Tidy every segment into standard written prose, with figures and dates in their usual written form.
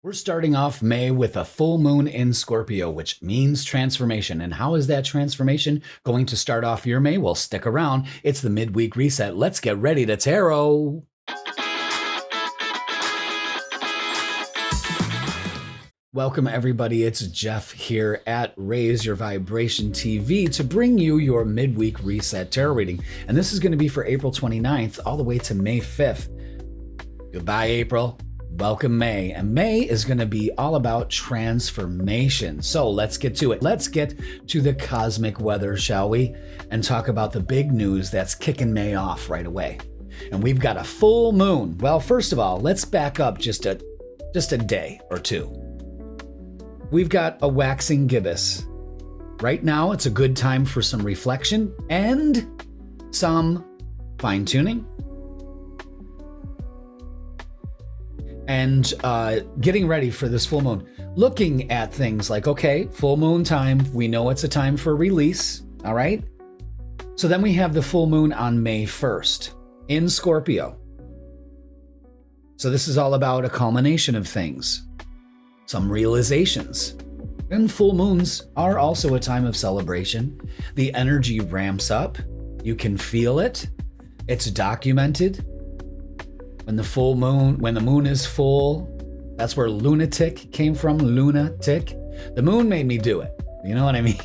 We're starting off May with a full moon in Scorpio, which means transformation. And how is that transformation going to start off your May? Well, stick around. It's the Midweek Reset. Let's get ready to tarot. Welcome, everybody. It's Jeff here at Raise Your Vibration TV to bring you your Midweek Reset tarot reading. And this is going to be for April 29th all the way to May 5th. Goodbye, April. Welcome, May. And May is going to be all about transformation. So let's get to it. Let's get to the cosmic weather, shall we? And talk about the big news that's kicking May off right away. And we've got a full moon. Well, first of all, let's back up just a day or two. We've got a waxing gibbous. Right now, it's a good time for some reflection and some fine-tuning. And getting ready for this full moon. Looking at things like, okay, full moon time. We know it's a time for release, all right? So then we have the full moon on May 1st in Scorpio. So this is all about a culmination of things, some realizations. And full moons are also a time of celebration. The energy ramps up. You can feel it. It's documented. When the moon is full, that's where lunatic came from, lunatic. The moon made me do it. You know what I mean?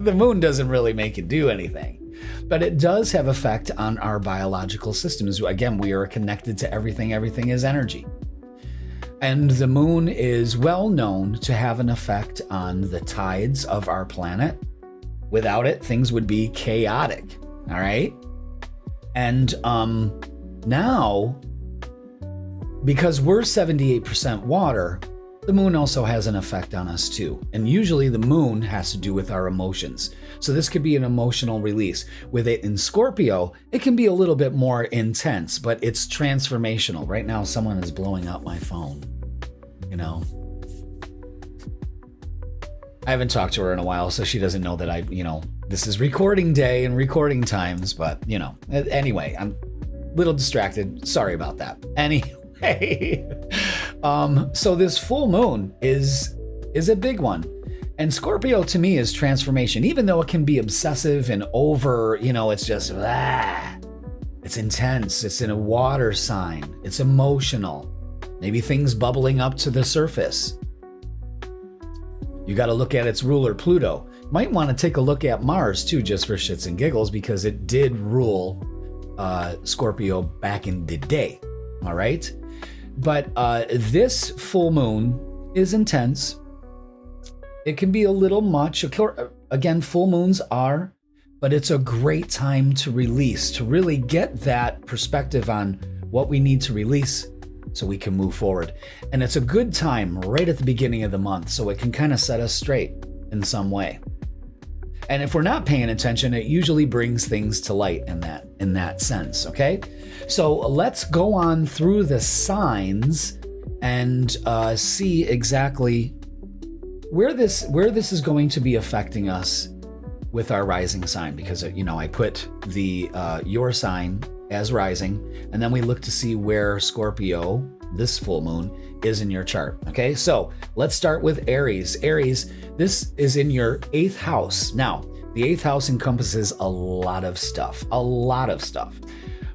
The moon doesn't really make it do anything, but it does have effect on our biological systems. Again, we are connected to everything. Everything is energy. And the moon is well known to have an effect on the tides of our planet. Without it, things would be chaotic. All right. And now, because we're 78% water, the moon also has an effect on us too. And usually the moon has to do with our emotions. So this could be an emotional release. With it in Scorpio, it can be a little bit more intense, but it's transformational. Right now, someone is blowing up my phone. You know, I haven't talked to her in a while, so she doesn't know that this is recording day and recording times, but anyway, I'm a little distracted. Sorry about that. Anyway, so this full moon is a big one. And Scorpio to me is transformation, even though it can be obsessive and over, it's just, it's intense. It's in a water sign. It's emotional. Maybe things bubbling up to the surface. You got to look at its ruler, Pluto. Might want to take a look at Mars too, just for shits and giggles, because it did rule Scorpio back in the day. All right. But this full moon is intense. It can be a little much. Again, full moons are, but it's a great time to release, to really get that perspective on what we need to release so we can move forward. And it's a good time right at the beginning of the month, so it can kind of set us straight in some way. And if we're not paying attention, it usually brings things to light in that sense, okay? So let's go on through the signs and see exactly where this is going to be affecting us with our rising sign, because I put the your sign as rising, and then we look to see where Scorpio, this full moon, is in your chart. Okay, so let's start with Aries. Aries, this is in your 8th house. Now, the 8th house encompasses a lot of stuff.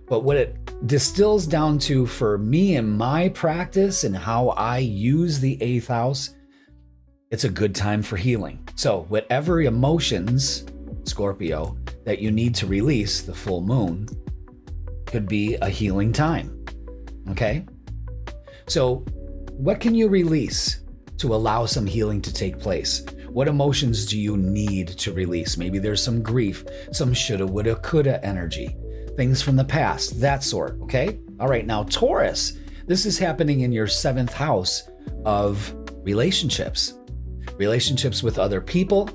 But what it distills down to for me in my practice and how I use the 8th house, it's a good time for healing. So whatever emotions, Scorpio, that you need to release, the full moon could be a healing time. Okay? So what can you release to allow some healing to take place? What emotions do you need to release? Maybe there's some grief, some shoulda, woulda, coulda energy, things from the past, that sort, okay? All right, now Taurus, this is happening in your 7th house of relationships with other people,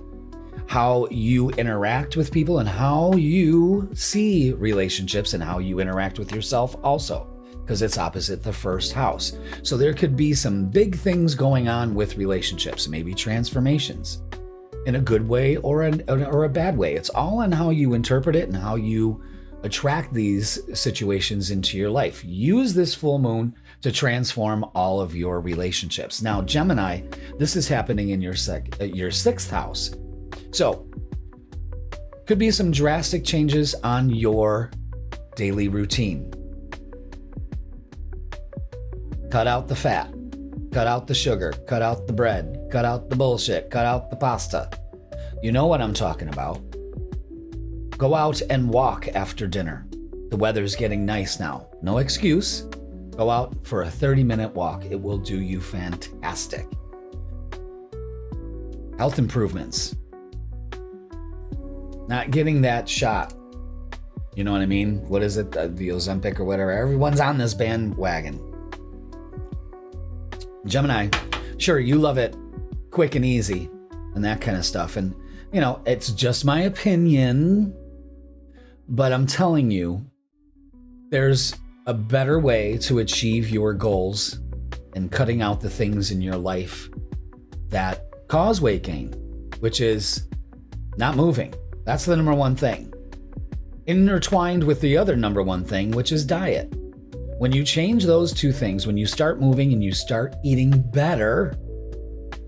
how you interact with people, and how you see relationships and how you interact with yourself also, because it's opposite the 1st house. So there could be some big things going on with relationships, maybe transformations in a good way or a bad way. It's all on how you interpret it and how you attract these situations into your life. Use this full moon to transform all of your relationships. Now, Gemini, this is happening in your sixth house. So, could be some drastic changes on your daily routine. Cut out the fat, cut out the sugar, cut out the bread, cut out the bullshit, cut out the pasta. You know what I'm talking about. Go out and walk after dinner. The weather's getting nice now. No excuse. Go out for a 30-minute walk. It will do you fantastic. Health improvements. Not getting that shot. You know what I mean? What is it? The Ozempic or whatever. Everyone's on this bandwagon. Gemini, sure, you love it quick and easy and that kind of stuff. And, you know, it's just my opinion, but I'm telling you, there's a better way to achieve your goals and cutting out the things in your life that cause weight gain, which is not moving. That's the number one thing. Intertwined with the other number one thing, which is diet. When you change those two things, when you start moving and you start eating better,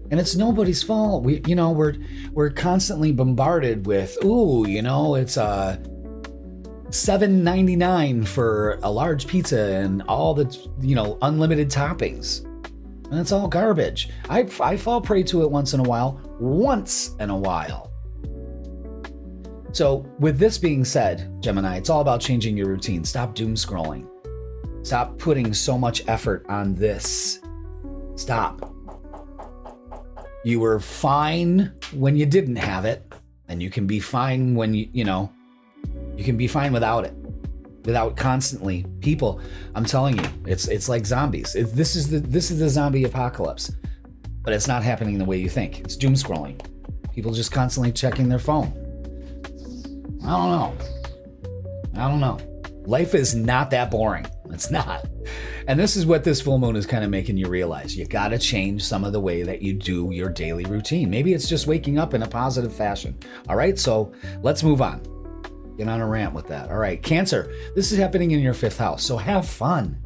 and it's nobody's fault. We're constantly bombarded with, it's $7.99 for a large pizza and all the, unlimited toppings. And it's all garbage. I fall prey to it once in a while. So with this being said, Gemini, it's all about changing your routine. Stop doom scrolling. Stop putting so much effort on this. Stop. You were fine when you didn't have it, and you can be fine when you can be fine without it. Without constantly people. I'm telling you, it's like zombies. This is the zombie apocalypse. But it's not happening the way you think. It's doom scrolling. People just constantly checking their phone. I don't know. Life is not that boring. It's not. And this is what this full moon is kind of making you realize. You got to change some of the way that you do your daily routine. Maybe it's just waking up in a positive fashion. All right, so let's move on. Get on a rant with that. All right, Cancer, this is happening in your fifth house, so have fun.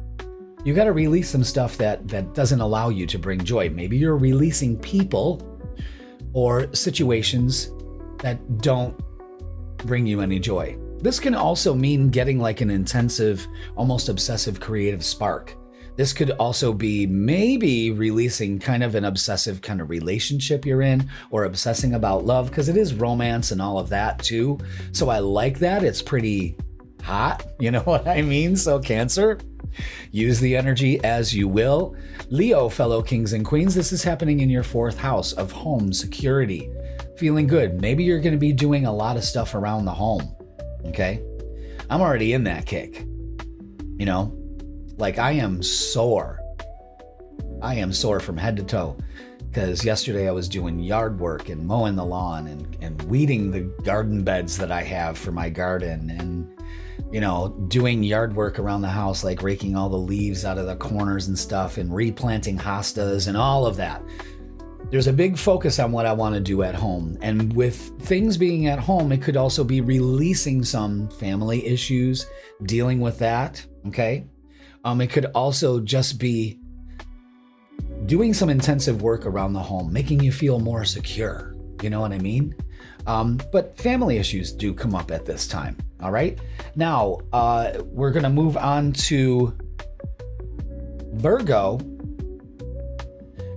You got to release some stuff that doesn't allow you to bring joy. Maybe you're releasing people or situations that don't bring you any joy. This can also mean getting like an intensive, almost obsessive creative spark. This could also be maybe releasing kind of an obsessive kind of relationship you're in, or obsessing about love, because it is romance and all of that too. So I like that. It's pretty hot. You know what I mean? So Cancer, use the energy as you will. Leo, fellow kings and queens, this is happening in your fourth house of home security. Feeling good. Maybe you're going to be doing a lot of stuff around the home. Okay? I'm already in that kick. Like I am sore. I am sore from head to toe. Because yesterday I was doing yard work and mowing the lawn and weeding the garden beds that I have for my garden, and doing yard work around the house, like raking all the leaves out of the corners and stuff and replanting hostas and all of that. There's a big focus on what I want to do at home. And with things being at home, it could also be releasing some family issues, dealing with that, okay? It could also just be doing some intensive work around the home, making you feel more secure. You know what I mean? But family issues do come up at this time, all right? Now, we're going to move on to Virgo.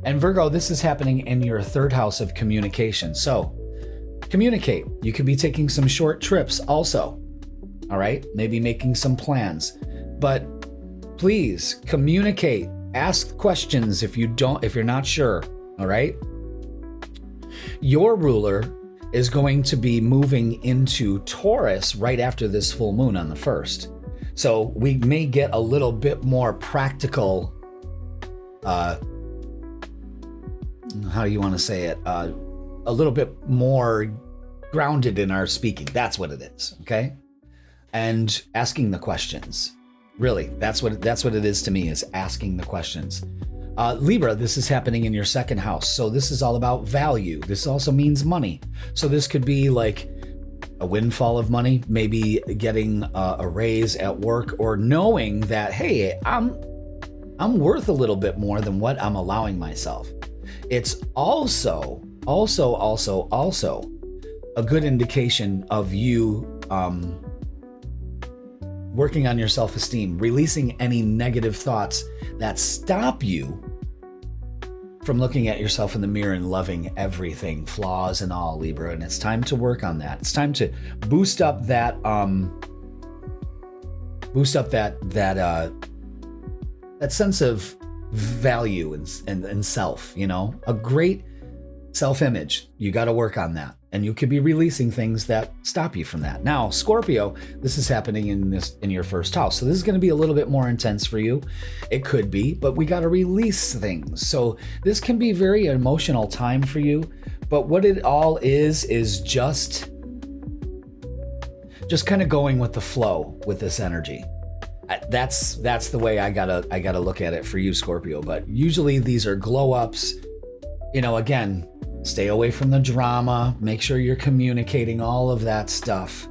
And Virgo, this is happening in your third house of communication. So communicate. You could be taking some short trips also. All right. Maybe making some plans, but please communicate. Ask questions if you're not sure. All right. Your ruler is going to be moving into Taurus right after this full moon on the 1st. So we may get a little bit more practical, how do you want to say it? A little bit more grounded in our speaking. That's what it is, okay? And asking the questions. Really, that's what it is to me, is asking the questions. Libra, this is happening in your second house. So this is all about value. This also means money. So this could be like a windfall of money, maybe getting a raise at work, or knowing that, hey, I'm I'm worth a little bit more than what I'm allowing myself. It's also a good indication of you working on your self-esteem, releasing any negative thoughts that stop you from looking at yourself in the mirror and loving everything, flaws and all, Libra. And it's time to work on that. It's time to boost up that sense of value and self, you know, a great self-image. You got to work on that. And you could be releasing things that stop you from that. Now, Scorpio, this is happening in your first house. So this is going to be a little bit more intense for you. It could be, but we got to release things. So this can be very emotional time for you. But what it all is just kind of going with the flow with this energy. That's the way I gotta look at it for you, Scorpio. But usually these are glow ups. You know, again, stay away from the drama. Make sure you're communicating all of that stuff.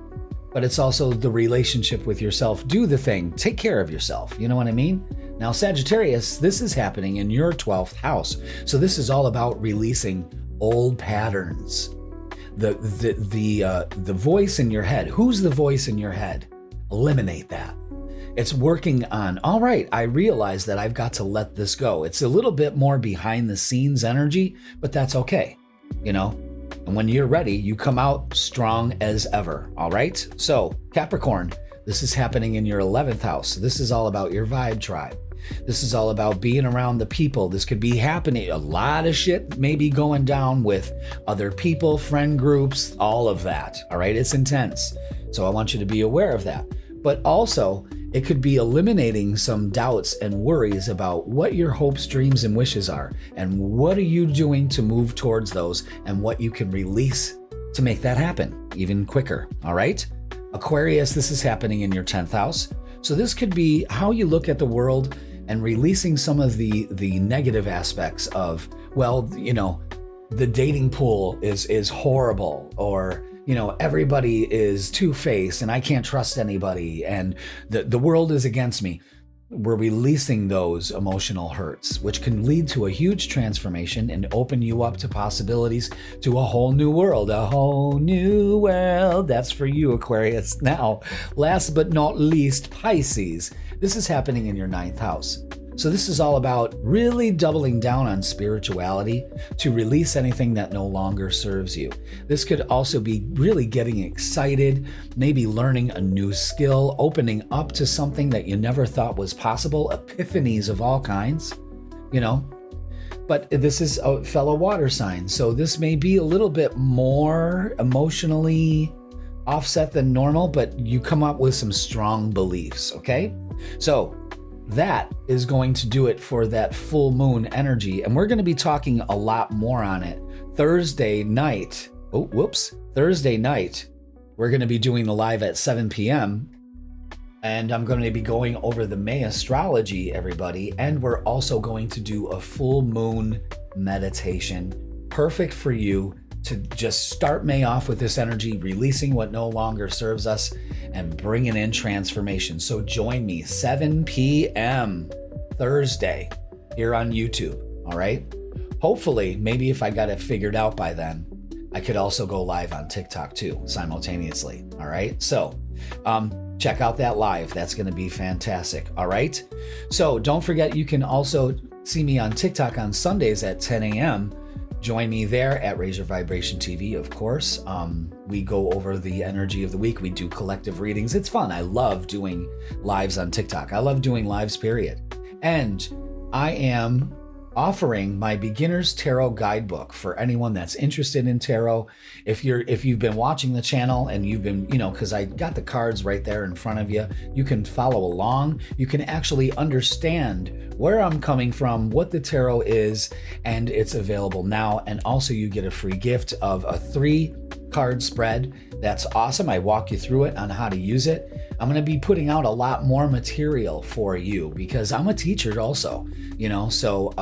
But it's also the relationship with yourself. Do the thing. Take care of yourself. You know what I mean? Now, Sagittarius, this is happening in your 12th house. So this is all about releasing old patterns. The voice in your head. Who's the voice in your head? Eliminate that. It's working on, all right, I realize that I've got to let this go. It's a little bit more behind the scenes energy, but that's okay, you know? And when you're ready, you come out strong as ever, all right? So, Capricorn, this is happening in your 11th house. This is all about your vibe tribe. This is all about being around the people. This could be happening. A lot of shit may be going down with other people, friend groups, all of that, all right? It's intense. So I want you to be aware of that. But also, it could be eliminating some doubts and worries about what your hopes, dreams, and wishes are, and what are you doing to move towards those, and what you can release to make that happen even quicker, all right? Aquarius, this is happening in your 10th house. So this could be how you look at the world and releasing some of the negative aspects of, well, you know, the dating pool is horrible, or you know, everybody is two-faced and I can't trust anybody and the world is against me. We're releasing those emotional hurts, which can lead to a huge transformation and open you up to possibilities to a whole new world, a whole new world. That's for you, Aquarius. Now, last but not least, Pisces. This is happening in your 9th house. So this is all about really doubling down on spirituality to release anything that no longer serves you. This could also be really getting excited, maybe learning a new skill, opening up to something that you never thought was possible, epiphanies of all kinds, you know. But this is a fellow water sign, so this may be a little bit more emotionally offset than normal, but you come up with some strong beliefs, okay? So that is going to do it for that full moon energy. And we're going to be talking a lot more on it Thursday night. Thursday night, we're going to be doing the live at 7 p.m. And I'm going to be going over the May astrology, everybody. And we're also going to do a full moon meditation. Perfect for you to just start May off with this energy, releasing what no longer serves us and bringing in transformation. So join me 7 p.m. Thursday here on YouTube, all right? Hopefully, maybe if I got it figured out by then, I could also go live on TikTok too, simultaneously, all right? So check out that live. That's going to be fantastic, all right? So don't forget, you can also see me on TikTok on Sundays at 10 a.m. Join me there at Raise Your Vibration TV, of course. We go over the energy of the week. We do collective readings. It's fun. I love doing lives on TikTok. I love doing lives, period. And I am offering my beginner's tarot guidebook for anyone that's interested in tarot. If you've been watching the channel and you've been, you know, because I got the cards right there in front of you, you can follow along. You can actually understand where I'm coming from, what the tarot is, and it's available now. And also you get a free gift of a 3-card spread. That's awesome. I walk you through it on how to use it. I'm going to be putting out a lot more material for you because I'm a teacher also, you know, so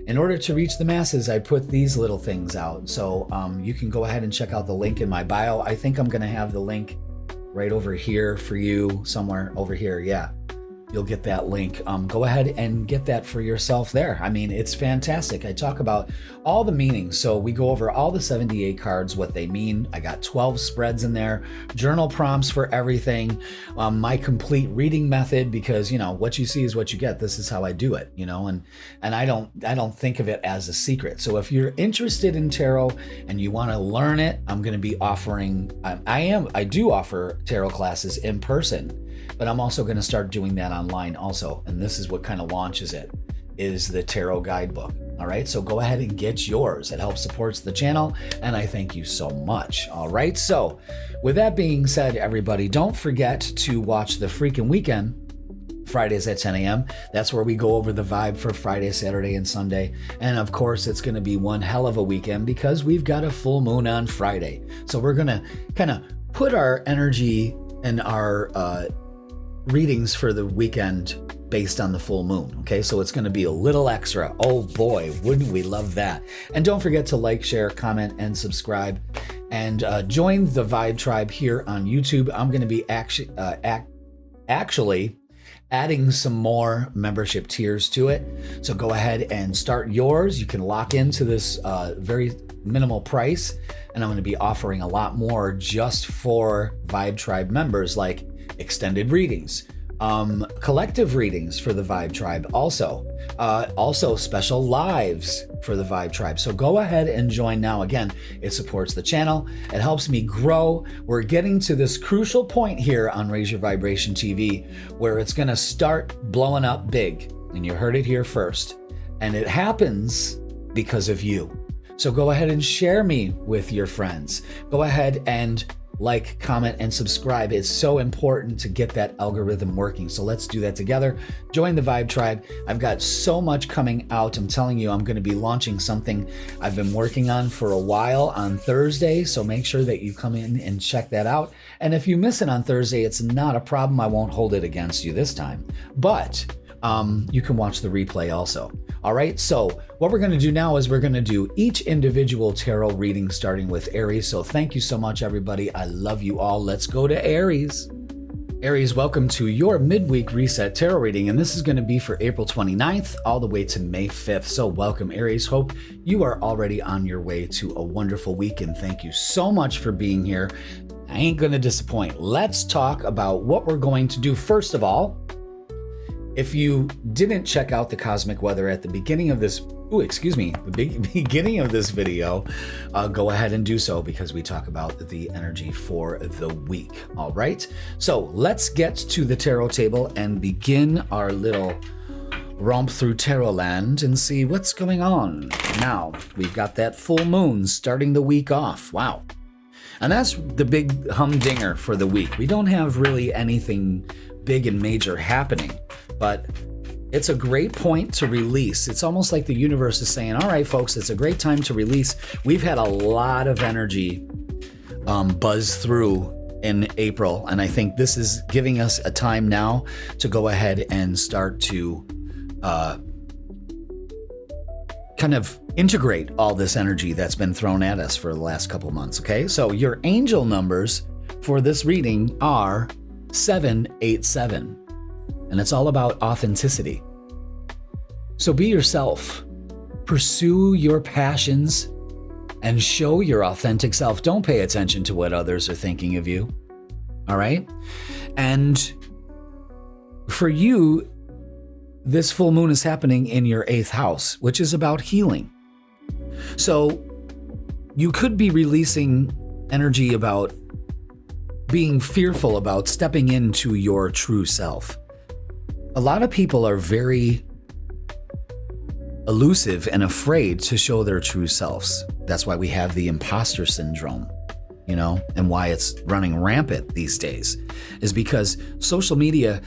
in order to reach the masses, I put these little things out. So you can go ahead and check out the link in my bio. I think I'm going to have the link right over here for you, somewhere over here. Yeah. you'll get that link. Go ahead and get that for yourself there. I mean, it's fantastic. I talk about all the meanings. So we go over all the 78 cards, what they mean. I got 12 spreads in there, journal prompts for everything, my complete reading method, because, you know, what you see is what you get. This is how I do it, you know, and I don't think of it as a secret. So if you're interested in tarot and you want to learn it, I'm going to be offering, I do offer tarot classes in person, but I'm also going to start doing that online also. And this is what kind of launches it, is the tarot guidebook. All right, so go ahead and get yours. It helps supports the channel, and I thank you so much. All right, so with that being said, everybody, don't forget to watch The Freaking Weekend, Fridays at 10 a.m. That's where we go over the vibe for Friday, Saturday, and Sunday. And of course, it's going to be one hell of a weekend because we've got a full moon on Friday. So we're going to kind of put our energy and our readings for the weekend based on the full moon. Okay, so it's going to be a little extra. Oh boy, wouldn't we love that? And don't forget to like, share, comment, and subscribe. And join the Vibe Tribe here on YouTube. I'm going to be actually adding some more membership tiers to it. So go ahead and start yours. You can lock into this very minimal price. And I'm going to be offering a lot more just for Vibe Tribe members, like extended readings, collective readings for the Vibe Tribe, also special lives for the Vibe Tribe. So go ahead and join now. Again, it supports the channel. It helps me grow. We're getting to this crucial point here on Raise Your Vibration TV where it's going to start blowing up big. And you heard it here first. And it happens because of you. So go ahead and share me with your friends. Go ahead and like, comment, and subscribe. It's so important to get that algorithm working. So let's do that together. Join the Vibe Tribe. I've got so much coming out. I'm telling you, I'm going to be launching something I've been working on for a while on Thursday. So make sure that you come in and check that out. And if you miss it on Thursday, it's not a problem. I won't hold it against you this time. But you can watch the replay also. All right, so what we're going to do now is we're going to do each individual tarot reading starting with Aries. So thank you so much, everybody. I love you all. Let's go to Aries. Aries, welcome to your Midweek Reset tarot reading, and this is going to be for April 29th all the way to May 5th. So welcome, Aries. Hope you are already on your way to a wonderful week, and thank you so much for being here. I ain't going to disappoint. Let's talk about what we're going to do. First of all, if you didn't check out the cosmic weather at the beginning of this, beginning of this video, go ahead and do so because we talk about the energy for the week. All right. So let's get to the tarot table and begin our little romp through tarot land and see what's going on. Now we've got that full moon starting the week off. Wow. And that's the big humdinger for the week. We don't have really anything big and major happening, but it's a great point to release. It's almost like the universe is saying, all right, folks, it's a great time to release. We've had a lot of energy buzz through in April, and I think this is giving us a time now to go ahead and start to kind of integrate all this energy that's been thrown at us for the last couple months, okay? So your angel numbers for this reading are 787, and it's all about authenticity. So be yourself, pursue your passions, and show your authentic self. Don't pay attention to what others are thinking of you, all right? And for you, this full moon is happening in your 8th house, which is about healing. So you could be releasing energy about being fearful about stepping into your true self. A lot of people are very elusive and afraid to show their true selves. That's why we have the imposter syndrome, you know, and why it's running rampant these days is because social media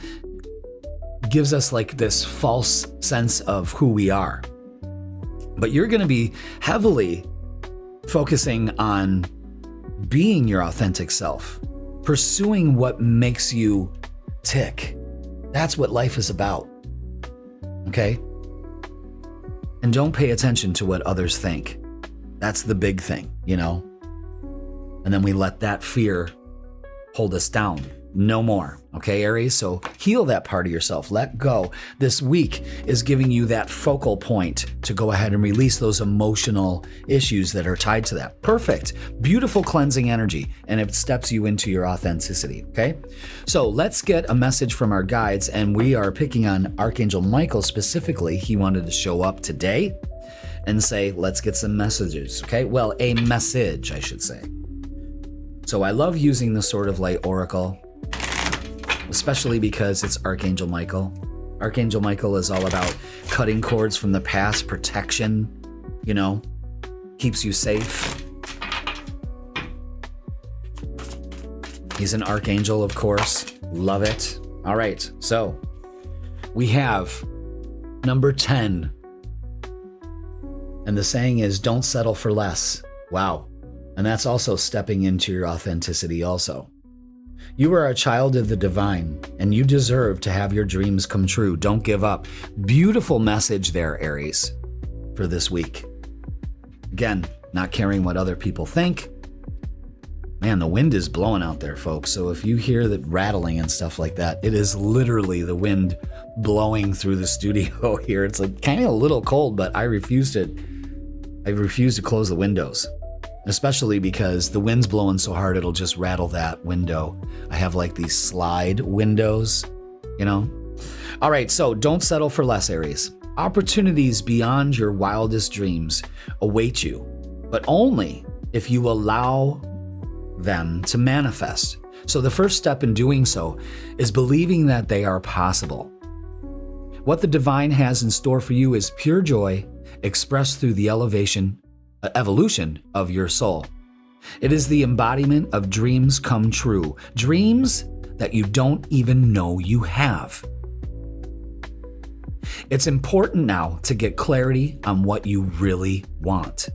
gives us like this false sense of who we are. But you're going to be heavily focusing on being your authentic self, pursuing what makes you tick. That's what life is about. Okay? And don't pay attention to what others think. That's the big thing, you know? And then we let that fear hold us down. No more. Okay, Aries? So heal that part of yourself. Let go. This week is giving you that focal point to go ahead and release those emotional issues that are tied to that. Perfect. Beautiful cleansing energy. And it steps you into your authenticity. Okay? So let's get a message from our guides. And we are picking on Archangel Michael specifically. He wanted to show up today and say, let's get some messages. Okay? Well, a message, I should say. So I love using the Sword of Light Oracle, especially because it's Archangel Michael. Archangel Michael is all about cutting cords from the past, protection, keeps you safe. He's an archangel, of course. Love it. All right, so we have number 10. And the saying is, don't settle for less. Wow. And that's also stepping into your authenticity also. You are a child of the divine, and you deserve to have your dreams come true. Don't give up. Beautiful message there, Aries, for this week. Again, not caring what other people think. Man, the wind is blowing out there, folks. So if you hear that rattling and stuff like that, it is literally the wind blowing through the studio here. It's like kind of a little cold, but I refuse to close the windows. Especially because the wind's blowing so hard, it'll just rattle that window. I have like these slide windows, All right, so don't settle for less, Aries. Opportunities beyond your wildest dreams await you, but only if you allow them to manifest. So the first step in doing so is believing that they are possible. What the divine has in store for you is pure joy expressed through the evolution of your soul. It is the embodiment of dreams come true, dreams that you don't even know you have. It's important now to get clarity on what you really want.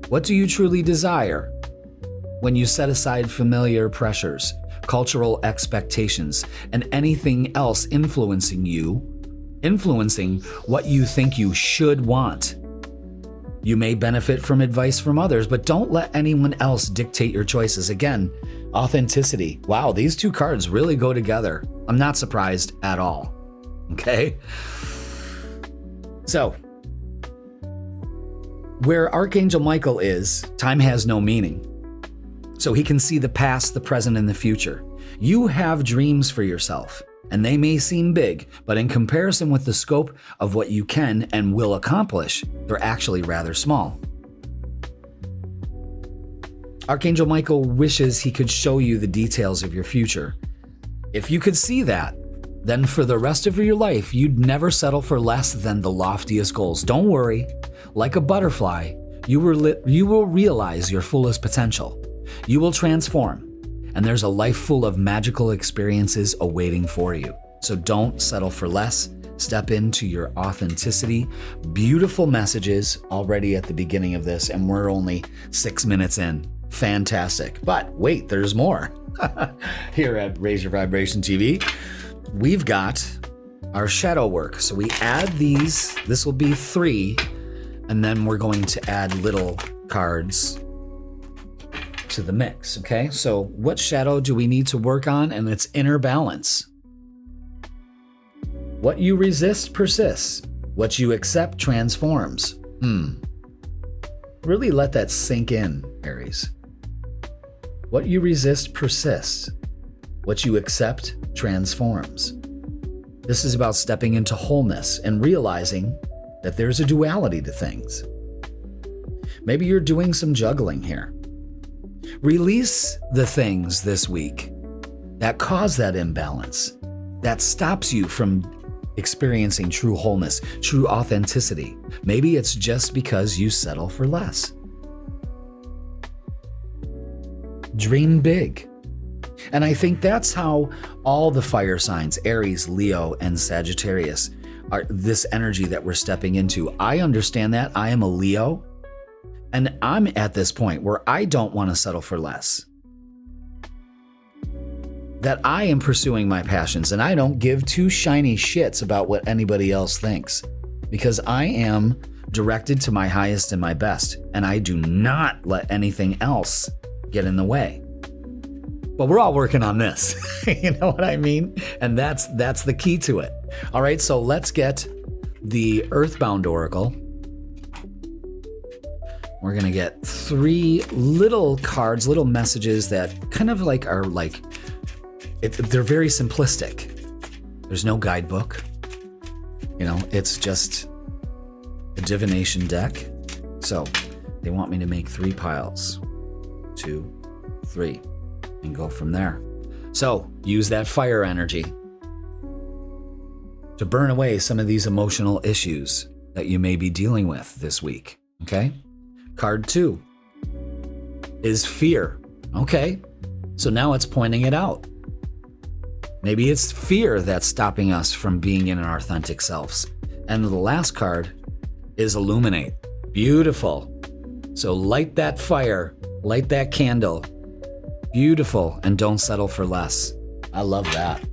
What do you truly desire? When you set aside familiar pressures, cultural expectations, and anything else influencing what you think you should want. You may benefit from advice from others, but don't let anyone else dictate your choices. Again, authenticity. Wow, these two cards really go together. I'm not surprised at all. Okay? So, where Archangel Michael is, time has no meaning. So he can see the past, the present, and the future. You have dreams for yourself, and they may seem big, but in comparison with the scope of what you can and will accomplish, they're actually rather small. Archangel Michael wishes he could show you the details of your future. If you could see that, then for the rest of your life, you'd never settle for less than the loftiest goals. Don't worry. Like a butterfly, you will realize your fullest potential. You will transform. And there's a life full of magical experiences awaiting for you. So don't settle for less. Step into your authenticity. Beautiful messages already at the beginning of this, and we're only 6 minutes in. Fantastic. But wait, there's more. Here at Raise Your Vibration TV, we've got our shadow work. So we add these. This will be 3, and then we're going to add little cards to the mix, okay? So what shadow do we need to work on? And it's inner balance. What you resist persists. What you accept transforms. Really let that sink in, Aries. What you resist persists. What you accept transforms. This is about stepping into wholeness and realizing that there's a duality to things. Maybe you're doing some juggling here. Release the things this week that cause that imbalance, that stops you from experiencing true wholeness, true authenticity. Maybe it's just because you settle for less. Dream big. And I think that's how all the fire signs, Aries, Leo, and Sagittarius, are this energy that we're stepping into. I understand that. I am a Leo. And I'm at this point where I don't want to settle for less. That I am pursuing my passions and I don't give two shiny shits about what anybody else thinks. Because I am directed to my highest and my best. And I do not let anything else get in the way. But we're all working on this. You know what I mean? And that's the key to it. All right, so let's get the Earthbound Oracle. We're going to get 3 little cards, little messages that kind of like are like, they're very simplistic. There's no guidebook. You know, it's just a divination deck. So they want me to make 3 piles. 2, 3, and go from there. So use that fire energy to burn away some of these emotional issues that you may be dealing with this week. Okay? Card 2 is fear. Okay, so now it's pointing it out. Maybe it's fear that's stopping us from being in our authentic selves. And the last card is illuminate. Beautiful. So light that fire, light that candle. Beautiful, and don't settle for less. I love that.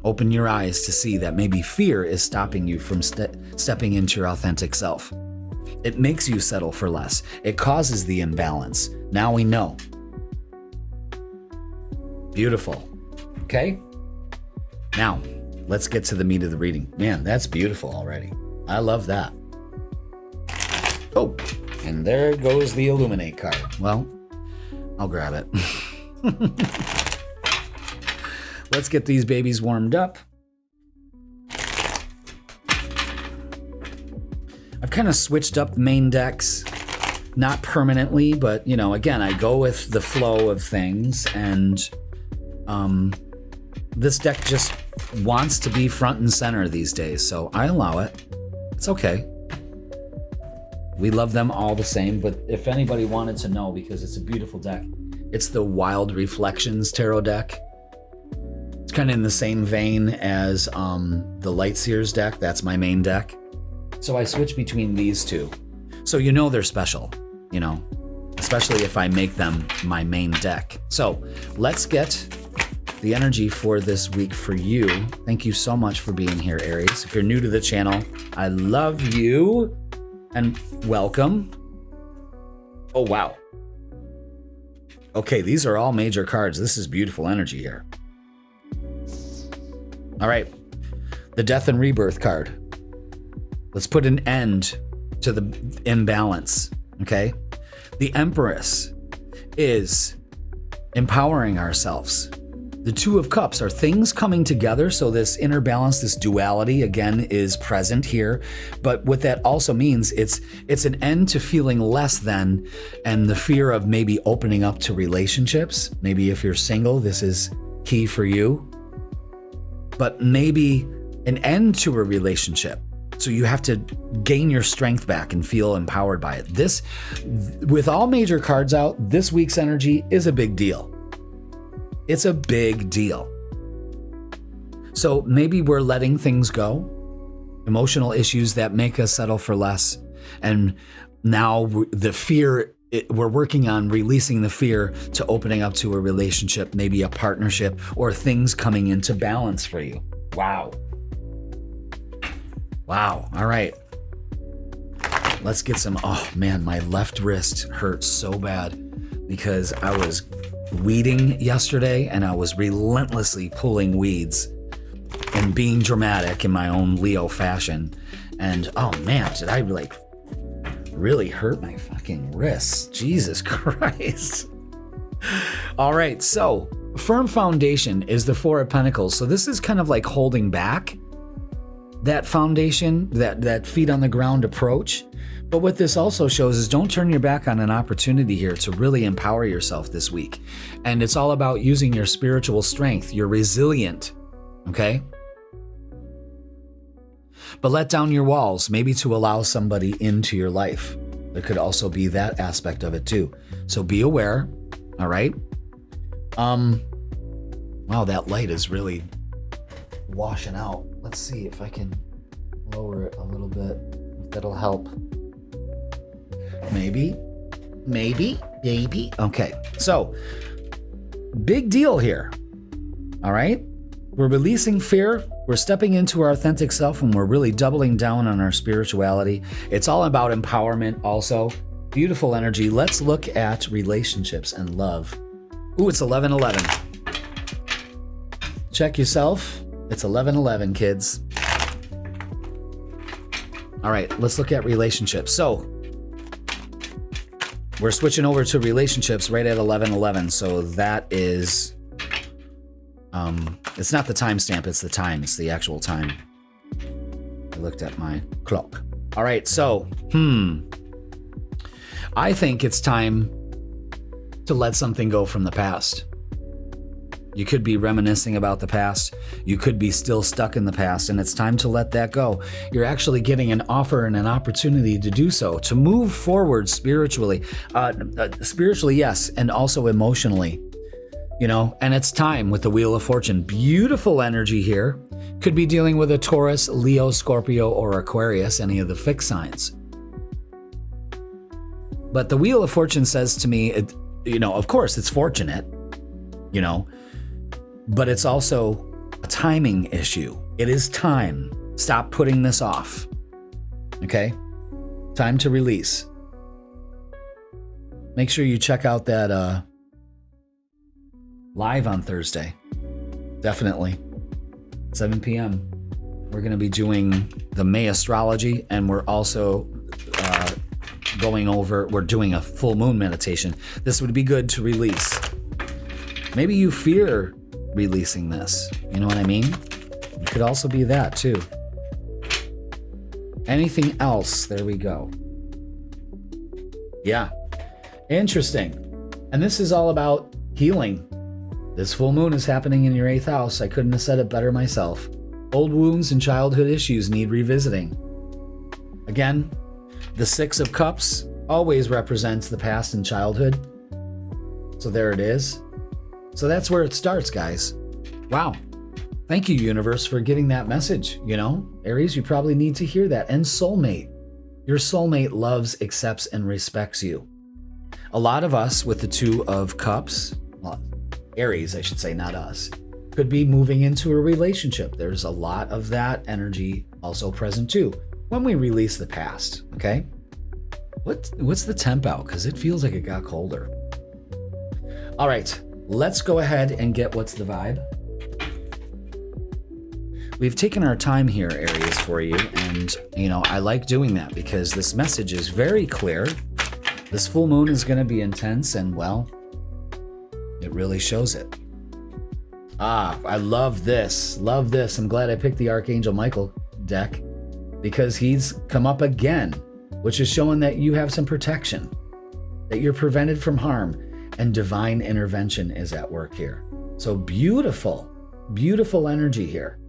Open your eyes to see that maybe fear is stopping you from stepping into your authentic self. It makes you settle for less. It causes the imbalance. Now we know. Beautiful. Okay? Now, let's get to the meat of the reading. Man, that's beautiful already. I love that. Oh, and there goes the Illuminate card. Well, I'll grab it. Let's get these babies warmed up. I've kind of switched up the main decks, not permanently, but, you know, again, I go with the flow of things, and this deck just wants to be front and center these days, so I allow it. It's okay. We love them all the same, but if anybody wanted to know, because it's a beautiful deck, it's the Wild Reflections Tarot deck. It's kind of in the same vein as the Lightseers deck. That's my main deck. So I switch between these two. So you know they're special, you know, especially if I make them my main deck. So let's get the energy for this week for you. Thank you so much for being here, Aries. If you're new to the channel, I love you and welcome. Oh, wow. Okay, these are all major cards. This is beautiful energy here. All right, the Death and Rebirth card. Let's put an end to the imbalance, okay? The Empress is empowering ourselves. The Two of Cups are things coming together, so this inner balance, this duality, again, is present here. But what that also means, it's an end to feeling less than and the fear of maybe opening up to relationships. Maybe if you're single, this is key for you. But maybe an end to a relationship. So you have to gain your strength back and feel empowered by it. This, with all major cards out, this week's energy is a big deal. It's a big deal. So maybe we're letting things go, emotional issues that make us settle for less. And now the fear, we're working on releasing the fear to opening up to a relationship, maybe a partnership, or things coming into balance for you. Wow. Wow. All right. Let's get some. Oh man, my left wrist hurts so bad because I was weeding yesterday and I was relentlessly pulling weeds and being dramatic in my own Leo fashion. And oh man, did I really hurt my fucking wrists? Jesus Christ. All right. So firm foundation is the Four of Pentacles. So this is kind of like holding back that foundation, that feet on the ground approach. But what this also shows is don't turn your back on an opportunity here to really empower yourself this week. And it's all about using your spiritual strength. You're resilient, okay? But let down your walls, maybe to allow somebody into your life. There could also be that aspect of it too. So be aware, all right? Wow, that light is really washing out. Let's see if I can lower it a little bit. If that'll help. Maybe. Okay, so big deal here. All right? We're releasing fear. We're stepping into our authentic self, and we're really doubling down on our spirituality. It's all about empowerment also. Beautiful energy. Let's look at relationships and love. Ooh, it's 11:11. Check yourself. It's 11:11, kids. All right, let's look at relationships. So we're switching over to relationships right at 11:11. So that is, it's not the timestamp, it's the time. It's the actual time. I looked at my clock. All right, so, I think it's time to let something go from the past. You could be reminiscing about the past. You could be still stuck in the past, and it's time to let that go. You're actually getting an offer and an opportunity to do so, to move forward spiritually. Spiritually, yes, and also emotionally. You know, and it's time with the Wheel of Fortune. Beautiful energy here. Could be dealing with a Taurus, Leo, Scorpio, or Aquarius, any of the fixed signs. But the Wheel of Fortune says to me, of course, it's fortunate, but it's also a timing issue. It is time. Stop putting this off. Okay? Time to release. Make sure you check out that live on Thursday. Definitely. 7 p.m. We're going to be doing the May astrology, and we're also we're doing a full moon meditation. This would be good to release. Maybe you fear releasing this. You know what I mean? It could also be that too. Anything else? There we go. Yeah. Interesting. And this is all about healing. This full moon is happening in your 8th house. I couldn't have said it better myself. Old wounds and childhood issues need revisiting. Again, the 6 of Cups always represents the past and childhood. So there it is. So that's where it starts, guys. Wow. Thank you, universe, for getting that message. Aries, you probably need to hear that. And soulmate. Your soulmate loves, accepts, and respects you. A lot of us with the 2 of Cups, well, Aries, I should say, not us, could be moving into a relationship. There's a lot of that energy also present too when we release the past, okay? What's the temp out? Because it feels like it got colder. All right, let's go ahead and get what's the vibe. We've taken our time here, Aries, for you, and, I like doing that because this message is very clear. This full moon is going to be intense, and, well, it really shows it. I love this. Love this. I'm glad I picked the Archangel Michael deck because he's come up again, which is showing that you have some protection, that you're prevented from harm, and divine intervention is at work here. So beautiful, beautiful energy here.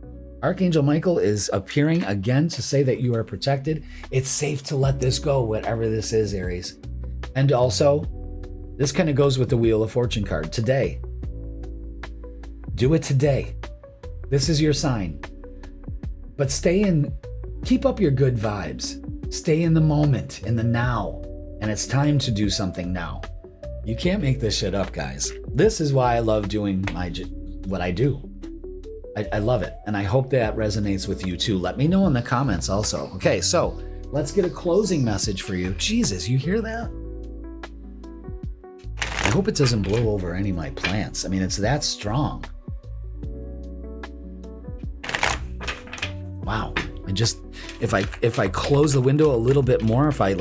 Archangel Michael is appearing again to say that you are protected. It's safe to let this go, whatever this is, Aries. And also, this kind of goes with the Wheel of Fortune card. Today. Do it today. This is your sign. But keep up your good vibes. Stay in the moment, in the now. And it's time to do something now. You can't make this shit up, guys. This is why I love doing what I do. I love it. And I hope that resonates with you too. Let me know in the comments also. Okay, so let's get a closing message for you. Jesus, you hear that? I hope it doesn't blow over any of my plants. I mean, it's that strong. Wow. If I close the window a little bit more, if I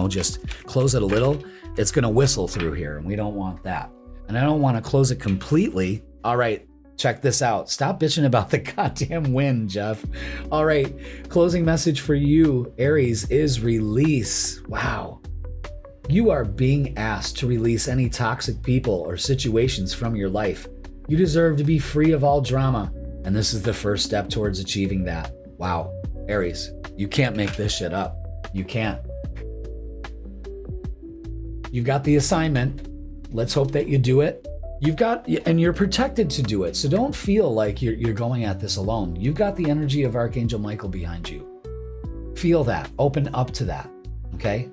just close it a little, it's going to whistle through here, and we don't want that. And I don't want to close it completely. All right, check this out. Stop bitching about the goddamn wind, Jeff. All right, closing message for you, Aries, is release. Wow. You are being asked to release any toxic people or situations from your life. You deserve to be free of all drama, and this is the first step towards achieving that. Wow, Aries, you can't make this shit up. You can't. You've got the assignment. Let's hope that you do it. And you're protected to do it. So don't feel like you're going at this alone. You've got the energy of Archangel Michael behind you. Feel that. Open up to that. Okay?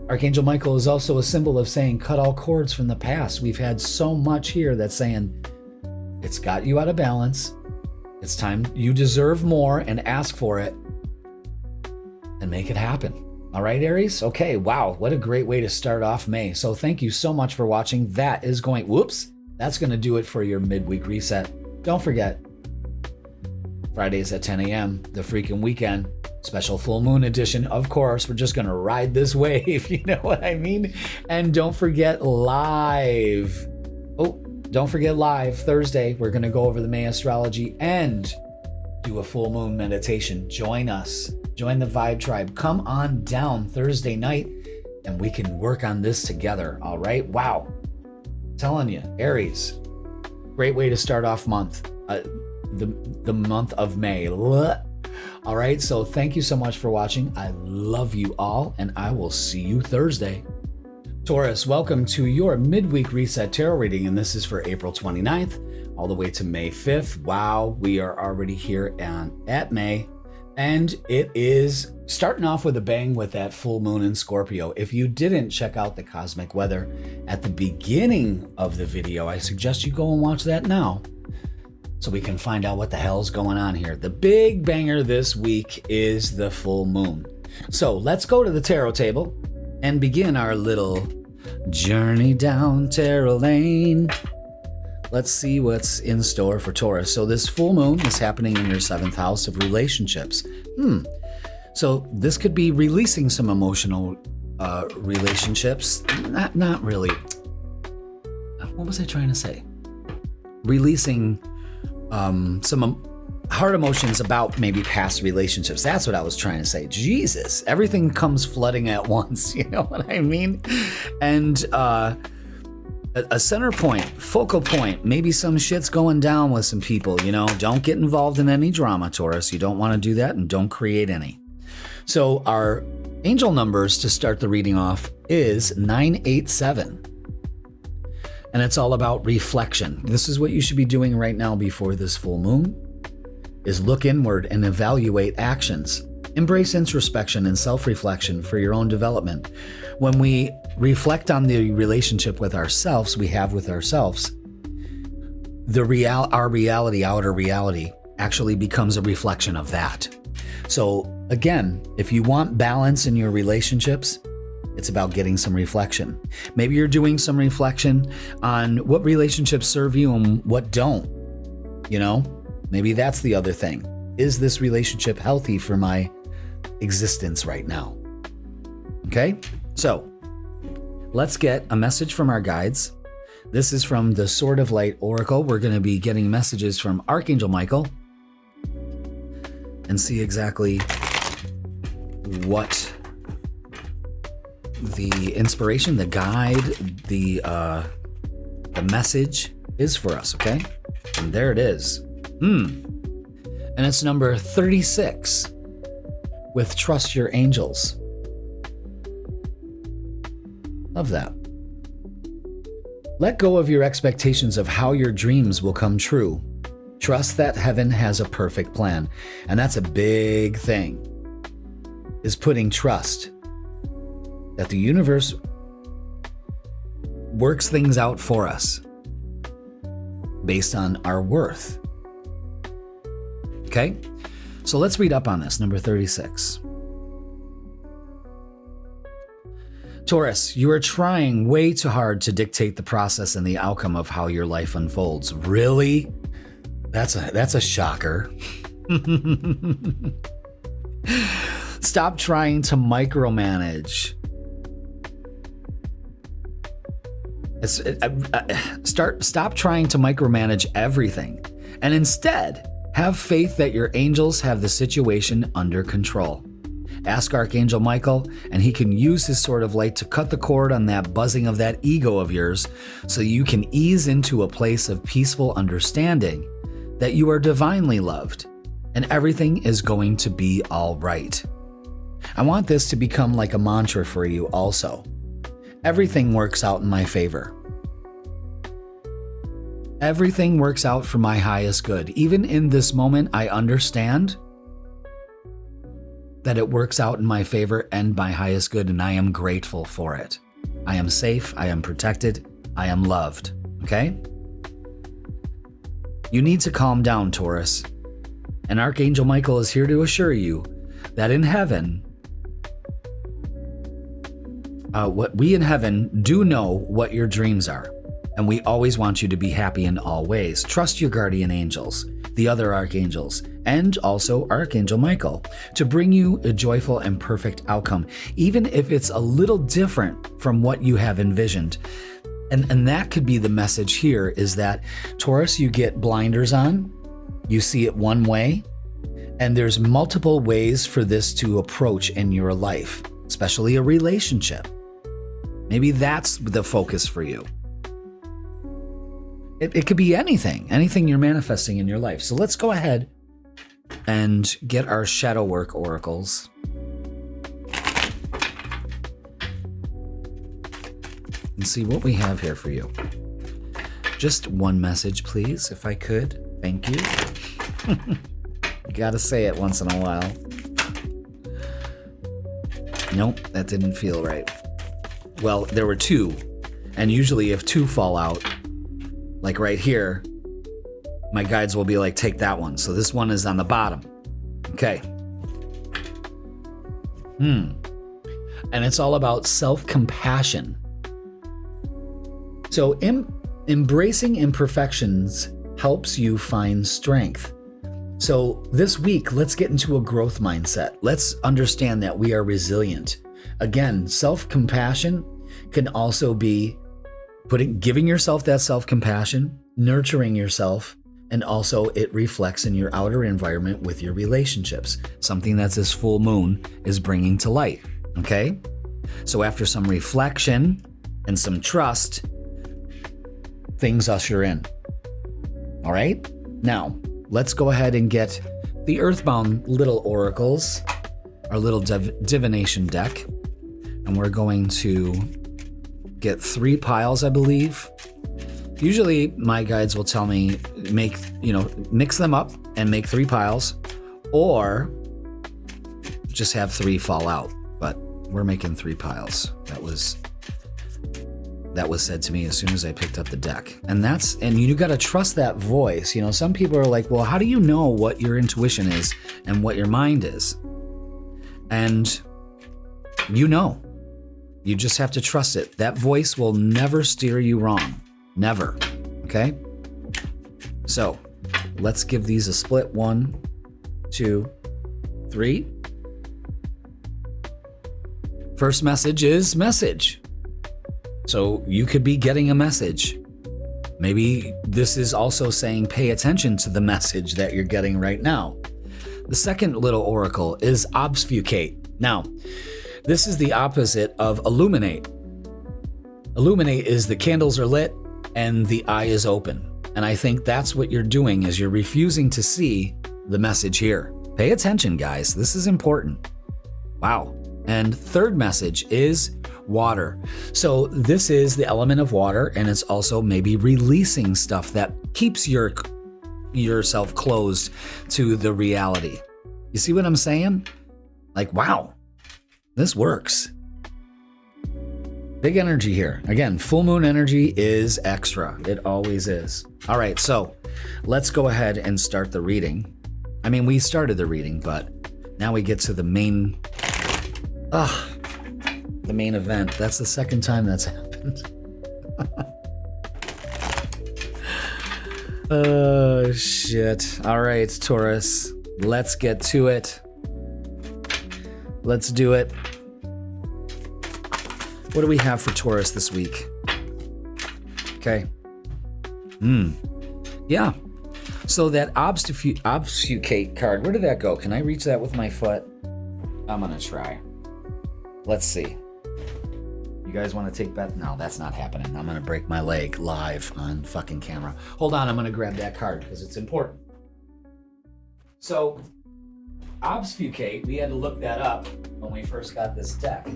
Archangel Michael is also a symbol of saying, cut all cords from the past. We've had so much here that's saying, it's got you out of balance. It's time. You deserve more, and ask for it and make it happen. All right, Aries? Okay, wow, what a great way to start off May. So thank you so much for watching. That's going to do it for your midweek reset. Don't forget, Fridays at 10 a.m., the freaking weekend, special full moon edition. Of course, we're just going to ride this wave, you know what I mean? And don't forget live. Don't forget live Thursday. We're going to go over the May astrology and do a full moon meditation. Join us. Join the Vibe Tribe. Come on down Thursday night and we can work on this together. All right. Wow. Telling you, Aries, great way to start off the month of May. All right. So thank you so much for watching. I love you all and I will see you Thursday. Taurus, welcome to your midweek reset tarot reading. And this is for April 29th all the way to May 5th. Wow. We are already here at May. And it is starting off with a bang with that full moon in Scorpio. If you didn't check out the cosmic weather at the beginning of the video, I suggest you go and watch that now so we can find out what the hell's going on here. The big banger this week is the full moon. So let's go to the tarot table and begin our little journey down tarot lane. Let's see what's in store for Taurus. So this full moon is happening in your 7th house of relationships. So this could be releasing some emotional relationships. Not really. What was I trying to say? Releasing some hard emotions about maybe past relationships. That's what I was trying to say. Jesus, everything comes flooding at once. You know what I mean? And a center point, focal point, maybe some shit's going down with some people, you know. Don't get involved in any drama, Taurus. You don't want to do that and don't create any. So our angel numbers to start the reading off is 987. And it's all about reflection. This is what you should be doing right now before this full moon, is look inward and evaluate actions. Embrace introspection and self-reflection for your own development. When we reflect on the relationship with ourselves, our reality, outer reality, actually becomes a reflection of that. So again, if you want balance in your relationships, it's about getting some reflection. Maybe you're doing some reflection on what relationships serve you and what don't. You know, maybe that's the other thing. Is this relationship healthy for my existence right now? Okay, so let's get a message from our guides. This is from the Sword of Light Oracle. We're going to be getting messages from Archangel Michael and see exactly what the inspiration, the guide, the message is for us, okay? And there it is. And it's number 36 with Trust Your Angels. Love that. Let go of your expectations of how your dreams will come true. Trust that heaven has a perfect plan. And that's a big thing, is putting trust that the universe works things out for us based on our worth. Okay? So let's read up on this, number 36. Taurus, you are trying way too hard to dictate the process and the outcome of how your life unfolds. Really? That's a shocker. Stop trying to micromanage. Stop trying to micromanage everything, and instead have faith that your angels have the situation under control. Ask Archangel Michael, and he can use his Sword of Light to cut the cord on that buzzing of that ego of yours, so you can ease into a place of peaceful understanding that you are divinely loved, and everything is going to be all right. I want this to become like a mantra for you also. Everything works out in my favor. Everything works out for my highest good. Even in this moment, I understand that it works out in my favor and my highest good, and I am grateful for it. I am safe, I am protected, I am loved, okay? You need to calm down, Taurus. And Archangel Michael is here to assure you that in heaven, what we in heaven do know what your dreams are, and we always want you to be happy in all ways. Trust your guardian angels, the other archangels, and also Archangel Michael to bring you a joyful and perfect outcome, even if it's a little different from what you have envisioned. And that could be the message here, is that Taurus, you get blinders on, you see it one way, and there's multiple ways for this to approach in your life, especially a relationship. Maybe that's the focus for you. It could be anything you're manifesting in your life. So let's go ahead and get our shadow work oracles. And see what we have here for you. Just one message, please, if I could. Thank you. You gotta say it once in a while. Nope, that didn't feel right. Well, there were two, and usually if two fall out, like right here, my guides will be like, take that one. So this one is on the bottom. Okay. And it's all about self-compassion. So embracing imperfections helps you find strength. So this week, let's get into a growth mindset. Let's understand that we are resilient. Again, self-compassion can also be giving yourself that self-compassion, nurturing yourself, and also it reflects in your outer environment with your relationships, something that this full moon is bringing to light, okay? So after some reflection and some trust, things usher in. All right? Now, let's go ahead and get the Earthbound little oracles, our little divination deck, and we're going to get 3 piles, I believe. Usually my guides will tell me mix them up and make 3 piles, or just have 3 fall out, but we're making 3 piles. That was said to me as soon as I picked up the deck. And you got to trust that voice. You know, some people are like, well, how do you know what your intuition is and what your mind is? And you just have to trust it. That voice will never steer you wrong. Never. Okay? So let's give these a split. 1, 2, 3. First message is message. So you could be getting a message. Maybe this is also saying pay attention to the message that you're getting right now. The second little oracle is obfuscate. Now, this is the opposite of illuminate. Illuminate is the candles are lit and the eye is open. And I think that's what you're doing, is you're refusing to see the message here. Pay attention, guys. This is important. Wow. And third message is water. So this is the element of water, and it's also maybe releasing stuff that keeps yourself closed to the reality. You see what I'm saying? Like, wow, this works. Big energy here. Again, full moon energy is extra. It always is. All right, so let's go ahead and start the reading. I mean, we started the reading, but now we get to the main event. That's the second time that's happened. Oh, shit. All right, Taurus. Let's get to it. Let's do it. What do we have for Taurus this week? Okay. Yeah. So that obfuscate card, where did that go? Can I reach that with my foot? I'm going to try. Let's see. You guys want to take bet? No, that's not happening. I'm going to break my leg live on fucking camera. Hold on, I'm going to grab that card because it's important. So, obfuscate, we had to look that up when we first got this deck.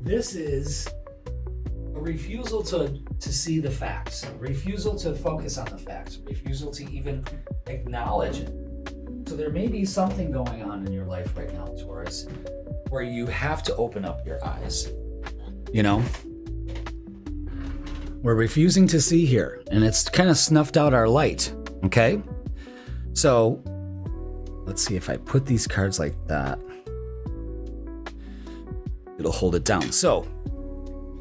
This is a refusal to see the facts, refusal to focus on the facts, refusal to even acknowledge it. So there may be something going on in your life right now, Taurus, where you have to open up your eyes. You know? We're refusing to see here, and it's kind of snuffed out our light, okay? So, let's see if I put these cards like that. It'll hold it down. So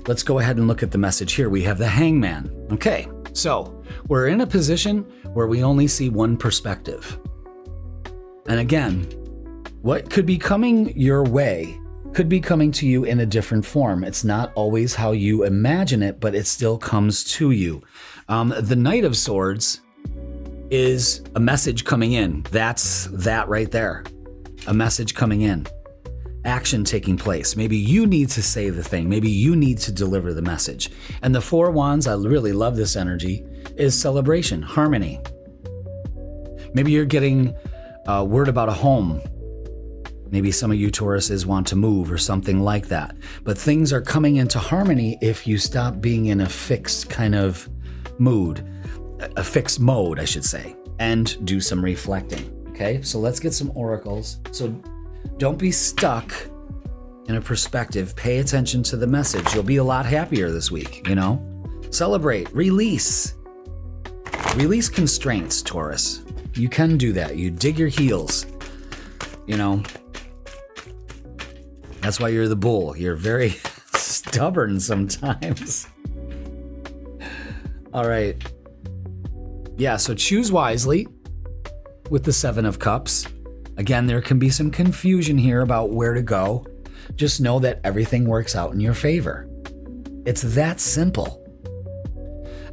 let's go ahead and look at the message here. We have the Hangman. Okay, so we're in a position where we only see one perspective. And again, what could be coming your way could be coming to you in a different form. It's not always how you imagine it, but it still comes to you. The Knight of Swords is a message coming in. That's that right there. A message coming in. Action taking place. Maybe you need to say the thing. Maybe you need to deliver the message. And the Four of Wands, I really love this energy, is celebration, harmony. Maybe you're getting a word about a home. Maybe some of you Tauruses want to move or something like that. But things are coming into harmony if you stop being in a fixed kind of mood, a fixed mode, I should say, and do some reflecting. Okay, so let's get some oracles. So don't be stuck in a perspective. Pay attention to the message. You'll be a lot happier this week, you know? Celebrate, release. Release constraints, Taurus. You can do that. You dig your heels, you know? That's why you're the bull. You're very stubborn sometimes. All right. Yeah, so choose wisely with the Seven of Cups. Again, there can be some confusion here about where to go. Just know that everything works out in your favor. It's that simple.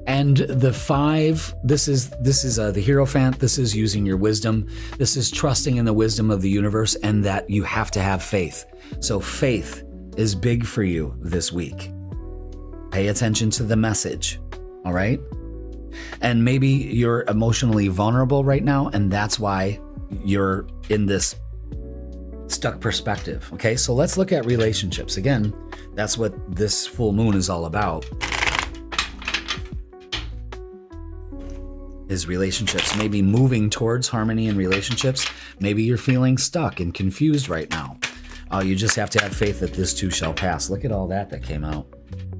And the 5, this is the Hierophant. This is using your wisdom. This is trusting in the wisdom of the universe and that you have to have faith. So faith is big for you this week. Pay attention to the message, all right? And maybe you're emotionally vulnerable right now, and that's why you're in this stuck perspective, okay? So let's look at relationships. Again, that's what this full moon is all about. Is relationships. Maybe moving towards harmony in relationships. Maybe you're feeling stuck and confused right now. You just have to have faith that this too shall pass. Look at all that came out.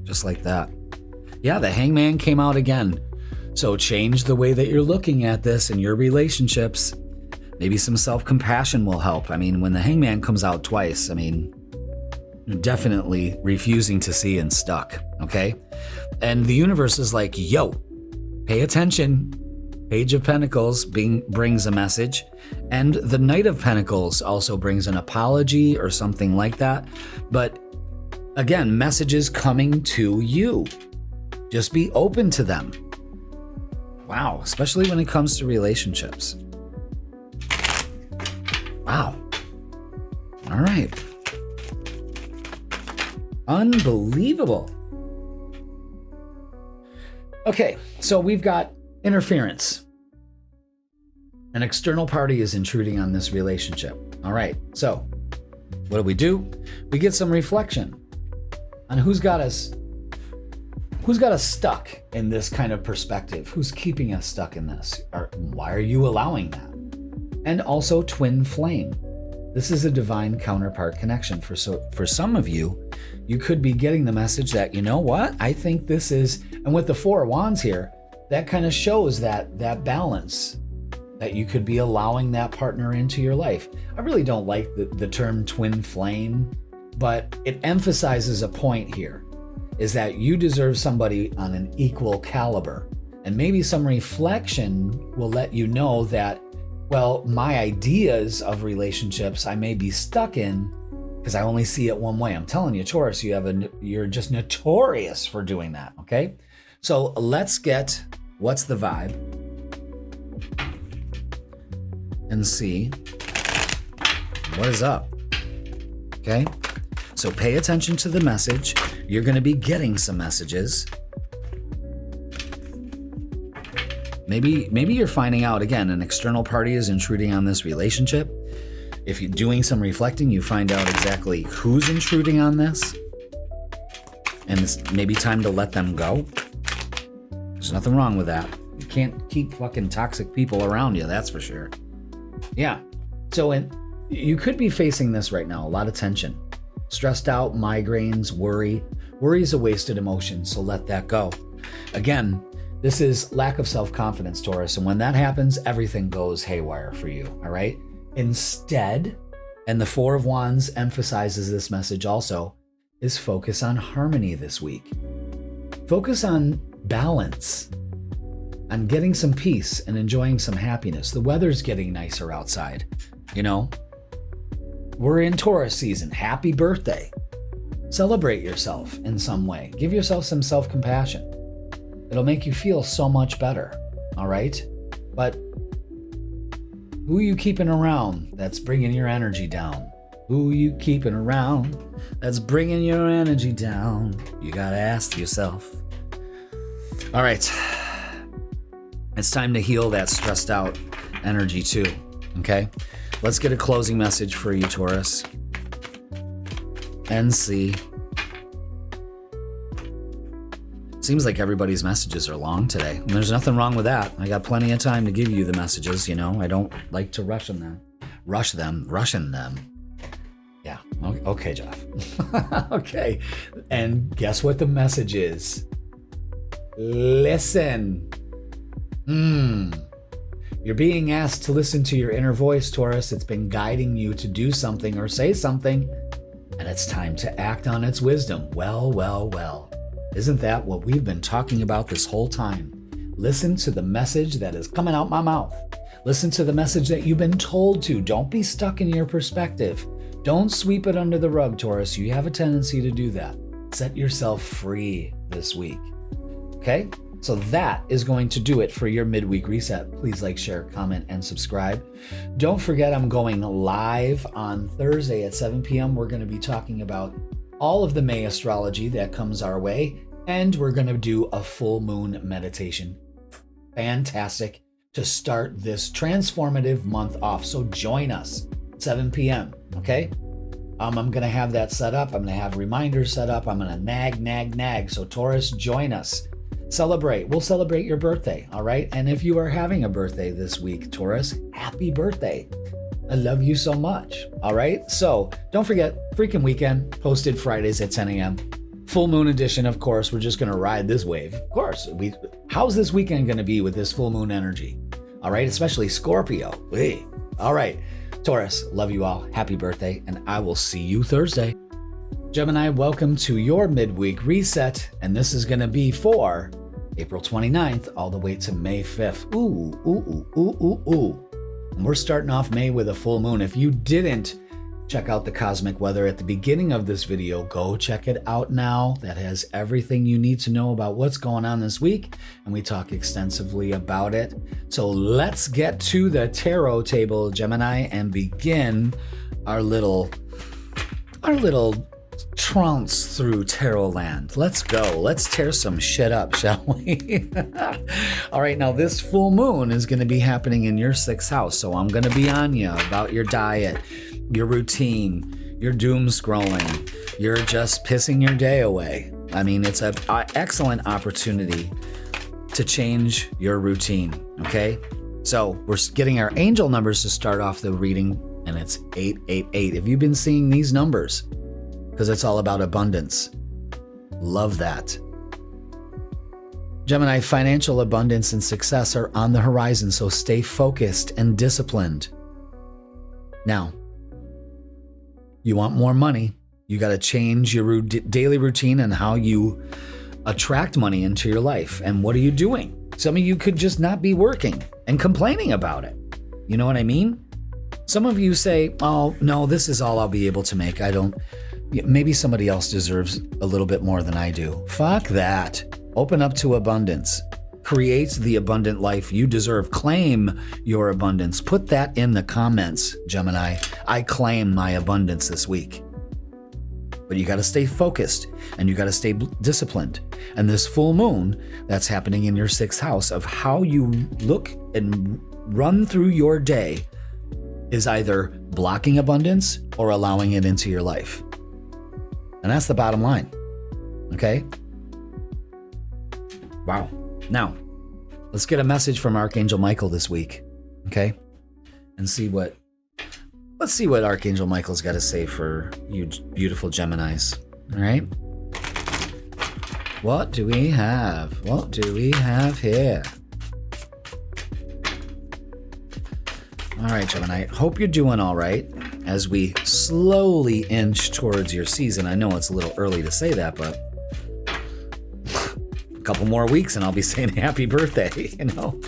Just like that. Yeah, the Hangman came out again. So change the way that you're looking at this in your relationships. Maybe some self-compassion will help. I mean, when the Hangman comes out twice, I mean, you're definitely refusing to see and stuck, okay? And the universe is like, yo, pay attention. Page of Pentacles brings a message, and the Knight of Pentacles also brings an apology or something like that. But again, messages coming to you. Just be open to them. Wow, especially when it comes to relationships. Wow. All right. Unbelievable. Okay, so we've got interference. An external party is intruding on this relationship. All right, so what do? We get some reflection on who's got us stuck in this kind of perspective. Who's keeping us stuck in this? Or why are you allowing that? And also twin flame. This is a divine counterpart connection. For some of you, you could be getting the message that, you know what? I think this is, and with the Four of Wands here, that kind of shows that balance, that you could be allowing that partner into your life. I really don't like the term twin flame, but it emphasizes a point here, is that you deserve somebody on an equal caliber. And maybe some reflection will let you know that, well, my ideas of relationships I may be stuck in because I only see it one way. I'm telling you, Taurus, you're just notorious for doing that, okay? So let's get what's the vibe and see what is up, okay? So pay attention to the message. You're going to be getting some messages. Maybe you're finding out, again, an external party is intruding on this relationship. If you're doing some reflecting, you find out exactly who's intruding on this. And it's maybe time to let them go. There's nothing wrong with that. You can't keep fucking toxic people around you, that's for sure. Yeah. So you could be facing this right now, a lot of tension. Stressed out, migraines, worry. Worry is a wasted emotion, so let that go. Again, this is lack of self-confidence, Taurus, and when that happens, everything goes haywire for you, all right? Instead, and the Four of Wands emphasizes this message also, is focus on harmony this week. Focus on balance, on getting some peace and enjoying some happiness. The weather's getting nicer outside, you know? We're in Taurus season. Happy birthday. Celebrate yourself in some way. Give yourself some self-compassion. It'll make you feel so much better, all right? But who are you keeping around that's bringing your energy down? Who are you keeping around that's bringing your energy down? You gotta ask yourself. All right. It's time to heal that stressed out energy too, okay? Let's get a closing message for you, Taurus. NC. Seems like everybody's messages are long today. And there's nothing wrong with that. I got plenty of time to give you the messages, you know. I don't like to rushing them. Yeah. Okay, Jeff. Okay. And guess what the message is? Listen. You're being asked to listen to your inner voice, Taurus. It's been guiding you to do something or say something, and it's time to act on its wisdom. Well. Isn't that what we've been talking about this whole time? Listen to the message that is coming out my mouth. Listen to the message that you've been told to. Don't be stuck in your perspective. Don't sweep it under the rug, Taurus. You have a tendency to do that. Set yourself free this week. Okay? So that is going to do it for your midweek reset. Please like, share, comment, and subscribe. Don't forget, I'm going live on Thursday at 7 p.m. We're going to be talking about all of the May astrology that comes our way, and we're going to do a full moon meditation. Fantastic to start this transformative month off. So join us 7 p.m. Okay? I'm going to have that set up. I'm going to have reminders set up. I'm going to nag. So Taurus, join us. Celebrate. We'll celebrate your birthday, all right? And if you are having a birthday this week, Taurus, happy birthday. I love you so much, all right? So don't forget, freaking weekend, posted Fridays at 10 a.m. Full moon edition, of course. We're just going to ride this wave. Of course. How's this weekend going to be with this full moon energy? All right? Especially Scorpio. Hey. All right. Taurus, love you all. Happy birthday, and I will see you Thursday. Gemini, welcome to your midweek reset, and this is going to be for April 29th all the way to May 5th. Ooh. And we're starting off May with a full moon. If you didn't check out the cosmic weather at the beginning of this video, go check it out now. That has everything you need to know about what's going on this week, and we talk extensively about it. So let's get to the tarot table, Gemini, and begin our little trance through tarot land. Let's go. Let's tear some shit up, shall we? All right, now this full moon is going to be happening in your 6th house, so I'm going to be on you about your diet, your routine, your doom scrolling. You're just pissing your day away. I mean, it's an excellent opportunity to change your routine, okay? So we're getting our angel numbers to start off the reading, and it's 888. Have you been seeing these numbers? Because it's all about abundance. Love that. Gemini, financial abundance and success are on the horizon, so stay focused and disciplined. Now, you want more money, you got to change your daily routine and how you attract money into your life. And what are you doing? Some of you could just not be working and complaining about it. You know what I mean? Some of you say, oh, no, this is all I'll be able to make. Maybe somebody else deserves a little bit more than I do. Fuck that. Open up to abundance. Create the abundant life you deserve. Claim your abundance. Put that in the comments, Gemini. I claim my abundance this week. But you got to stay focused and you got to stay disciplined. And this full moon that's happening in your 6th house of how you look and run through your day is either blocking abundance or allowing it into your life. And that's the bottom line. Okay? Wow. Now, let's get a message from Archangel Michael this week. Okay? And let's see what Archangel Michael's got to say for you beautiful Geminis. All right? What do we have? What do we have here? All right, Gemini. Hope you're doing all right. as we slowly inch towards your season. I know it's a little early to say that, but a couple more weeks and I'll be saying happy birthday, you know?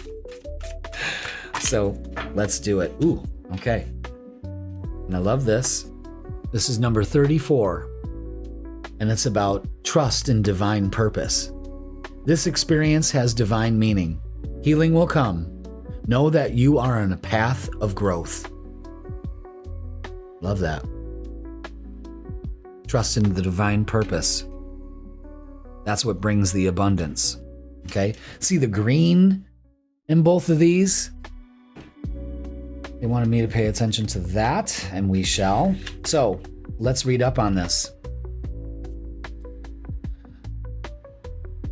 So let's do it. Ooh, okay. And I love this. This is number 34, and it's about trust and divine purpose. This experience has divine meaning. Healing will come. Know that you are on a path of growth. Love that. Trust in the divine purpose. That's what brings the abundance. Okay? See the green in both of these? They wanted me to pay attention to that, and we shall. So, let's read up on this.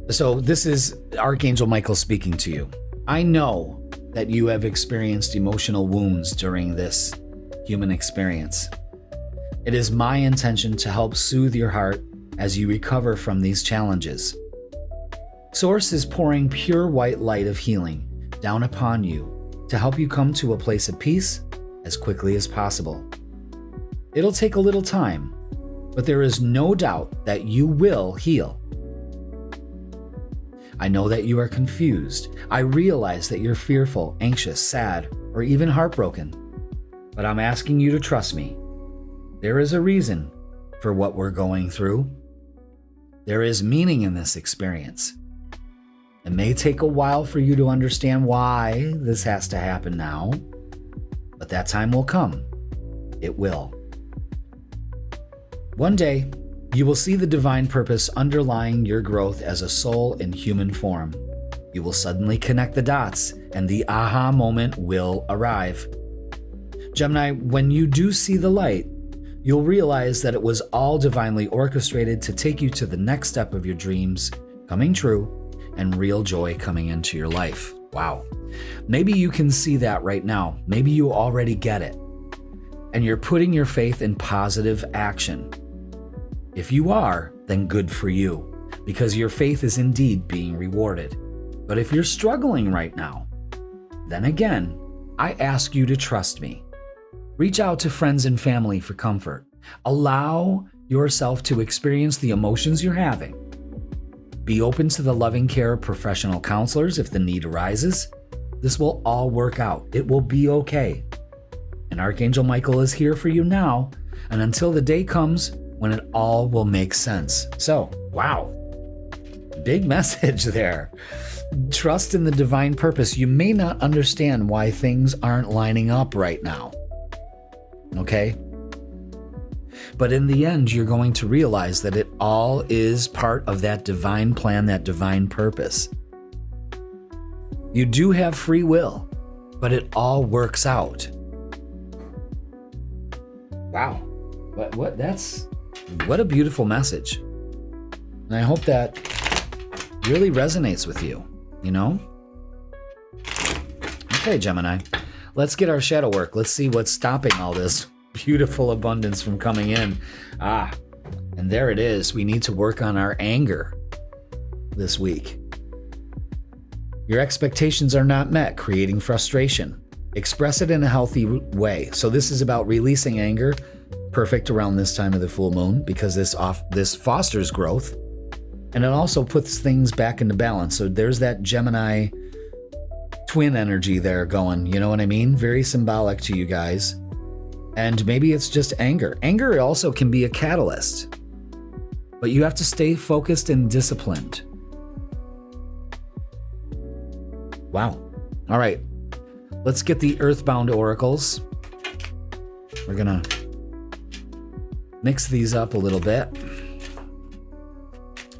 So, this is Archangel Michael speaking to you. I know that you have experienced emotional wounds during this human experience. It is my intention to help soothe your heart as you recover from these challenges. Source is pouring pure white light of healing down upon you to help you come to a place of peace as quickly as possible. It'll take a little time, but there is no doubt that you will heal. I know that you are confused. I realize that you're fearful, anxious, sad, or even heartbroken. But I'm asking you to trust me. There is a reason for what we're going through. There is meaning in this experience. It may take a while for you to understand why this has to happen now, but that time will come. It will. One day, you will see the divine purpose underlying your growth as a soul in human form. You will suddenly connect the dots, and the aha moment will arrive. Gemini, when you do see the light, you'll realize that it was all divinely orchestrated to take you to the next step of your dreams coming true and real joy coming into your life. Wow. Maybe you can see that right now. Maybe you already get it. And you're putting your faith in positive action. If you are, then good for you, because your faith is indeed being rewarded. But if you're struggling right now, then again, I ask you to trust me. Reach out to friends and family for comfort. Allow yourself to experience the emotions you're having. Be open to the loving care of professional counselors if the need arises. This will all work out. It will be okay. And Archangel Michael is here for you now, and until the day comes when it all will make sense. So, wow. Big message there. Trust in the divine purpose. You may not understand why things aren't lining up right now. Okay? But in the end, you're going to realize that it all is part of that divine plan, that divine purpose. You do have free will, but it all works out. Wow. What a beautiful message. And I hope that really resonates with you, you know? Okay, Gemini. Let's get our shadow work. Let's see what's stopping all this beautiful abundance from coming in. And there it is. We need to work on our anger this week. Your expectations are not met, creating frustration. Express it in a healthy way. So this is about releasing anger, perfect around this time of the full moon, because this fosters growth, and it also puts things back into balance. So there's that Gemini twin energy there going, you know what I mean? Very symbolic to you guys. And maybe it's just anger. Anger also can be a catalyst, but you have to stay focused and disciplined. Wow. All right. Let's get the Earthbound oracles. We're going to mix these up a little bit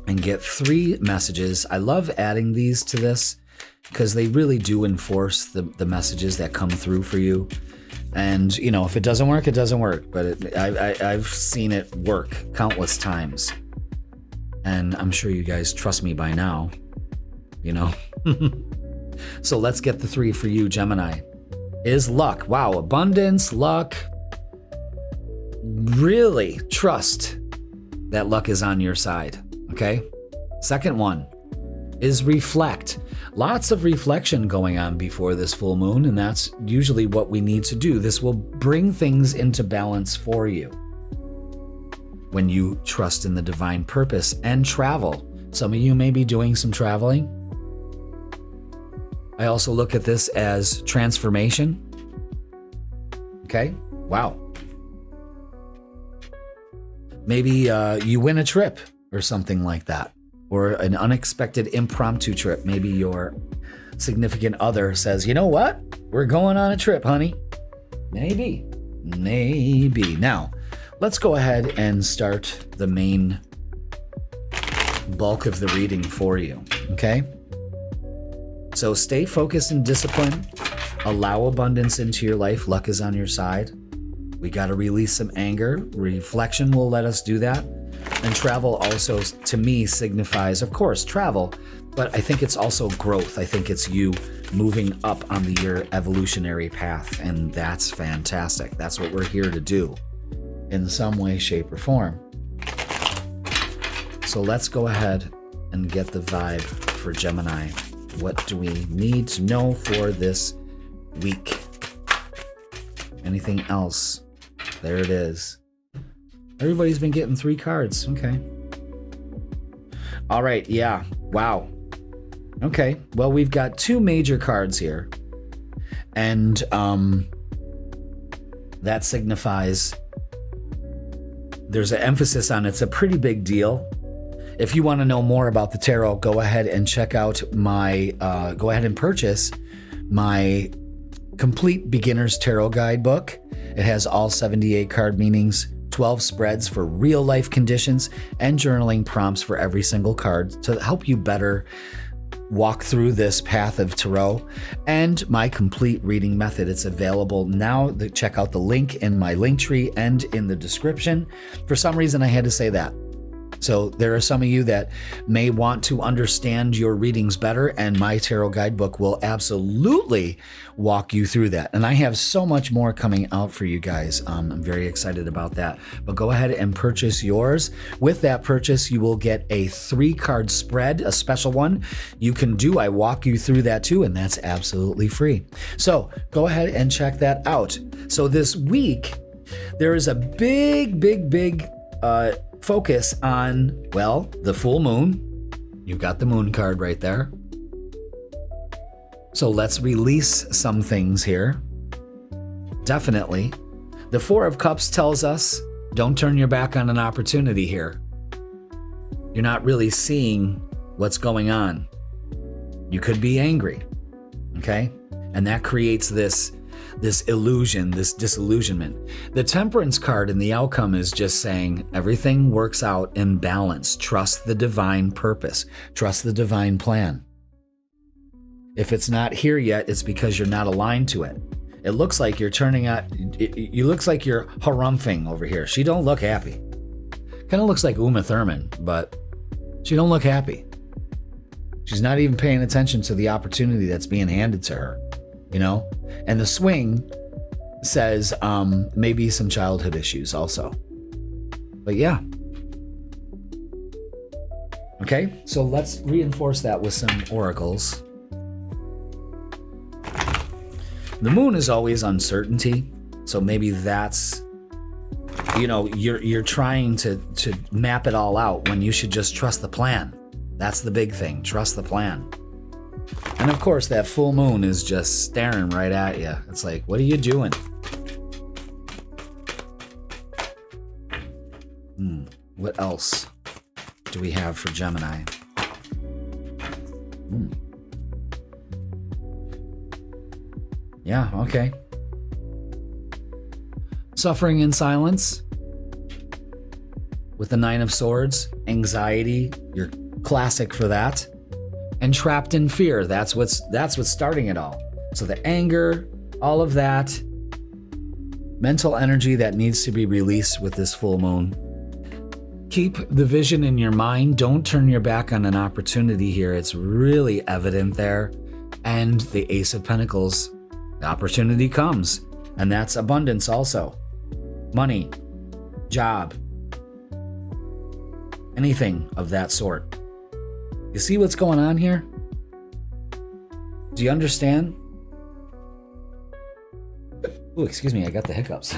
and get 3 messages. I love adding these to this because they really do enforce the messages that come through for you. And, you know, if it doesn't work, it doesn't work. But I've seen it work countless times. And I'm sure you guys trust me by now, you know. So let's get the 3 for you, Gemini. Is luck. Wow, abundance, luck. Really trust that luck is on your side, okay? Second one, is reflect. Lots of reflection going on before this full moon, and that's usually what we need to do. This will bring things into balance for you when you trust in the divine purpose and travel. Some of you may be doing some traveling. I also look at this as transformation. Okay? Wow. Maybe you win a trip or something like that, or an unexpected impromptu trip. Maybe your significant other says, you know what? We're going on a trip, honey. Maybe. Now, let's go ahead and start the main bulk of the reading for you, okay? So stay focused and disciplined. Allow abundance into your life. Luck is on your side. We got to release some anger. Reflection will let us do that. And travel also, to me, signifies, of course, travel, but I think it's also growth. I think it's you moving up on your evolutionary path, and that's fantastic. That's what we're here to do in some way, shape, or form. So let's go ahead and get the vibe for Gemini. What do we need to know for this week? Anything else? There it is. Everybody's been getting 3 cards. Okay. All right. Yeah. Wow. Okay. Well, we've got 2 major cards here. And that signifies there's an emphasis on it's a pretty big deal. If you want to know more about the tarot, go ahead and check out go ahead and purchase my complete beginner's tarot guidebook. It has all 78 card meanings, 12 spreads for real life conditions, and journaling prompts for every single card to help you better walk through this path of tarot, and my complete reading method. It's available now. Check out the link in my link tree and in the description. For some reason, I had to say that. So there are some of you that may want to understand your readings better, and my tarot guidebook will absolutely walk you through that. And I have so much more coming out for you guys. I'm very excited about that. But go ahead and purchase yours. With that purchase, you will get a 3-card spread, a special one you can do. I walk you through that too, and that's absolutely free. So go ahead and check that out. So this week, there is a big focus on, well, the full moon. You've got the moon card right there. So let's release some things here. Definitely. The 4 of Cups tells us, don't turn your back on an opportunity here. You're not really seeing what's going on. You could be angry, okay? And that creates this illusion, this disillusionment. The Temperance card in the outcome is just saying everything works out in balance. Trust the divine purpose. Trust the divine plan. If it's not here yet, it's because you're not aligned to it. It looks like you're you looks like you're harumphing over here. She don't look happy. Kind of looks like Uma Thurman, but she don't look happy. She's not even paying attention to the opportunity that's being handed to her. You know, and the swing says maybe some childhood issues also. But yeah. Okay, so let's reinforce that with some oracles. The moon is always uncertainty, so maybe that's, you're trying to map it all out when you should just trust the plan. That's the big thing. Trust the plan. And of course, that full moon is just staring right at you. It's like, what are you doing? What else do we have for Gemini? Yeah, okay. Suffering in silence with the 9 of Swords. Anxiety, you're classic for that. And trapped in fear. That's what's starting it all. So the anger, all of that, mental energy that needs to be released with this full moon. Keep the vision in your mind. Don't turn your back on an opportunity here. It's really evident there. And the Ace of Pentacles, the opportunity comes. And that's abundance also. Money, job, anything of that sort You see what's going on here? Do you understand? Oh, excuse me, I got the hiccups.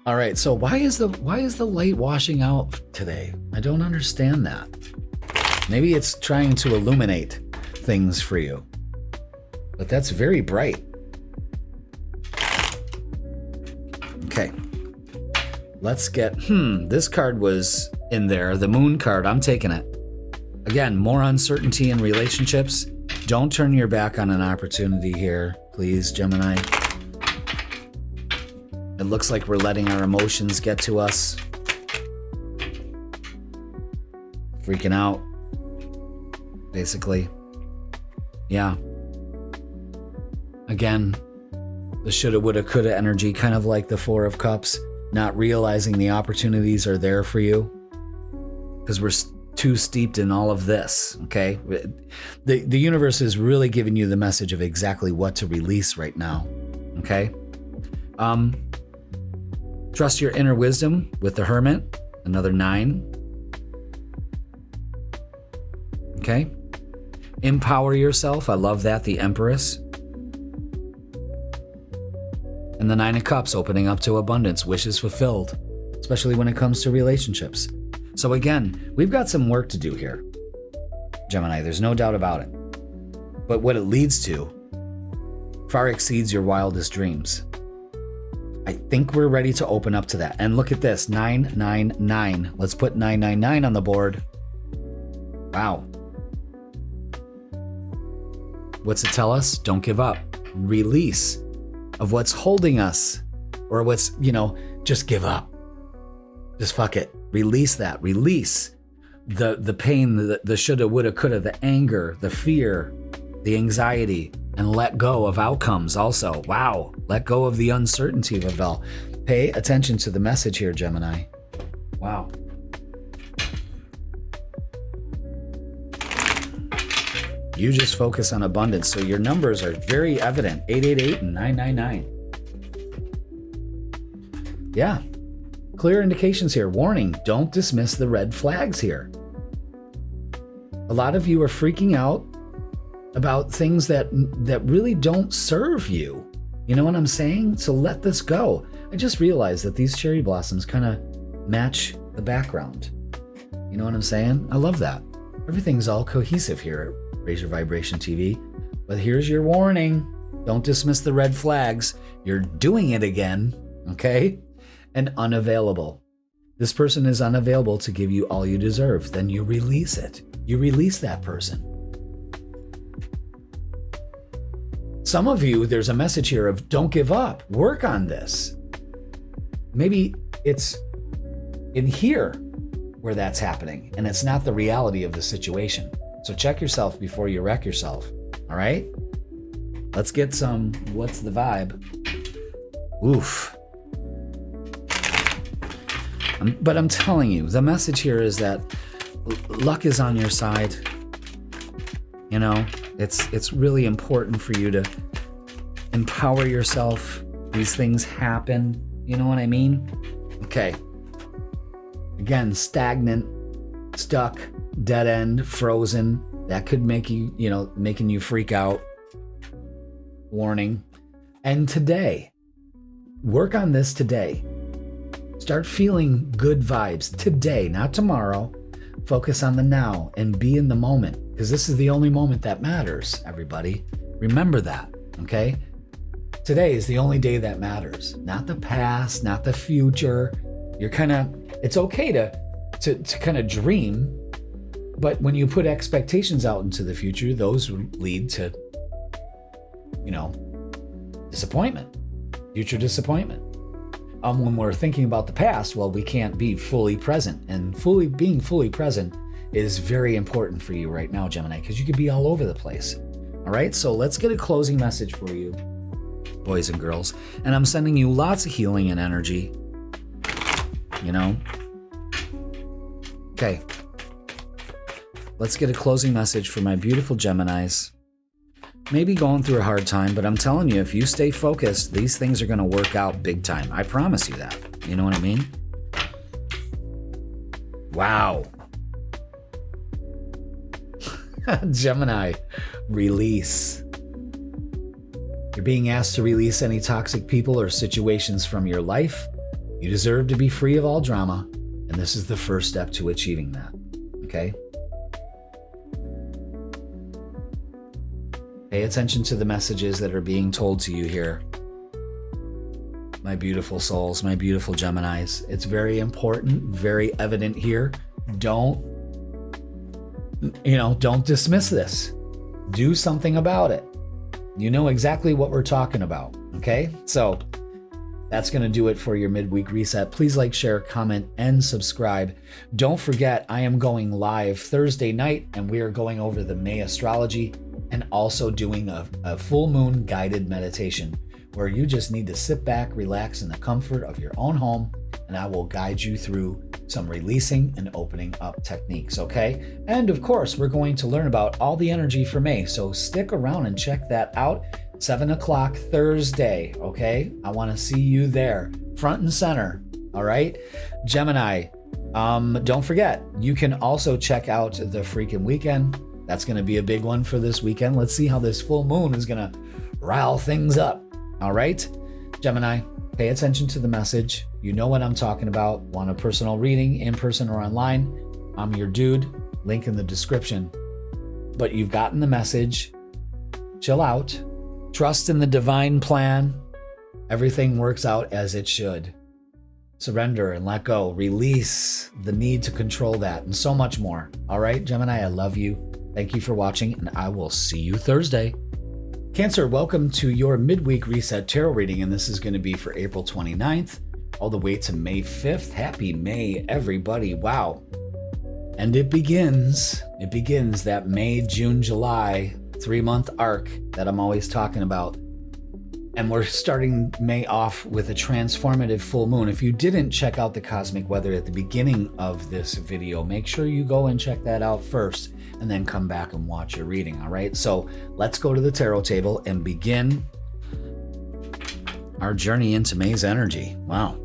All right, so why is the light washing out today? I don't understand that. Maybe it's trying to illuminate things for you. But that's very bright. Okay. Let's get, this card was in there, the moon card. I'm taking it. Again, more uncertainty in relationships. Don't turn your back on an opportunity here, please, Gemini. It looks like we're letting our emotions get to us. Freaking out, basically. Yeah. Again, the shoulda, woulda, coulda energy, kind of like the Four of Cups, not realizing the opportunities are there for you because we're too steeped in all of this, okay? The universe is really giving you the message of exactly what to release right now, okay? Trust your inner wisdom with the Hermit, another 9. Okay? Empower yourself, I love that, the Empress. And the 9 of Cups, opening up to abundance, wishes fulfilled, especially when it comes to relationships. So again, we've got some work to do here, Gemini, there's no doubt about it. But what it leads to far exceeds your wildest dreams. I think we're ready to open up to that. And look at this, 999. Let's put 999 on the board. Wow. What's it tell us? Don't give up. Release of what's holding us, or what's, just give up. Just fuck it. Release that. Release the pain, the shoulda, woulda, coulda, the anger, the fear, the anxiety, and let go of outcomes also. Wow. Let go of the uncertainty of it all. Pay attention to the message here, Gemini. Wow. You just focus on abundance. So your numbers are very evident. 888 and 999. Yeah. Clear indications here. Warning, don't dismiss the red flags here. A lot of you are freaking out about things that really don't serve you. You know what I'm saying? So let this go. I just realized that these cherry blossoms kind of match the background. You know what I'm saying? I love that. Everything's all cohesive here at Raise Your Vibration TV. But here's your warning. Don't dismiss the red flags. You're doing it again, okay? And unavailable. This person is unavailable to give you all you deserve. Then you release it. You release that person. Some of you, there's a message here of don't give up. Work on this. Maybe it's in here where that's happening, and it's not the reality of the situation. So check yourself before you wreck yourself. All right? Let's get some what's the vibe. Oof. But I'm telling you, the message here is that luck is on your side. You know, it's really important for you to empower yourself. These things happen. You know what I mean? Okay. Again, stagnant, stuck, dead end, frozen. That could make you, making you freak out. Warning. And today, work on this today. Start feeling good vibes today, not tomorrow. Focus on the now and be in the moment, because this is the only moment that matters, everybody. Remember that, okay? Today is the only day that matters, not the past, not the future. It's okay to kind of dream, but when you put expectations out into the future, those lead to, disappointment, future disappointment. When we're thinking about the past, well, we can't be fully present, and being fully present is very important for you right now, Gemini, because you could be all over the place. All right, so let's get a closing message for you, boys and girls. And I'm sending you lots of healing and energy, Okay, let's get a closing message for my beautiful Geminis. Maybe going through a hard time, but I'm telling you, if you stay focused, these things are going to work out big time. I promise you that. You know what I mean? Wow. Gemini, release. You're being asked to release any toxic people or situations from your life. You deserve to be free of all drama, and this is the first step to achieving that. Okay? Pay attention to the messages that are being told to you here. My beautiful souls, my beautiful Geminis. It's very important, very evident here. Don't dismiss this. Do something about it. You know exactly what we're talking about, okay? So that's going to do it for your midweek reset. Please like, share, comment, and subscribe. Don't forget, I am going live Thursday night, and we are going over the May astrology and also doing a full moon guided meditation where you just need to sit back, relax in the comfort of your own home, and I will guide you through some releasing and opening up techniques, okay? And of course, we're going to learn about all the energy for May, so stick around and check that out. 7 o'clock Thursday, okay? I want to see you there, front and center, all right? Gemini, don't forget, you can also check out the freaking weekend. That's going to be a big one for this weekend. Let's see how this full moon is going to rile things up, all right? Gemini, pay attention to the message. You know what I'm talking about. Want a personal reading, in person or online? I'm your dude. Link in the description. But you've gotten the message. Chill out. Trust in the divine plan. Everything works out as it should. Surrender and let go. Release the need to control that and so much more. All right, Gemini, I love you. Thank you for watching, and I will see you Thursday. Cancer, welcome to your midweek reset tarot reading, and this is going to be for April 29th all the way to May 5th. Happy May, everybody. Wow. And it begins that May, June, July 3-month arc that I'm always talking about. And we're starting May off with a transformative full moon. If you didn't check out the cosmic weather at the beginning of this video, make sure you go and check that out first and then come back and watch your reading, all right? So let's go to the tarot table and begin our journey into May's energy. Wow.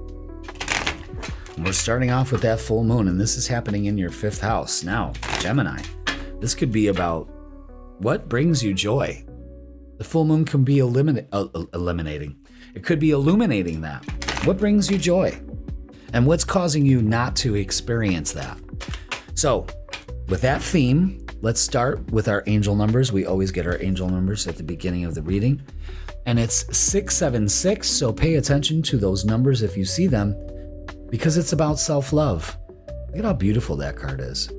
We're starting off with that full moon, and this is happening in your 5th house. Now, Gemini, this could be about what brings you joy. The full moon can be eliminating. It could be illuminating that. What brings you joy? And what's causing you not to experience that? So, with that theme, let's start with our angel numbers. We always get our angel numbers at the beginning of the reading. And it's 676, so pay attention to those numbers if you see them, because it's about self-love. Look at how beautiful that card is.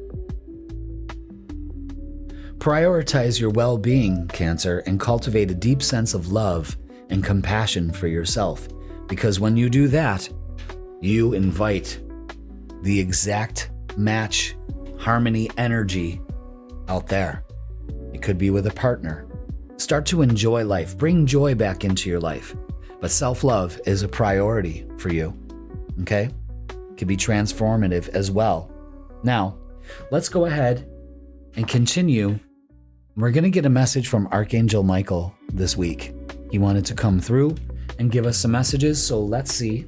Prioritize your well-being, Cancer, and cultivate a deep sense of love and compassion for yourself, because when you do that, you invite the exact match, harmony, energy out there. It could be with a partner. Start to enjoy life. Bring joy back into your life. But self-love is a priority for you, okay? It can be transformative as well. Now, let's go ahead and continue. We're going to get a message from Archangel Michael this week. He wanted to come through and give us some messages, so let's see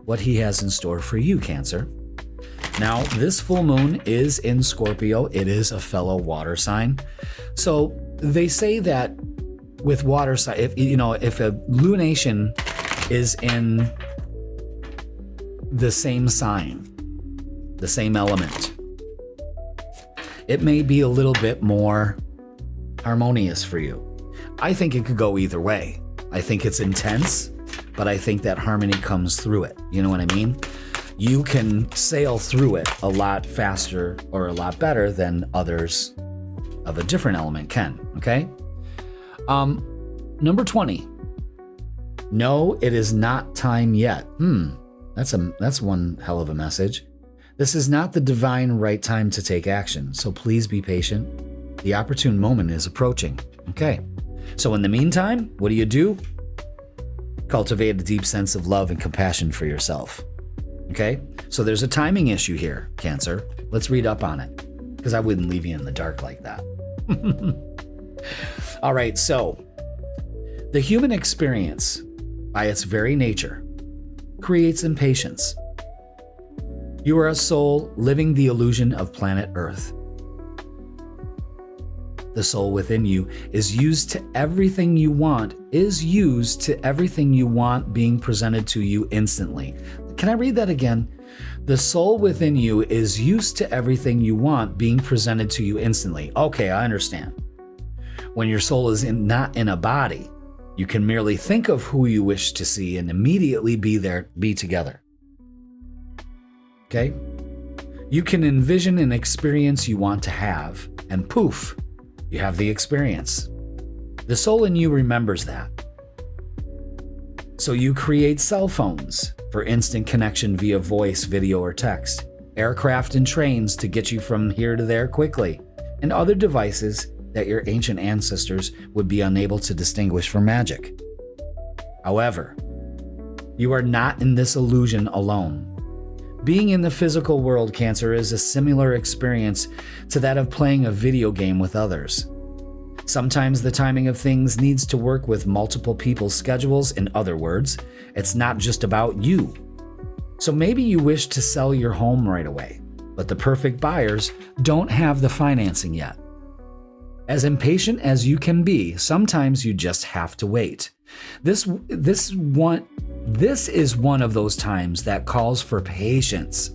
what he has in store for you, Cancer. Now, this full moon is in Scorpio. It is a fellow water sign. So they say that with water sign, if a lunation is in the same sign, the same element, it may be a little bit more harmonious for you. I think it could go either way. I think it's intense, but I think that harmony comes through it. You know what I mean? You can sail through it a lot faster or a lot better than others of a different element can, okay? Number 20. No, it is not time yet. That's one hell of a message. This is not the divine right time to take action, so please be patient. The opportune moment is approaching. Okay. So in the meantime, what do? Cultivate a deep sense of love and compassion for yourself. Okay? So there's a timing issue here, Cancer. Let's read up on it, because I wouldn't leave you in the dark like that. All right, so the human experience, by its very nature, creates impatience. You are a soul living the illusion of planet Earth. the soul within you, is used to everything you want being presented to you instantly. Can I read that again? The soul within you is used to everything you want being presented to you instantly. Okay, I understand. When your soul is not in a body, you can merely think of who you wish to see and immediately be together. Okay? You can envision an experience you want to have, and poof, you have the experience. The soul in you remembers that. So you create cell phones for instant connection via voice, video, or text, aircraft and trains to get you from here to there quickly, and other devices that your ancient ancestors would be unable to distinguish from magic. However, you are not in this illusion alone. Being in the physical world, Cancer, is a similar experience to that of playing a video game with others. Sometimes the timing of things needs to work with multiple people's schedules. In other words, it's not just about you. So maybe you wish to sell your home right away, but the perfect buyers don't have the financing yet. As impatient as you can be, sometimes you just have to wait. This is one of those times that calls for patience.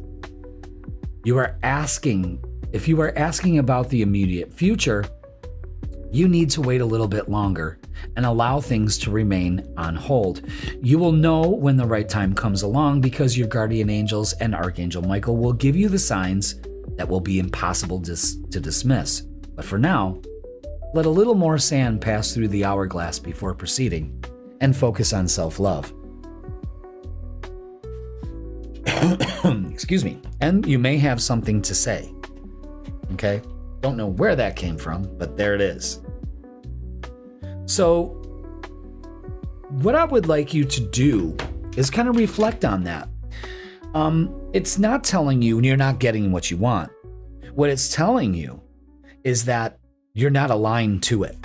If you are asking about the immediate future, you need to wait a little bit longer and allow things to remain on hold. You will know when the right time comes along because your guardian angels and Archangel Michael will give you the signs that will be impossible to dismiss. But for now, let a little more sand pass through the hourglass before proceeding and focus on self-love. Excuse me. And you may have something to say. Okay? Don't know where that came from, but there it is. So, what I would like you to do is kind of reflect on that. It's not telling you you're not getting what you want. What it's telling you is that you're not aligned to it.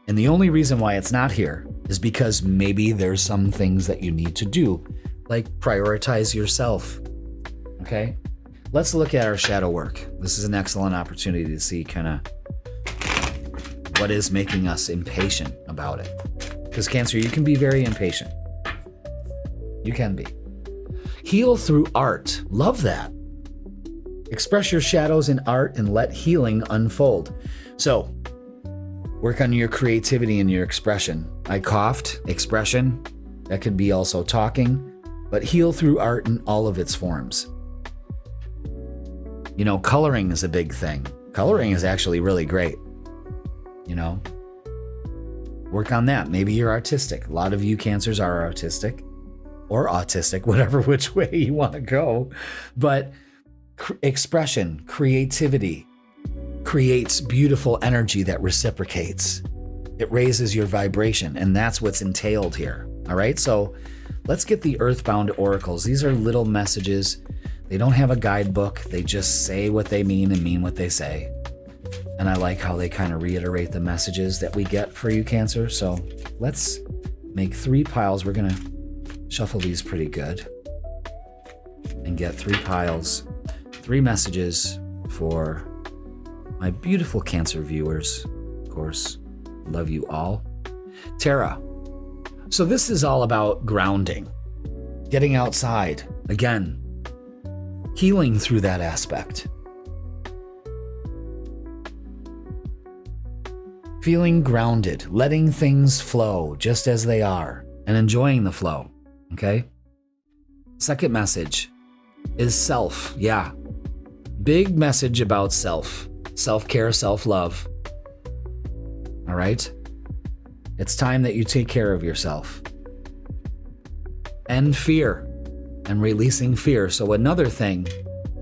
And the only reason why it's not here is because maybe there's some things that you need to do, like prioritize yourself. Okay? Let's look at our shadow work. This is an excellent opportunity to see kind of what is making us impatient about it. Because Cancer, you can be very impatient. You can be. Heal through art. Love that. Express your shadows in art and let healing unfold. So, work on your creativity and your expression. I coughed. Expression. That could be also talking. But heal through art in all of its forms. You know, coloring is a big thing. Coloring is actually really great. You know, work on that. Maybe you're artistic. A lot of you Cancers are artistic or autistic, whatever which way you want to go. But expression, creativity creates beautiful energy that reciprocates. It raises your vibration, and that's what's entailed here. All right, so let's get the Earthbound Oracles. These are little messages. They don't have a guidebook. They just say what they mean and mean what they say. And I like how they kind of reiterate the messages that we get for you, Cancer. So let's make 3 piles. We're going to shuffle these pretty good and get 3 piles, 3 messages for my beautiful Cancer viewers. Of course, love you all. Tara. So this is all about grounding, getting outside. Again, healing through that aspect. Feeling grounded, letting things flow just as they are, and enjoying the flow, okay? Second message is self. Yeah, big message about self. Self-care, self-love. All right? It's time that you take care of yourself. End fear. And releasing fear. So another thing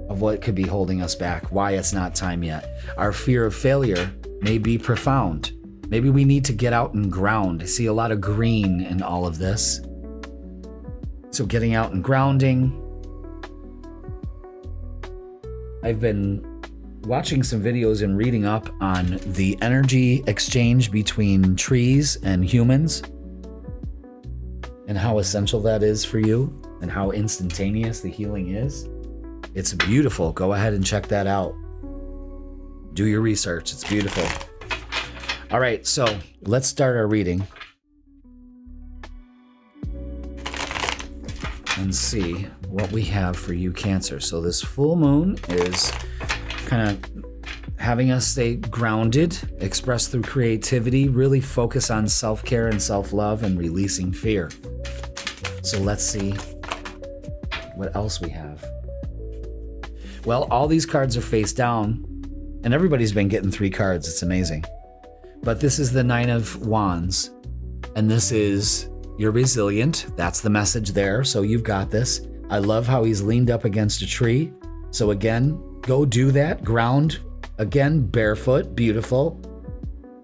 of what could be holding us back, why it's not time yet. Our fear of failure may be profound. Maybe we need to get out and ground. I see a lot of green in all of this. So getting out and grounding. I've been watching some videos and reading up on the energy exchange between trees and humans and how essential that is for you. And how instantaneous the healing is. It's beautiful. Go ahead and check that out. Do your research. It's beautiful. All right, so let's start our reading and see what we have for you, Cancer. So this full moon is kind of having us stay grounded, express through creativity, really focus on self-care and self-love and releasing fear. So let's see what else we have. Well, all these cards are face down, and everybody's been getting 3 cards. It's amazing. But this is the 9 of Wands, and this is you're resilient. That's the message there. So you've got this. I love how he's leaned up against a tree. So again, go do that. Ground. Again, barefoot. Beautiful.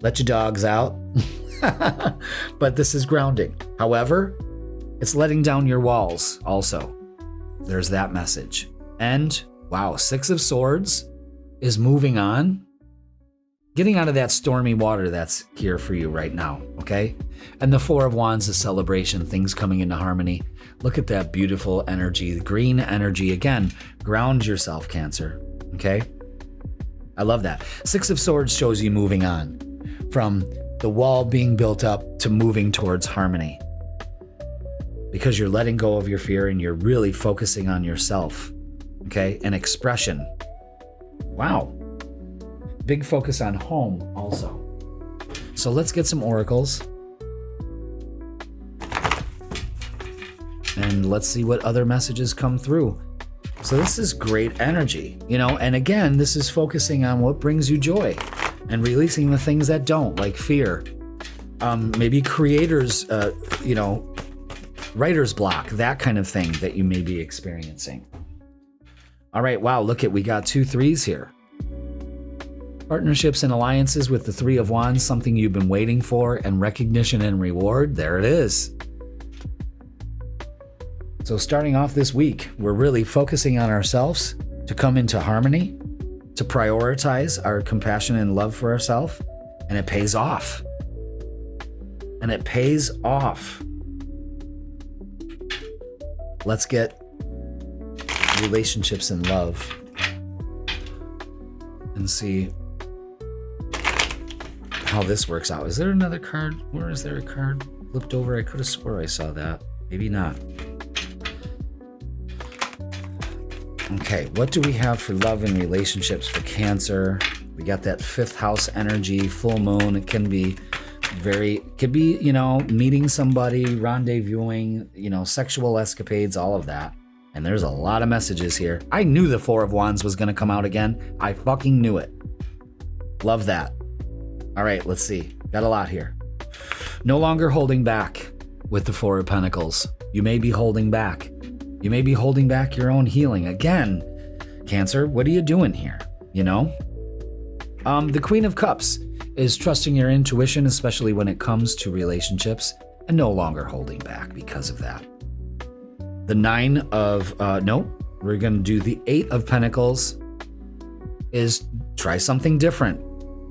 Let your dogs out. But this is grounding. However, it's letting down your walls also. There's that message. And wow, 6 of Swords is moving on. Getting out of that stormy water that's here for you right now, okay? And the 4 of Wands is celebration, things coming into harmony. Look at that beautiful energy, green energy. Again, ground yourself, Cancer, okay? I love that. 6 of Swords shows you moving on from the wall being built up to moving towards harmony. Because you're letting go of your fear and you're really focusing on yourself, okay? And expression. Wow. Big focus on home also. So let's get some oracles. And let's see what other messages come through. So this is great energy, you know, and again, this is focusing on what brings you joy and releasing the things that don't, like fear. Maybe creators, writer's block, that kind of thing that you may be experiencing. All right, wow, look at, we got 2 3s here. Partnerships and alliances with the 3 of Wands, something you've been waiting for, and recognition and reward. There it is. So starting off this week, we're really focusing on ourselves to come into harmony, to prioritize our compassion and love for ourselves, and it pays off. And it pays off. Let's get relationships and love and see how this works out. Is there another card? Where is there a card flipped over? I could have swore I saw that. Maybe not. Okay, what do we have for love and relationships for Cancer? We got that 5th house energy, full moon. It can be meeting somebody, rendezvousing, sexual escapades, all of that. And there's a lot of messages here. I knew the 4 of Wands was going to come out again. I fucking knew it. Love that. All right, let's see. Got a lot here. No longer holding back with the 4 of Pentacles. You may be holding back. You may be holding back your own healing. Again, Cancer, what are you doing here? The Queen of Cups is trusting your intuition, especially when it comes to relationships, and no longer holding back because of that. The 9 of, we're going to do the 8 of Pentacles is try something different.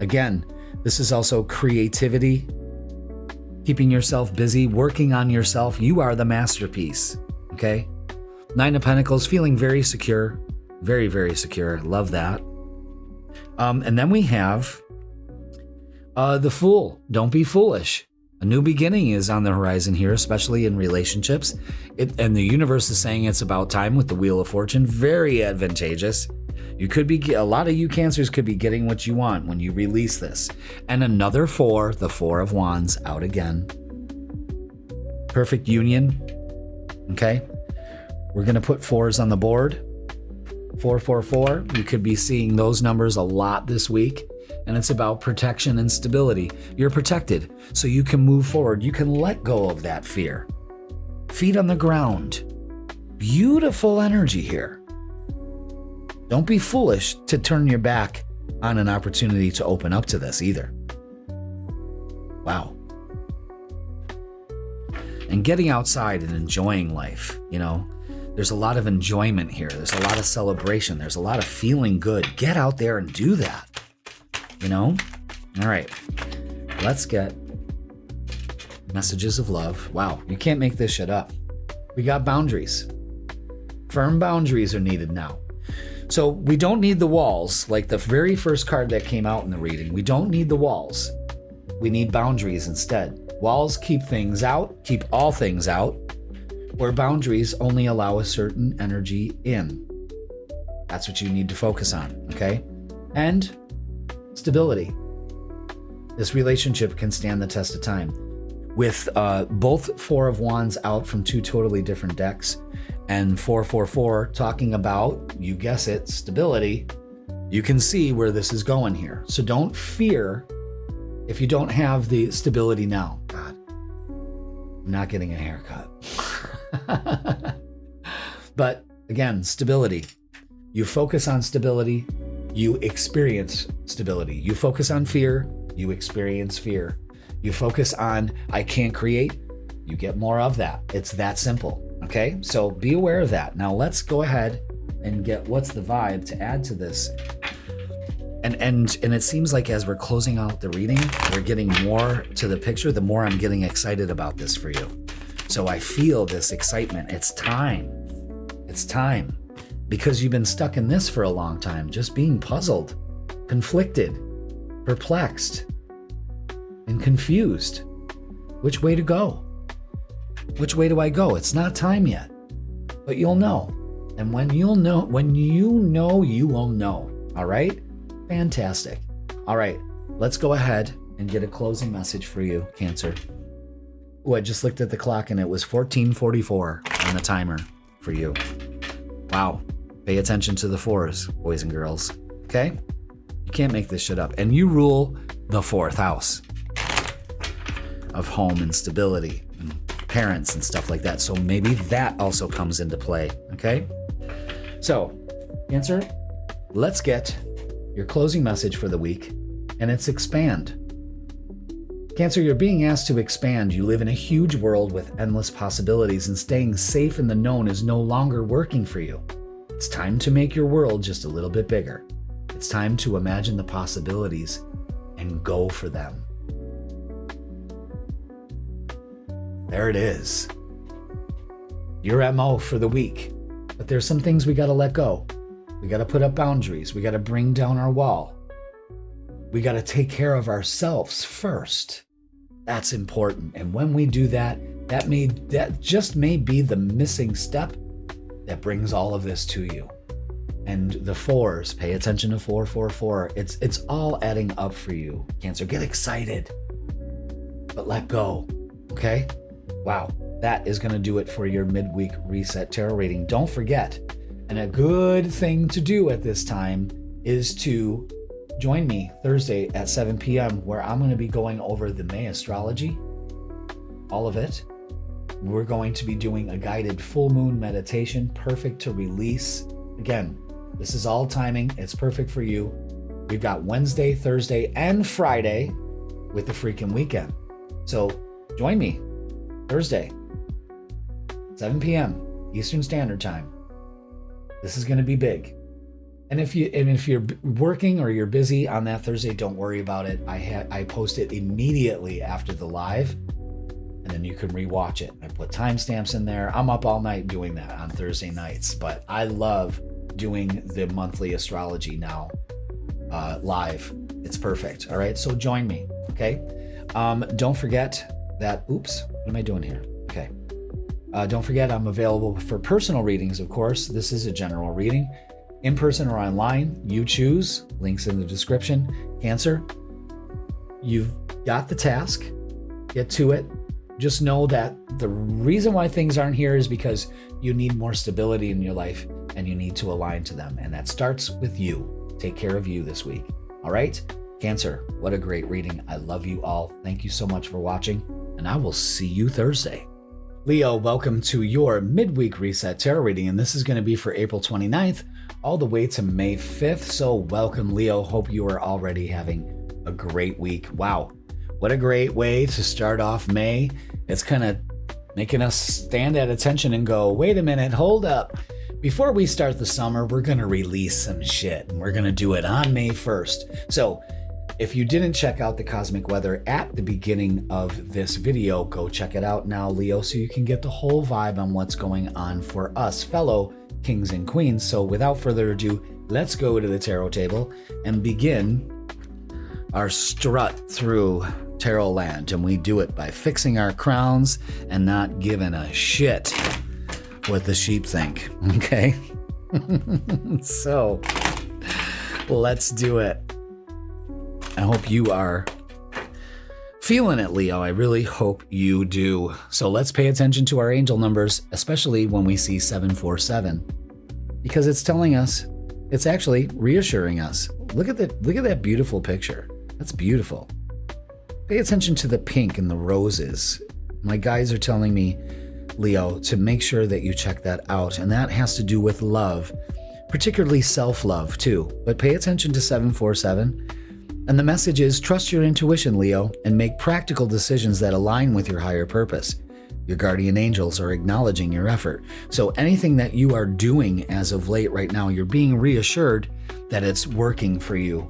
Again, this is also creativity, keeping yourself busy, working on yourself. You are the masterpiece, okay? 9 of Pentacles, feeling very secure, very, very secure. Love that. And then we have the Fool. Don't be foolish. A new beginning is on the horizon here, especially in relationships. And the universe is saying it's about time with the Wheel of Fortune. Very advantageous. You could be, a lot of you Cancers could be getting what you want when you release this. And another 4, the 4 of Wands, out again. Perfect union. Okay. We're going to put 4s on the board. 444. You could be seeing those numbers a lot this week. And it's about protection and stability. You're protected, so you can move forward. You can let go of that fear. Feet on the ground. Beautiful energy here. Don't be foolish to turn your back on an opportunity to open up to this either. Wow. And getting outside and enjoying life, there's a lot of enjoyment here. There's a lot of celebration. There's a lot of feeling good. Get out there and do that. All right, let's get messages of love. Wow, you can't make this shit up. We got boundaries. Firm boundaries are needed now. So we don't need the walls, like the very first card that came out in the reading. We don't need the walls. We need boundaries instead. Walls keep things out, keep all things out, where boundaries only allow a certain energy in. That's what you need to focus on, okay? And stability. This relationship can stand the test of time. With both Four of Wands out from two totally different decks, and 444 talking about, you guess it, stability, you can see where this is going here. So don't fear if you don't have the stability now. God, I'm not getting a haircut. But again, stability. You focus on stability, you experience stability. You focus on fear, you experience fear. You focus on, I can't create, you get more of that. It's that simple, okay? So be aware of that. Now let's go ahead and get what's the vibe to add to this. And it seems like as we're closing out the reading, we're getting more to the picture, the more I'm getting excited about this for you. So I feel this excitement. It's time. It's time. Because you've been stuck in this for a long time, just being puzzled, conflicted, perplexed, and confused. Which way to go? Which way do I go? It's not time yet, but you'll know. And when you know, you will know. All right? Fantastic. All right, let's go ahead and get a closing message for you, Cancer. Oh, I just looked at the clock and it was 14:44 on the timer for you. Wow. Pay attention to the fours, boys and girls. Okay? You can't make this shit up. And you rule the fourth house of home and stability and parents and stuff like that. So maybe that also comes into play. Okay? So, Cancer, let's get your closing message for the week, and it's expand. Cancer, you're being asked to expand. You live in a huge world with endless possibilities, and staying safe in the known is no longer working for you. It's time to make your world just a little bit bigger. It's time to imagine the possibilities and go for them. There it is. Your MO for the week. But there's some things we got to let go. We got to put up boundaries. We got to bring down our wall. We got to take care of ourselves first. That's important. And when we do that, that just may be the missing step that brings all of this to you. And the fours, pay attention to 444. It's all adding up for you, Cancer. Get excited, but let go. Okay? Wow. That is going to do it for your midweek reset tarot reading. Don't forget, and a good thing to do at this time is to join me Thursday at 7 p.m. where I'm going to be going over the May astrology, all of it. We're going to be doing a guided full moon meditation, perfect to release. Again, this is all timing. It's perfect for you. We've got Wednesday, Thursday, and Friday with the freaking weekend. So join me Thursday, 7 p.m. Eastern Standard Time. This is going to be big. And if you're working or you're busy on that Thursday, don't worry about it. I post it immediately after the live, and then you can rewatch it. I put timestamps in there. I'm up all night doing that on Thursday nights, but I love doing the monthly astrology now live. It's perfect. All right, so join me. Okay. Don't forget that. Oops, what am I doing here? Okay. Don't forget I'm available for personal readings. Of course, this is a general reading. In person or online, you choose. Links in the description. Cancer, you've got the task. Get to it. Just know that the reason why things aren't here is because you need more stability in your life and you need to align to them. And that starts with you. Take care of you this week. All right? Cancer, what a great reading. I love you all. Thank you so much for watching, and I will see you Thursday. Leo, welcome to your midweek reset tarot reading, and this is going to be for April 29th all the way to May 5th. So welcome, Leo. Hope you are already having a great week. Wow. What a great way to start off May. It's kind of making us stand at attention and go, wait a minute, hold up. Before we start the summer, we're going to release some shit, and we're going to do it on May 1st. So if you didn't check out the cosmic weather at the beginning of this video, go check it out now, Leo, so you can get the whole vibe on what's going on for us fellow kings and queens. So without further ado, let's go to the tarot table and begin our strut through Tarot land, and we do it by fixing our crowns and not giving a shit what the sheep think, okay? So, let's do it. I hope you are feeling it, Leo. I really hope you do. So let's pay attention to our angel numbers, especially when we see 747, because it's telling us, it's actually reassuring us. Look at that beautiful picture. That's beautiful. Pay attention to the pink and the roses. My guides are telling me, Leo, to make sure that you check that out. And that has to do with love, particularly self-love too. But pay attention to 747. And the message is, trust your intuition, Leo, and make practical decisions that align with your higher purpose. Your guardian angels are acknowledging your effort. So anything that you are doing as of late right now, you're being reassured that it's working for you.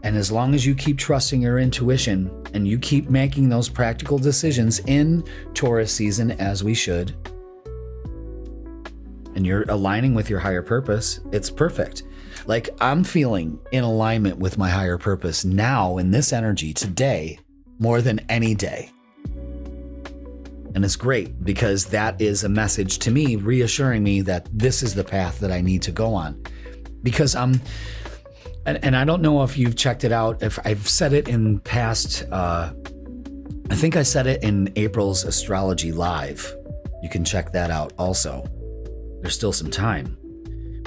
And as long as you keep trusting your intuition and you keep making those practical decisions in Taurus season, as we should, and you're aligning with your higher purpose, it's perfect. Like, I'm feeling in alignment with my higher purpose now in this energy today more than any day. And it's great because that is a message to me reassuring me that this is the path that I need to go on. Because and I don't know if you've checked it out, if I've said it in past, I think I said it in April's Astrology Live. You can check that out also. There's still some time.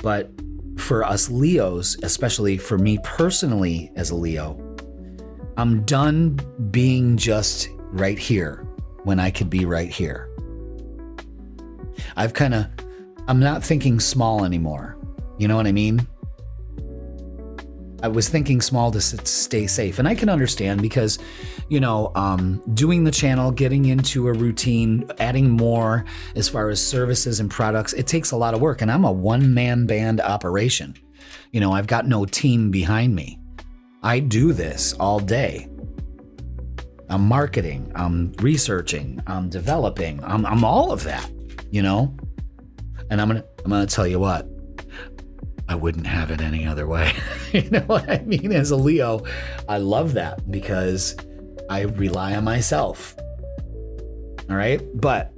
But for us Leos, especially for me personally as a Leo, I'm done being just right here when I could be right here. I'm not thinking small anymore. You know what I mean? I was thinking small to stay safe. And I can understand because, doing the channel, getting into a routine, adding more as far as services and products, it takes a lot of work. And I'm a one-man band operation. I've got no team behind me. I do this all day. I'm marketing, I'm researching, I'm developing, I'm all of that, And I'm gonna tell you what, I wouldn't have it any other way. You know what I mean? As a Leo, I love that because I rely on myself. All right? But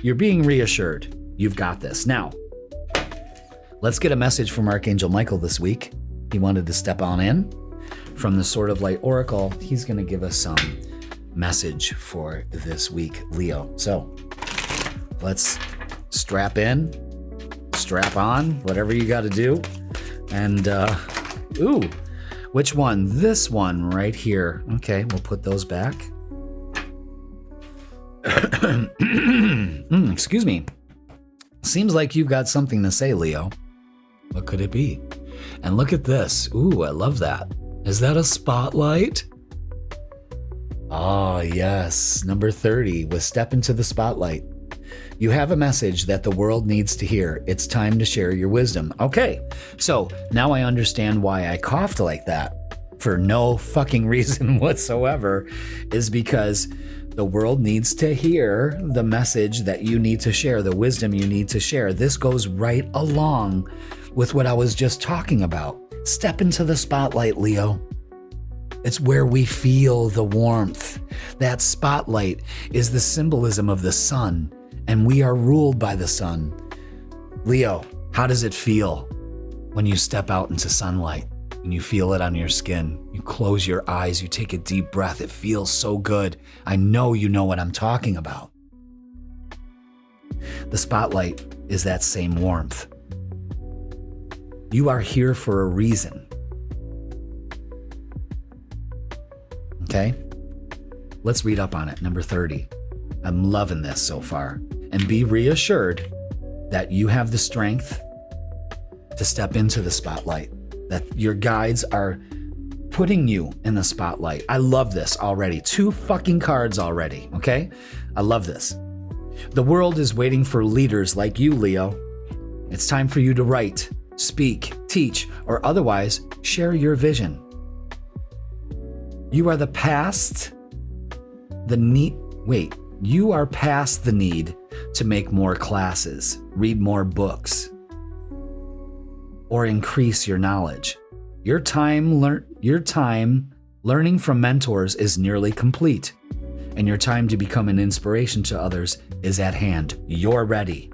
you're being reassured. You've got this. Now, let's get a message from Archangel Michael this week. He wanted to step on in. From the Sword of Light Oracle, he's going to give us some message for this week, Leo. So let's strap in, strap on, whatever you got to do. And, which one? This one right here. Okay, we'll put those back. Excuse me. Seems like you've got something to say, Leo. What could it be? And look at this. Ooh, I love that. Is that a spotlight? Oh, yes. Number 30 was step into the spotlight. You have a message that the world needs to hear. It's time to share your wisdom. Okay, so now I understand why I coughed like that for no fucking reason whatsoever, is because the world needs to hear the message that you need to share, the wisdom you need to share. This goes right along with what I was just talking about. Step into the spotlight, Leo. It's where we feel the warmth. That spotlight is the symbolism of the sun, and we are ruled by the sun. Leo, how does it feel when you step out into sunlight and you feel it on your skin? You close your eyes, you take a deep breath. It feels so good. I know you know what I'm talking about. The spotlight is that same warmth. You are here for a reason. Okay? Let's read up on it. Number 30. I'm loving this so far. And be reassured that you have the strength to step into the spotlight, that your guides are putting you in the spotlight. I love this already. 2 fucking cards already, okay? I love this. The world is waiting for leaders like you, Leo. It's time for you to write, speak, teach, or otherwise share your vision. You are past the need to make more classes, read more books, or increase your knowledge. Your time Learning from mentors is nearly complete, and your time to become an inspiration to others is at hand. You're ready.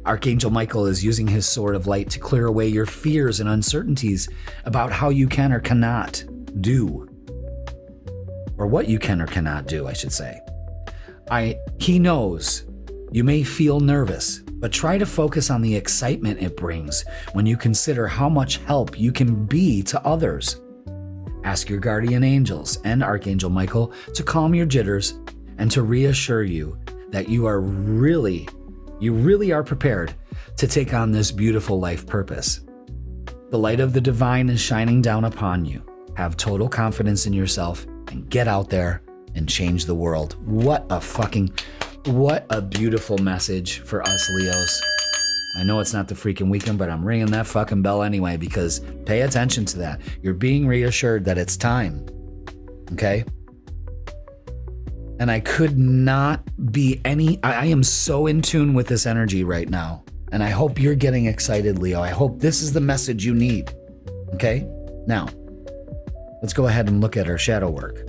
Archangel Michael is using his sword of light to clear away your fears and uncertainties about how you can or cannot do, or what you can or cannot do, I should say. He knows you may feel nervous, but try to focus on the excitement it brings when you consider how much help you can be to others. Ask your guardian angels and Archangel Michael to calm your jitters and to reassure you that you really are prepared to take on this beautiful life purpose. The light of the divine is shining down upon you. Have total confidence in yourself and get out there and change the world. What a beautiful message for us Leos. I know it's not the freaking weekend, but I'm ringing that fucking bell anyway, because pay attention to that. You're being reassured that it's time. Okay? And I could not be I am so in tune with this energy right now. And I hope you're getting excited, Leo. I hope this is the message you need. Okay? Now, let's go ahead and look at our shadow work.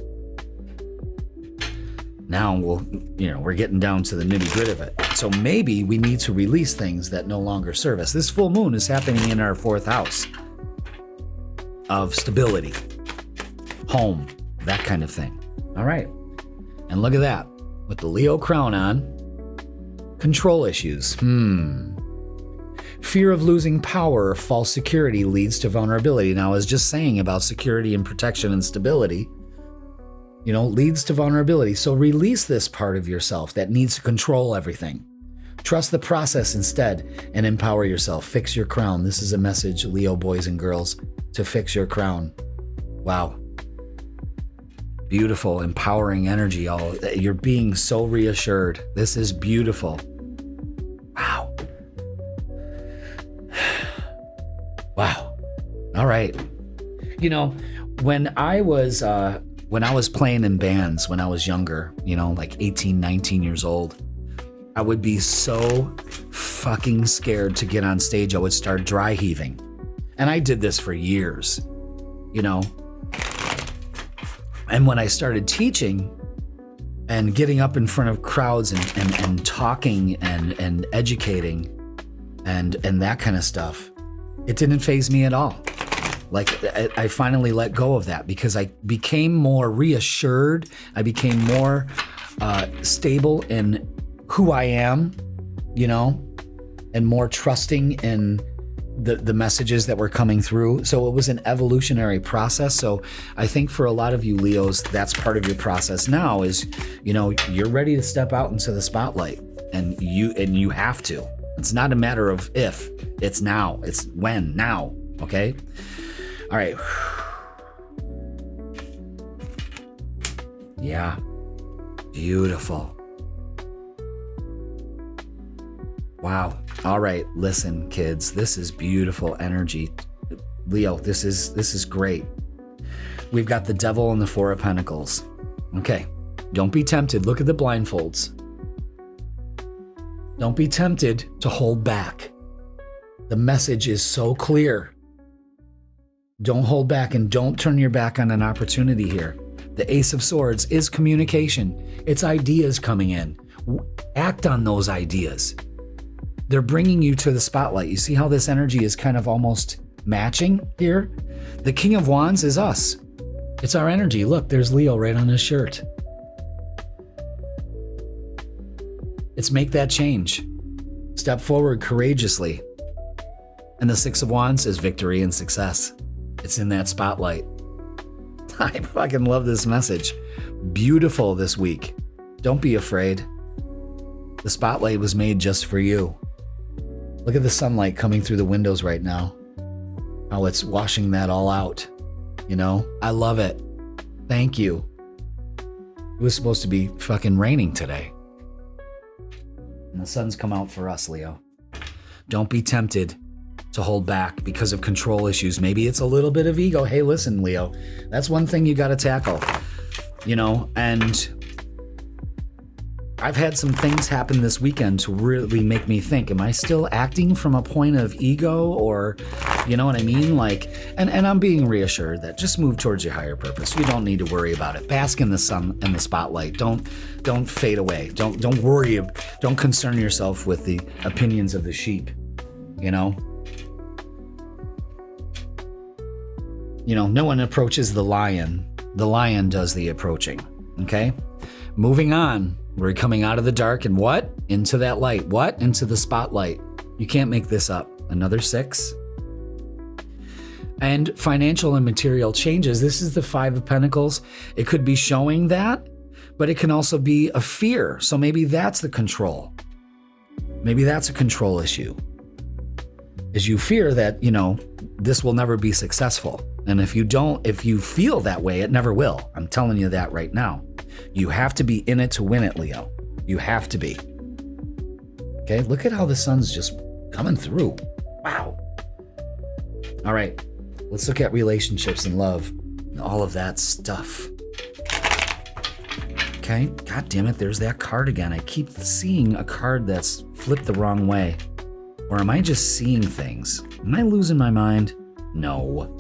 Now we're getting down to the nitty-gritty of it. So maybe we need to release things that no longer serve us. This full moon is happening in our 4th house of stability, home, that kind of thing. All right. And look at that. With the Leo crown on, control issues. Fear of losing power or false security leads to vulnerability. Now, I was just saying about security and protection and stability, leads to vulnerability. So release this part of yourself that needs to control everything. Trust the process instead and empower yourself. Fix your crown. This is a message, Leo boys and girls, to fix your crown. Wow. Beautiful, empowering energy. You're being so reassured. This is beautiful. Wow. Wow. All right. When I was playing in bands when I was younger, like 18, 19 years old, I would be so fucking scared to get on stage. I would start dry heaving. And I did this for years, And when I started teaching and getting up in front of crowds and talking and educating and that kind of stuff, it didn't faze me at all. Like, I finally let go of that because I became more reassured. I became more stable in who I am, and more trusting in the messages that were coming through. So it was an evolutionary process. So I think for a lot of you Leos, that's part of your process now is, you're ready to step out into the spotlight, and you have to. It's not a matter of if, it's now. It's when, now. Okay? All right. Yeah. Beautiful. Wow. All right. Listen, kids, this is beautiful energy. Leo, this is great. We've got the Devil and the 4 of Pentacles. Okay. Don't be tempted. Look at the blindfolds. Don't be tempted to hold back. The message is so clear. Don't hold back and don't turn your back on an opportunity here. The Ace of Swords is communication. It's ideas coming in. Act on those ideas. They're bringing you to the spotlight. You see how this energy is kind of almost matching here? The King of Wands is us. It's our energy. Look, there's Leo right on his shirt. It's make that change. Step forward courageously. And the 6 of Wands is victory and success. It's in that spotlight. I fucking love this message. Beautiful this week. Don't be afraid. The spotlight was made just for you. Look at the sunlight coming through the windows right now. How it's washing that all out. I love it. Thank you. It was supposed to be fucking raining today. And the sun's come out for us, Leo. Don't be tempted to hold back because of control issues. Maybe it's a little bit of ego. Hey, listen, Leo, that's one thing you got to tackle, and I've had some things happen this weekend to really make me think, am I still acting from a point of ego, or, you know what I mean? Like, and I'm being reassured that just move towards your higher purpose. You don't need to worry about it. Bask in the sun and the spotlight. Don't fade away. Don't worry. Don't concern yourself with the opinions of the sheep, you know? You know, no one approaches the lion. The lion does the approaching, okay? Moving on. We're coming out of the dark and what? Into that light. What? Into the spotlight. You can't make this up. Another 6. And financial and material changes. This is the 5 of Pentacles. It could be showing that, but it can also be a fear. So maybe that's the control. Maybe that's a control issue. Is you fear that, you know, this will never be successful. And if you feel that way, it never will. I'm telling you that right now. You have to be in it to win it, Leo. You have to be. Okay, look at how the sun's just coming through. Wow. All right, let's look at relationships and love and all of that stuff. Okay, God damn it, there's that card again. I keep seeing a card that's flipped the wrong way. Or am I just seeing things? Am I losing my mind? No.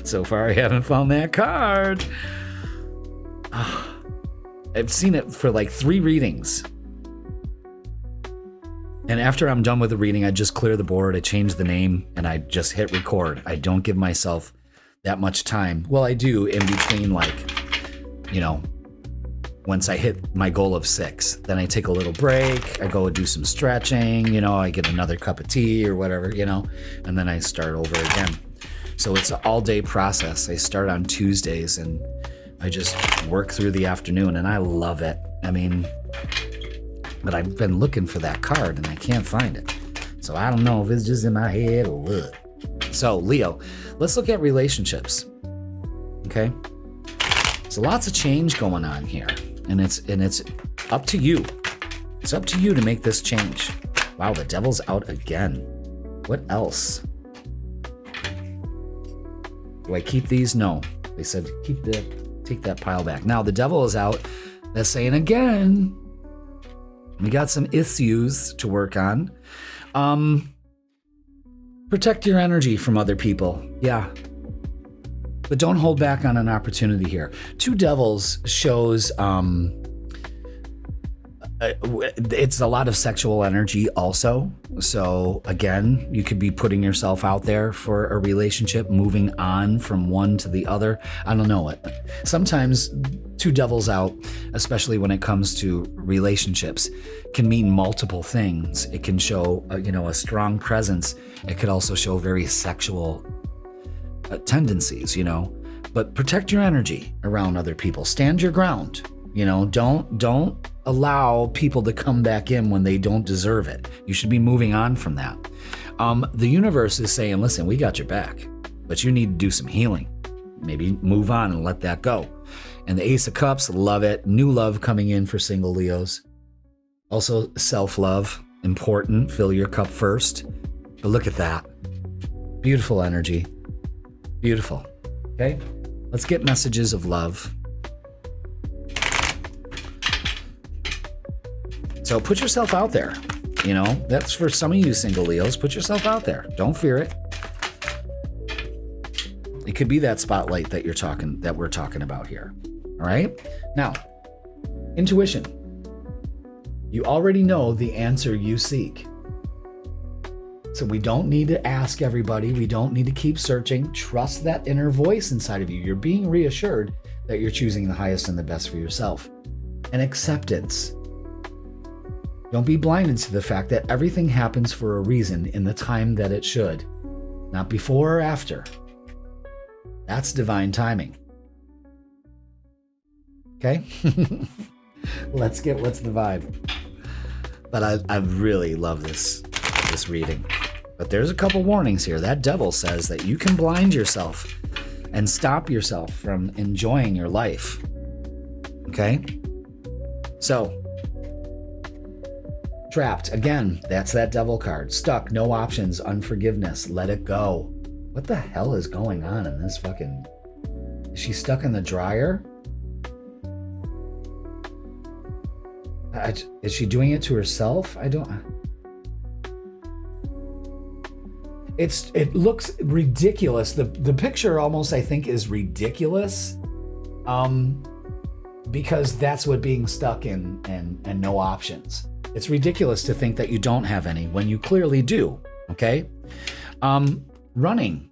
So far, I haven't found that card. I've seen it for like 3 readings. And after I'm done with the reading, I just clear the board, I change the name, and I just hit record. I don't give myself that much time. Well, I do in between, like, you know, once I hit my goal of 6, then I take a little break. I go do some stretching, you know, I get another cup of tea or whatever, you know, and then I start over again. So it's an all-day process. I start on Tuesdays and I just work through the afternoon, and I love it. I mean, but I've been looking for that card and I can't find it. So I don't know if it's just in my head or what. So Leo, let's look at relationships. Okay? So lots of change going on here. And it's up to you. It's up to you to make this change. Wow, the devil's out again. What else? Do I keep these? No. They said take that pile back. Now the devil is out. That's saying again, we got some issues to work on. Protect your energy from other people. Yeah. But don't hold back on an opportunity here. 2 devils shows it's a lot of sexual energy also. So again, you could be putting yourself out there for a relationship, moving on from one to the other. I don't know it. Sometimes 2 devils out, especially when it comes to relationships, can mean multiple things. It can show, a strong presence. It could also show very sexual tendencies, but protect your energy around other people. Stand your ground. Don't allow people to come back in when they don't deserve it. You should be moving on from that. The universe is saying, listen, we got your back, but you need to do some healing. Maybe move on and let that go. And the Ace of Cups, love it. New love coming in for single Leos. Also self-love, important. Fill your cup first. But look at that. Beautiful energy. Beautiful. Okay, let's get messages of love. So put yourself out there. That's for some of you single Leos. Put yourself out there. Don't fear it. It could be that spotlight that we're talking about here. All right. Now, intuition. You already know the answer you seek. So we don't need to ask everybody. We don't need to keep searching. Trust that inner voice inside of you. You're being reassured that you're choosing the highest and the best for yourself. And acceptance. Don't be blinded to the fact that everything happens for a reason in the time that it should. Not before or after. That's divine timing. Okay? What's the vibe? But I really love this reading. But there's a couple warnings here. That devil says that you can blind yourself and stop yourself from enjoying your life. Okay? So, trapped. Again, that's that devil card. Stuck. No options. Unforgiveness. Let it go. What the hell is going on in this fucking... Is she stuck in the dryer? Is she doing it to herself? I don't. It looks ridiculous. The picture almost, I think, is ridiculous. Because that's what being stuck in and no options. It's ridiculous to think that you don't have any when you clearly do. Okay. Running.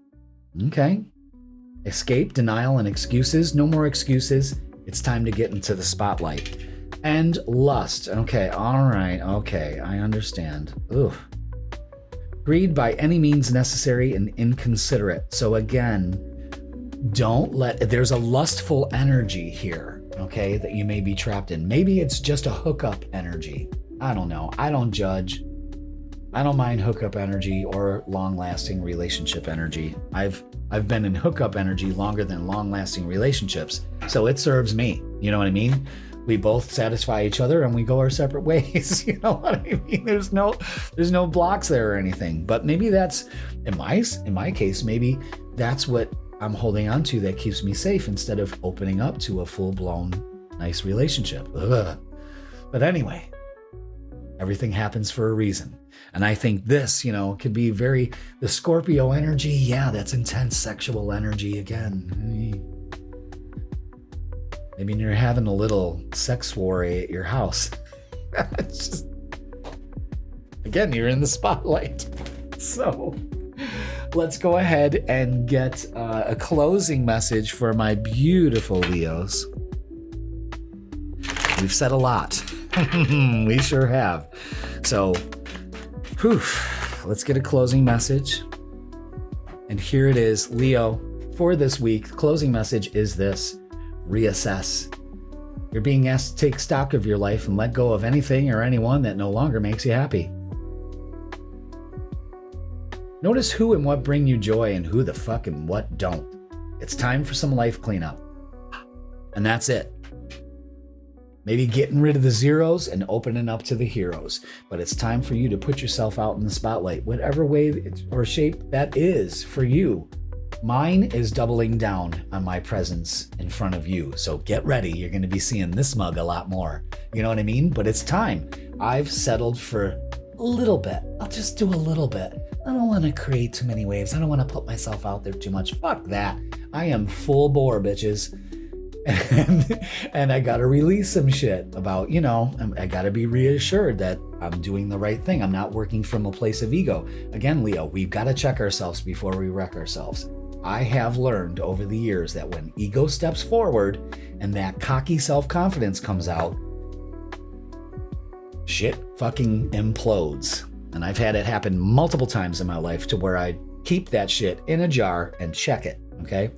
Okay. Escape, denial, and excuses. No more excuses. It's time to get into the spotlight. And lust. Okay. All right. Okay. I understand. Ugh. Greed by any means necessary and inconsiderate. So again, there's a lustful energy here, okay, that you may be trapped in. Maybe it's just a hookup energy. I don't know. I don't judge. I don't mind hookup energy or long-lasting relationship energy. I've been in hookup energy longer than long-lasting relationships, so it serves me. You know what I mean? We both satisfy each other and we go our separate ways. You know what I mean? There's no blocks there or anything. But maybe that's in my case, maybe that's what I'm holding on to that keeps me safe instead of opening up to a full-blown nice relationship. Ugh. But anyway, everything happens for a reason. And I think this, could be the Scorpio energy. Yeah, that's intense sexual energy again. Maybe you're having a little sex war at your house. It's just, again, you're in the spotlight. So let's go ahead and get a closing message for my beautiful Leos. We've said a lot. We sure have. So, let's get a closing message. And here it is, Leo, for this week. The closing message is this: reassess. You're being asked to take stock of your life and let go of anything or anyone that no longer makes you happy. Notice who and what bring you joy and who the fuck and what don't. It's time for some life cleanup. And that's it. Maybe getting rid of the zeros and opening up to the heroes. But it's time for you to put yourself out in the spotlight, whatever way or shape that is for you. Mine is doubling down on my presence in front of you. So get ready. You're going to be seeing this mug a lot more. You know what I mean? But it's time. I've settled for a little bit. I'll just do a little bit. I don't want to create too many waves. I don't want to put myself out there too much. Fuck that. I am full bore, bitches. And I got to release some shit about, I got to be reassured that I'm doing the right thing. I'm not working from a place of ego. Again, Leo, we've got to check ourselves before we wreck ourselves. I have learned over the years that when ego steps forward and that cocky self-confidence comes out, shit fucking implodes. And I've had it happen multiple times in my life to where I keep that shit in a jar and check it. Okay.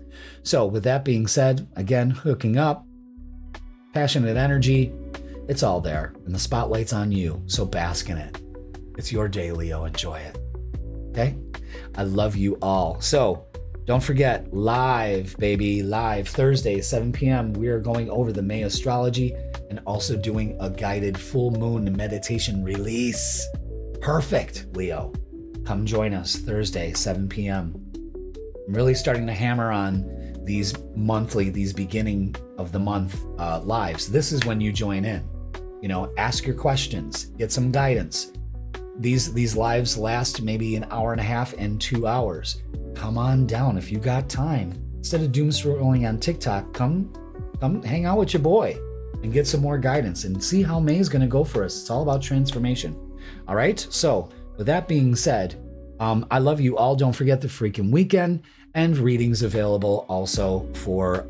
So with that being said, again, hooking up, passionate energy, it's all there and the spotlight's on you. So bask in it. It's your day, Leo. Enjoy it. Okay. I love you all. So don't forget, live, baby, live Thursday, 7 p.m. We are going over the May astrology and also doing a guided full moon meditation release. Perfect, Leo. Come join us Thursday, 7 p.m. I'm really starting to hammer on these beginning of the month lives. This is when you join in. Ask your questions, get some guidance. These lives last maybe an hour and a half and 2 hours. Come on down if you got time. Instead of doom scrolling on TikTok, come hang out with your boy and get some more guidance and see how May is going to go for us. It's all about transformation. All right. So with that being said, I love you all. Don't forget the freaking weekend and readings available also for,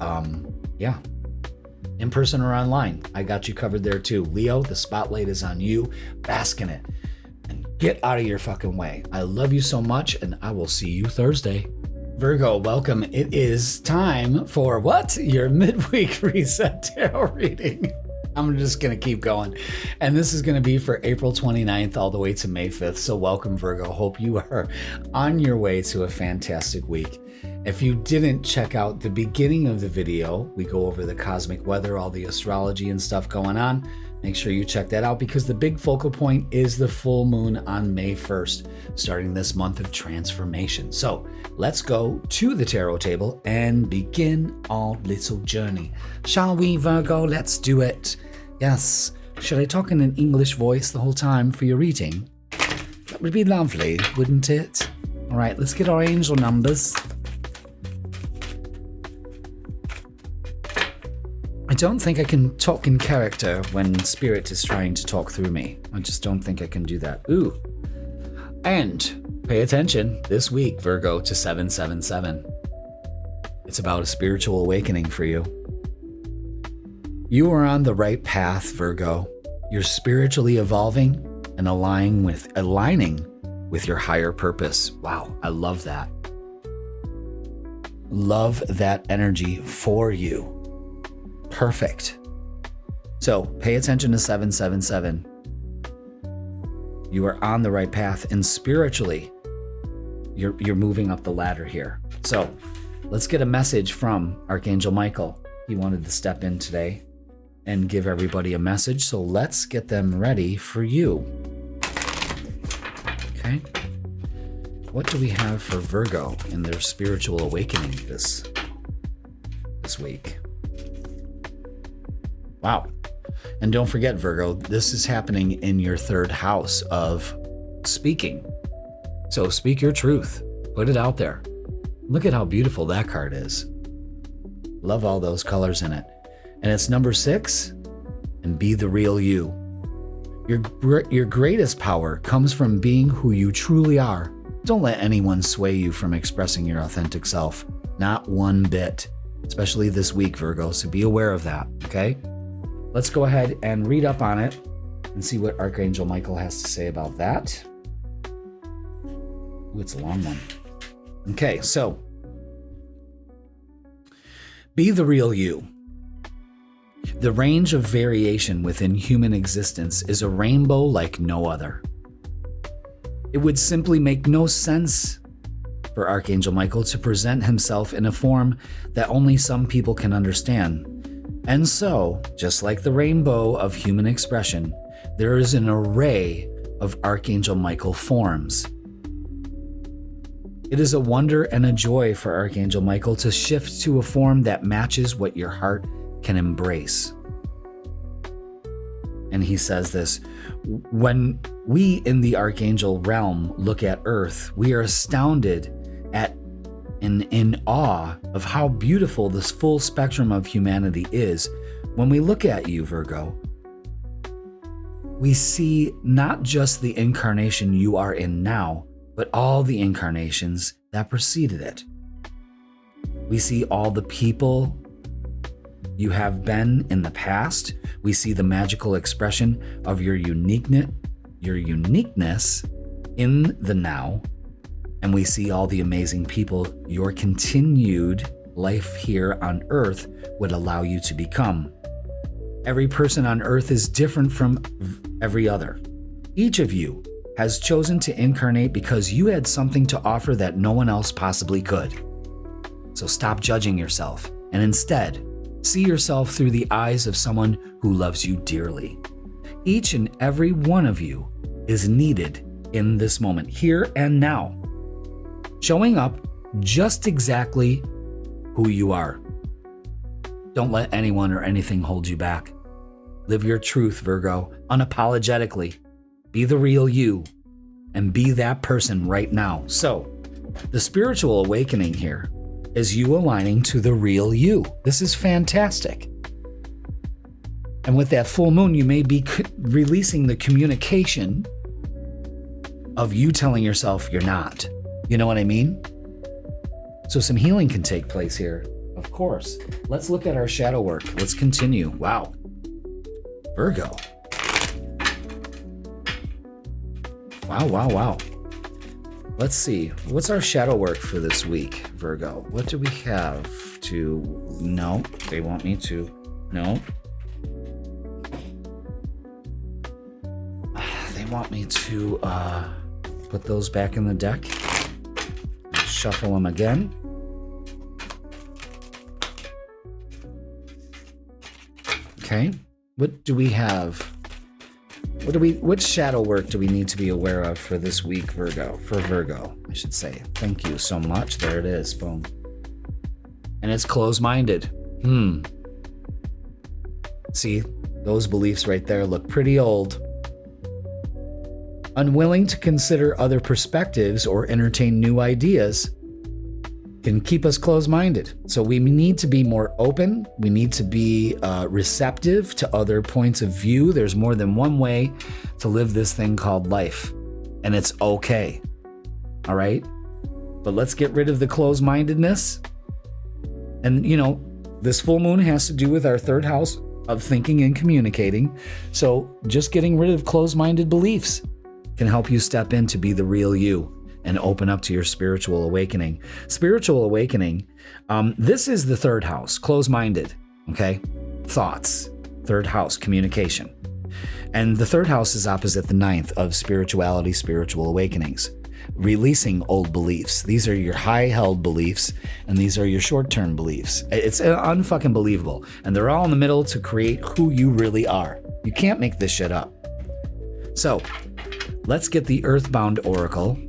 in person or online. I got you covered there too. Leo, the spotlight is on you. Bask in it. Get out of your fucking way. I love you so much, and I will see you Thursday. Virgo, welcome. It is time for what? Your midweek reset tarot reading. I'm just going to keep going. And this is going to be for April 29th all the way to May 5th. So welcome, Virgo. Hope you are on your way to a fantastic week. If you didn't check out the beginning of the video, we go over the cosmic weather, all the astrology and stuff going on. Make sure you check that out because the big focal point is the full moon on May 1st, starting this month of transformation. So let's go to the tarot table and begin our little journey. Shall we, Virgo? Let's do it. Yes. Should I talk in an English voice the whole time for your reading? That would be lovely, wouldn't it? All right, let's get our angel numbers. I don't think I can talk in character when Spirit is trying to talk through me. I just don't think I can do that. Ooh. And pay attention this week, Virgo, to 777. It's about a spiritual awakening for you. You are on the right path, Virgo. You're spiritually evolving and aligning with your higher purpose. Wow, I love that. Love that energy for you. Perfect. So pay attention to 777. You are on the right path, and spiritually, you're moving up the ladder here. So let's get a message from Archangel Michael. He wanted to step in today and give everybody a message. So let's get them ready for you. Okay. What do we have for Virgo in their spiritual awakening this week? Wow. And don't forget, Virgo, this is happening in your third house of speaking. So speak your truth. Put it out there. Look at how beautiful that card is. Love all those colors in it. And it's number 6. And be the real you. Your greatest power comes from being who you truly are. Don't let anyone sway you from expressing your authentic self. Not one bit. Especially this week, Virgo. So be aware of that, okay? Let's go ahead and read up on it and see what Archangel Michael has to say about that. Ooh, it's a long one. Okay, so be the real you. The range of variation within human existence is a rainbow like no other. It would simply make no sense for Archangel Michael to present himself in a form that only some people can understand. And so, just like the rainbow of human expression, there is an array of Archangel Michael forms. It is a wonder and a joy for Archangel Michael to shift to a form that matches what your heart can embrace. And he says this, when we in the Archangel realm look at Earth, we are astounded at and in awe of how beautiful this full spectrum of humanity is. When we look at you, Virgo, we see not just the incarnation you are in now, but all the incarnations that preceded it. We see all the people you have been in the past. We see the magical expression of your uniqueness in the now. And we see all the amazing people your continued life here on Earth would allow you to become. Every person on Earth is different from every other. Each of you has chosen to incarnate because you had something to offer that no one else possibly could. So stop judging yourself and instead see yourself through the eyes of someone who loves you dearly. Each and every one of you is needed in this moment, here and now, showing up just exactly who you are. Don't let anyone or anything hold you back. Live your truth, Virgo, unapologetically. Be the real you and be that person right now. So, the spiritual awakening here is you aligning to the real you. This is fantastic. And with that full moon, you may be releasing the communication of you telling yourself you're not. You know what I mean? So some healing can take place here, of course. Let's look at our shadow work. Let's continue. Wow. Virgo. Wow. Let's see. What's our shadow work for this week, Virgo? What do we have to... No, they want me to... No. They want me to put those back in the deck. Shuffle them again. Okay. What do we have? What shadow work do we need to be aware of for this week, Virgo? For Virgo, I should say. Thank you so much. There it is. Boom. And it's closed-minded. See, Those beliefs right there look pretty old. Unwilling to consider other perspectives or entertain new ideas can keep us closed-minded. So we need to be more open. We need to be receptive to other points of view. There's more than one way to live this thing called life, and it's okay. All right? But let's get rid of the closed-mindedness. And, this full moon has to do with our third house of thinking and communicating. So just getting rid of closed-minded beliefs can help you step in to be the real you and open up to your spiritual awakening. Spiritual awakening, this is the third house, closed-minded, okay? Thoughts, third house, communication. And the third house is opposite the ninth of spirituality, spiritual awakenings. Releasing old beliefs. These are your high-held beliefs, and these are your short-term beliefs. It's unfucking believable. And they're all in the middle to create who you really are. You can't make this shit up. So, let's get the Earthbound Oracle.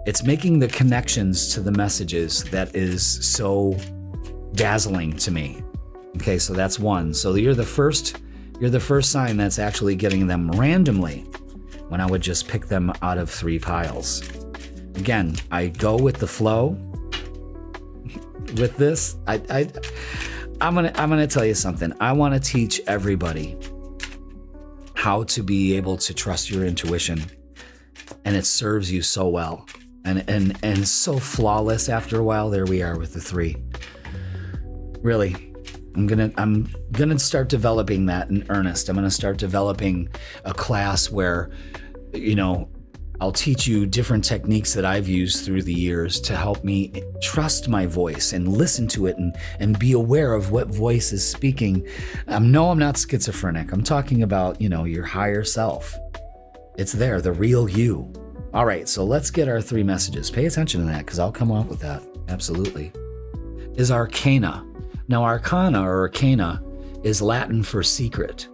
It's making the connections to the messages that is so dazzling to me. Okay, so that's one. So you're the first sign that's actually getting them randomly, when I would just pick them out of 3 piles. Again, I go with the flow. With this, I'm gonna tell you something. I want to teach everybody how to be able to trust your intuition, and it serves you so well, and so flawless after a while. There we are with the 3. Really. I'm gonna start developing that in earnest. I'm gonna start developing a class where, I'll teach you different techniques that I've used through the years to help me trust my voice and listen to it and be aware of what voice is speaking. No, I'm not schizophrenic. I'm talking about, your higher self. It's there, the real you. All right, so let's get our 3 messages. Pay attention to that, because I'll come up with that. Absolutely. Is Arcana. Now, Arcana or Arcana is Latin for secret.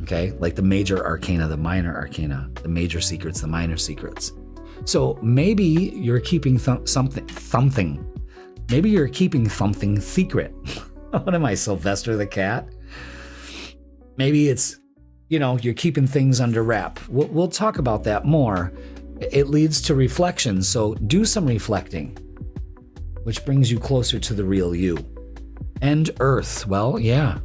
Okay? Like the major arcana, the minor arcana, the major secrets, the minor secrets. So maybe you're keeping something. Maybe you're keeping something secret. What am I, Sylvester the cat? Maybe it's, you're keeping things under wrap. We'll talk about that more. It leads to reflection. So do some reflecting, which brings you closer to the real you. And Earth, well, yeah.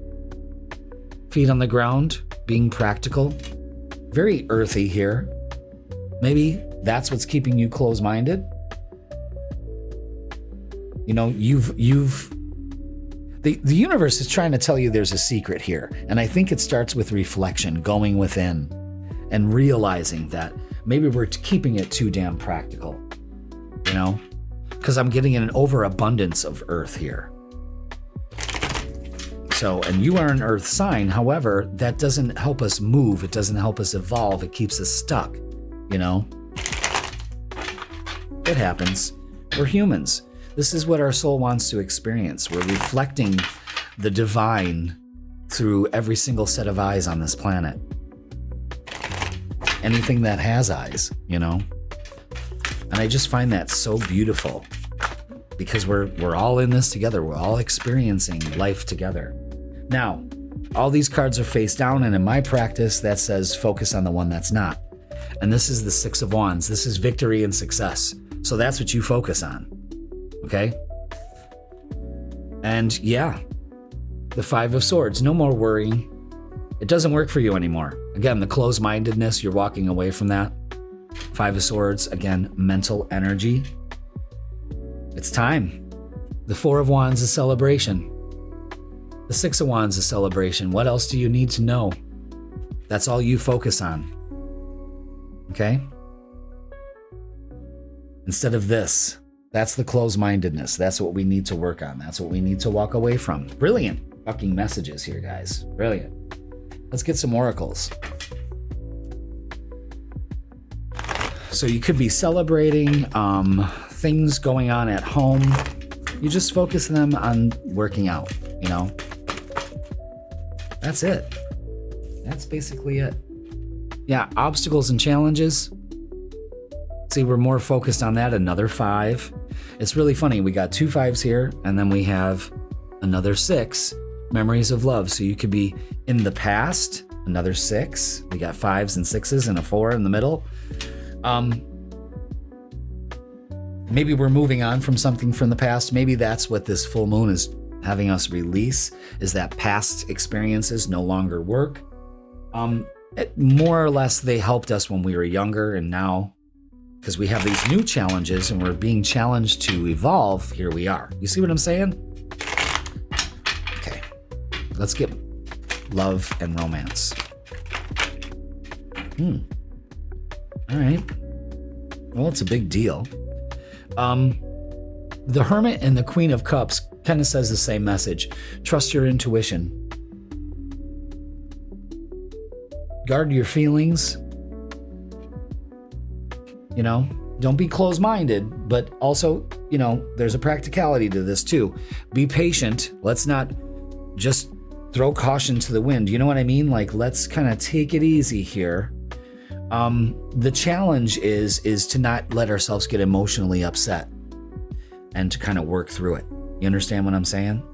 Feet on the ground, being practical. Very earthy here. Maybe that's what's keeping you closed-minded. The universe is trying to tell you there's a secret here. And I think it starts with reflection, going within, and realizing that maybe we're keeping it too damn practical. Because I'm getting an overabundance of Earth here. So, and you are an Earth sign. However, that doesn't help us move. It doesn't help us evolve. It keeps us stuck, It happens. We're humans. This is what our soul wants to experience. We're reflecting the divine through every single set of eyes on this planet. Anything that has eyes, And I just find that so beautiful, because we're all in this together. We're all experiencing life together. Now, all these cards are face down, and in my practice, that says focus on the one that's not. And this is the 6 of Wands. This is victory and success. So that's what you focus on. Okay? And yeah, the 5 of Swords. No more worrying. It doesn't work for you anymore. Again, the closed-mindedness, you're walking away from that. 5 of Swords, again, mental energy. It's time. The 4 of Wands is celebration. The 6 of Wands is celebration. What else do you need to know? That's all you focus on. Okay? Instead of this, that's the closed-mindedness. That's what we need to work on. That's what we need to walk away from. Brilliant fucking messages here, guys. Brilliant. Let's get some oracles. So you could be celebrating things going on at home. You just focus them on working out, That's it. That's basically it. Yeah, obstacles and challenges. See, we're more focused on that. Another 5. It's really funny. We got 2 5s here, and then we have another 6, Memories of love. So you could be in the past, another 6. We got 5s and 6s and a 4 in the middle. Maybe we're moving on from something from the past. Maybe that's what this full moon is having us release, is that past experiences no longer work. More or less, they helped us when we were younger, and now, because we have these new challenges and we're being challenged to evolve, here we are. You see what I'm saying? Okay, let's get love and romance. All right. Well, it's a big deal. The Hermit and the Queen of Cups kind of says the same message. Trust your intuition. Guard your feelings. You know, don't be closed-minded, but also, you know, there's a practicality to this too. Be patient. Let's not just throw caution to the wind. You know what I mean? Like, let's kind of take it easy here. The challenge is to not let ourselves get emotionally upset and to kind of work through it. You understand what I'm saying?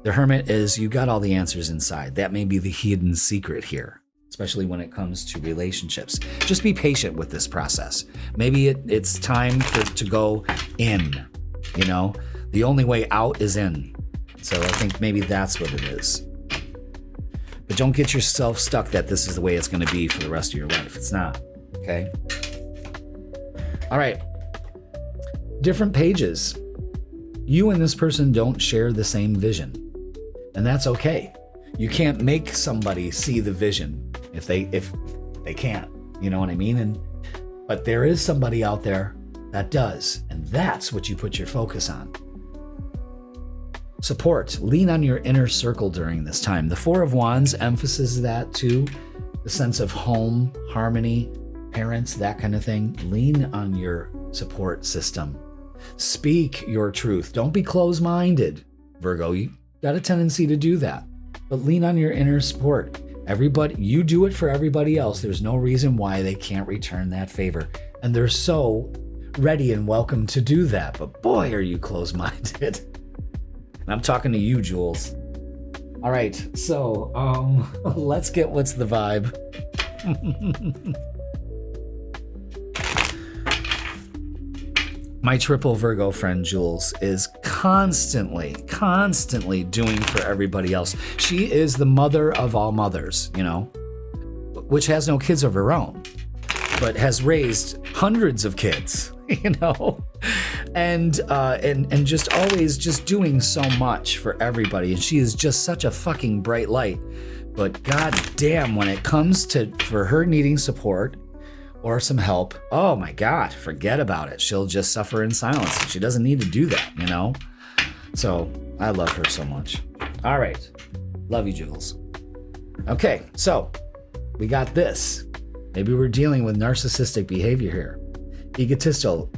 The Hermit is, you got all the answers inside. That may be the hidden secret here, especially when it comes to relationships. Just be patient with this process. Maybe it's time to go in, you know? The only way out is in. So I think maybe that's what it is. But don't get yourself stuck that this is the way it's going to be for the rest of your life. It's not, okay? All right. Different pages. You and this person don't share the same vision, and that's okay. You can't make somebody see the vision if they can't, you know what I mean? But there is somebody out there that does, and that's what you put your focus on. Support. Lean on your inner circle during this time. The Four of Wands emphasizes that too. The sense of home, harmony, parents, that kind of thing. Lean on your support system. Speak your truth. Don't be closed-minded, Virgo. You got a tendency to do that. But lean on your inner support. Everybody, you do it for everybody else. There's no reason why they can't return that favor. And they're so ready and welcome to do that. But boy, are you closed-minded. And I'm talking to you, Jules. All right, so let's get what's the vibe. My triple Virgo friend, Jules, is constantly doing for everybody else. She is the mother of all mothers, you know, which has no kids of her own, but has raised hundreds of kids, you know, and just always just doing so much for everybody. And she is just such a fucking bright light. But god damn, when it comes to for her needing support or some help, oh my god, forget about it. She'll just suffer in silence. She doesn't need to do that, you know? So I love her so much. All right. Love you, Jules. Okay, so we got this. Maybe we're dealing with narcissistic behavior here. Egotistical,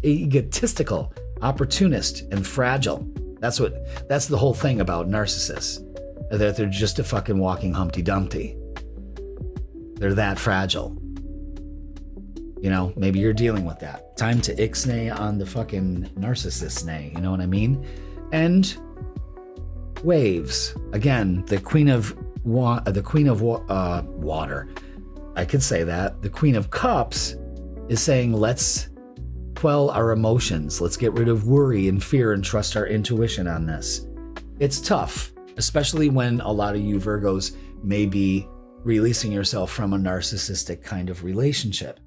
opportunist, and fragile. That's the whole thing about narcissists. That they're just a fucking walking Humpty Dumpty. They're that fragile. You know, maybe you're dealing with that. Time to ixnay on the fucking narcissist nay, you know what I mean? And waves. Again, the Queen of Water. I could say that. The Queen of Cups is saying, let's quell our emotions. Let's get rid of worry and fear and trust our intuition on this. It's tough, especially when a lot of you Virgos may be releasing yourself from a narcissistic kind of relationship.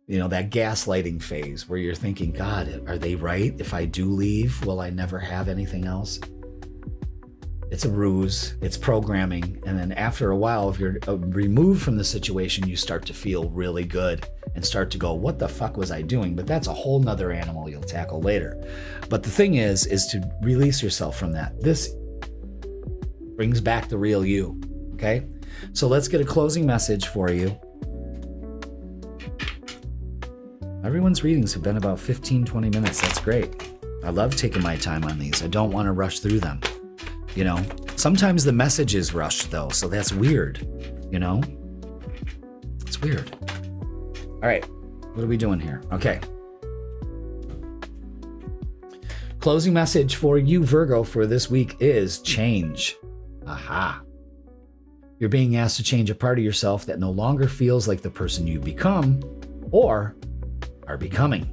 You know, that gaslighting phase where you're thinking, God, are they right? If I do leave, will I never have anything else? It's a ruse, it's programming. And then after a while, if you're removed from the situation, you start to feel really good and start to go, what the fuck was I doing? But that's a whole nother animal you'll tackle later. But the thing is to release yourself from that. This brings back the real you, okay? So let's get a closing message for you. Everyone's readings have been about 15, 20 minutes. That's great. I love taking my time on these. I don't want to rush through them. You know, sometimes the message is rushed though, so that's weird. You know, it's weird. All right, what are we doing here? Okay. Closing message for you, Virgo, for this week is change. Aha. You're being asked to change a part of yourself that no longer feels like the person you've become or are becoming.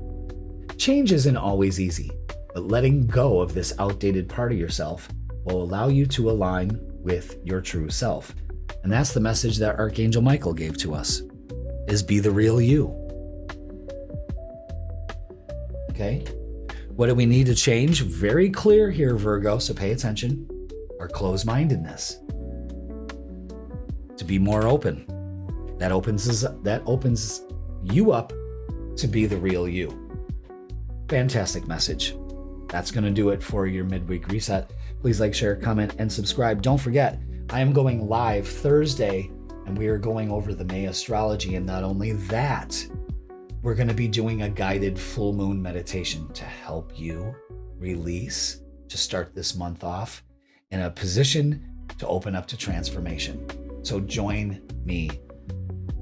Change isn't always easy, but letting go of this outdated part of yourself will allow you to align with your true self. And that's the message that Archangel Michael gave to us, is be the real you. Okay? What do we need to change? Very clear here, Virgo, so pay attention. Our closed-mindedness. To be more open. That opens you up to be the real you. Fantastic message. That's going to do it for your midweek reset. Please like, share, comment, and subscribe. Don't forget, I am going live Thursday, and we are going over the May astrology. And not only that, we're going to be doing a guided full moon meditation to help you release, to start this month off in a position to open up to transformation. So join me,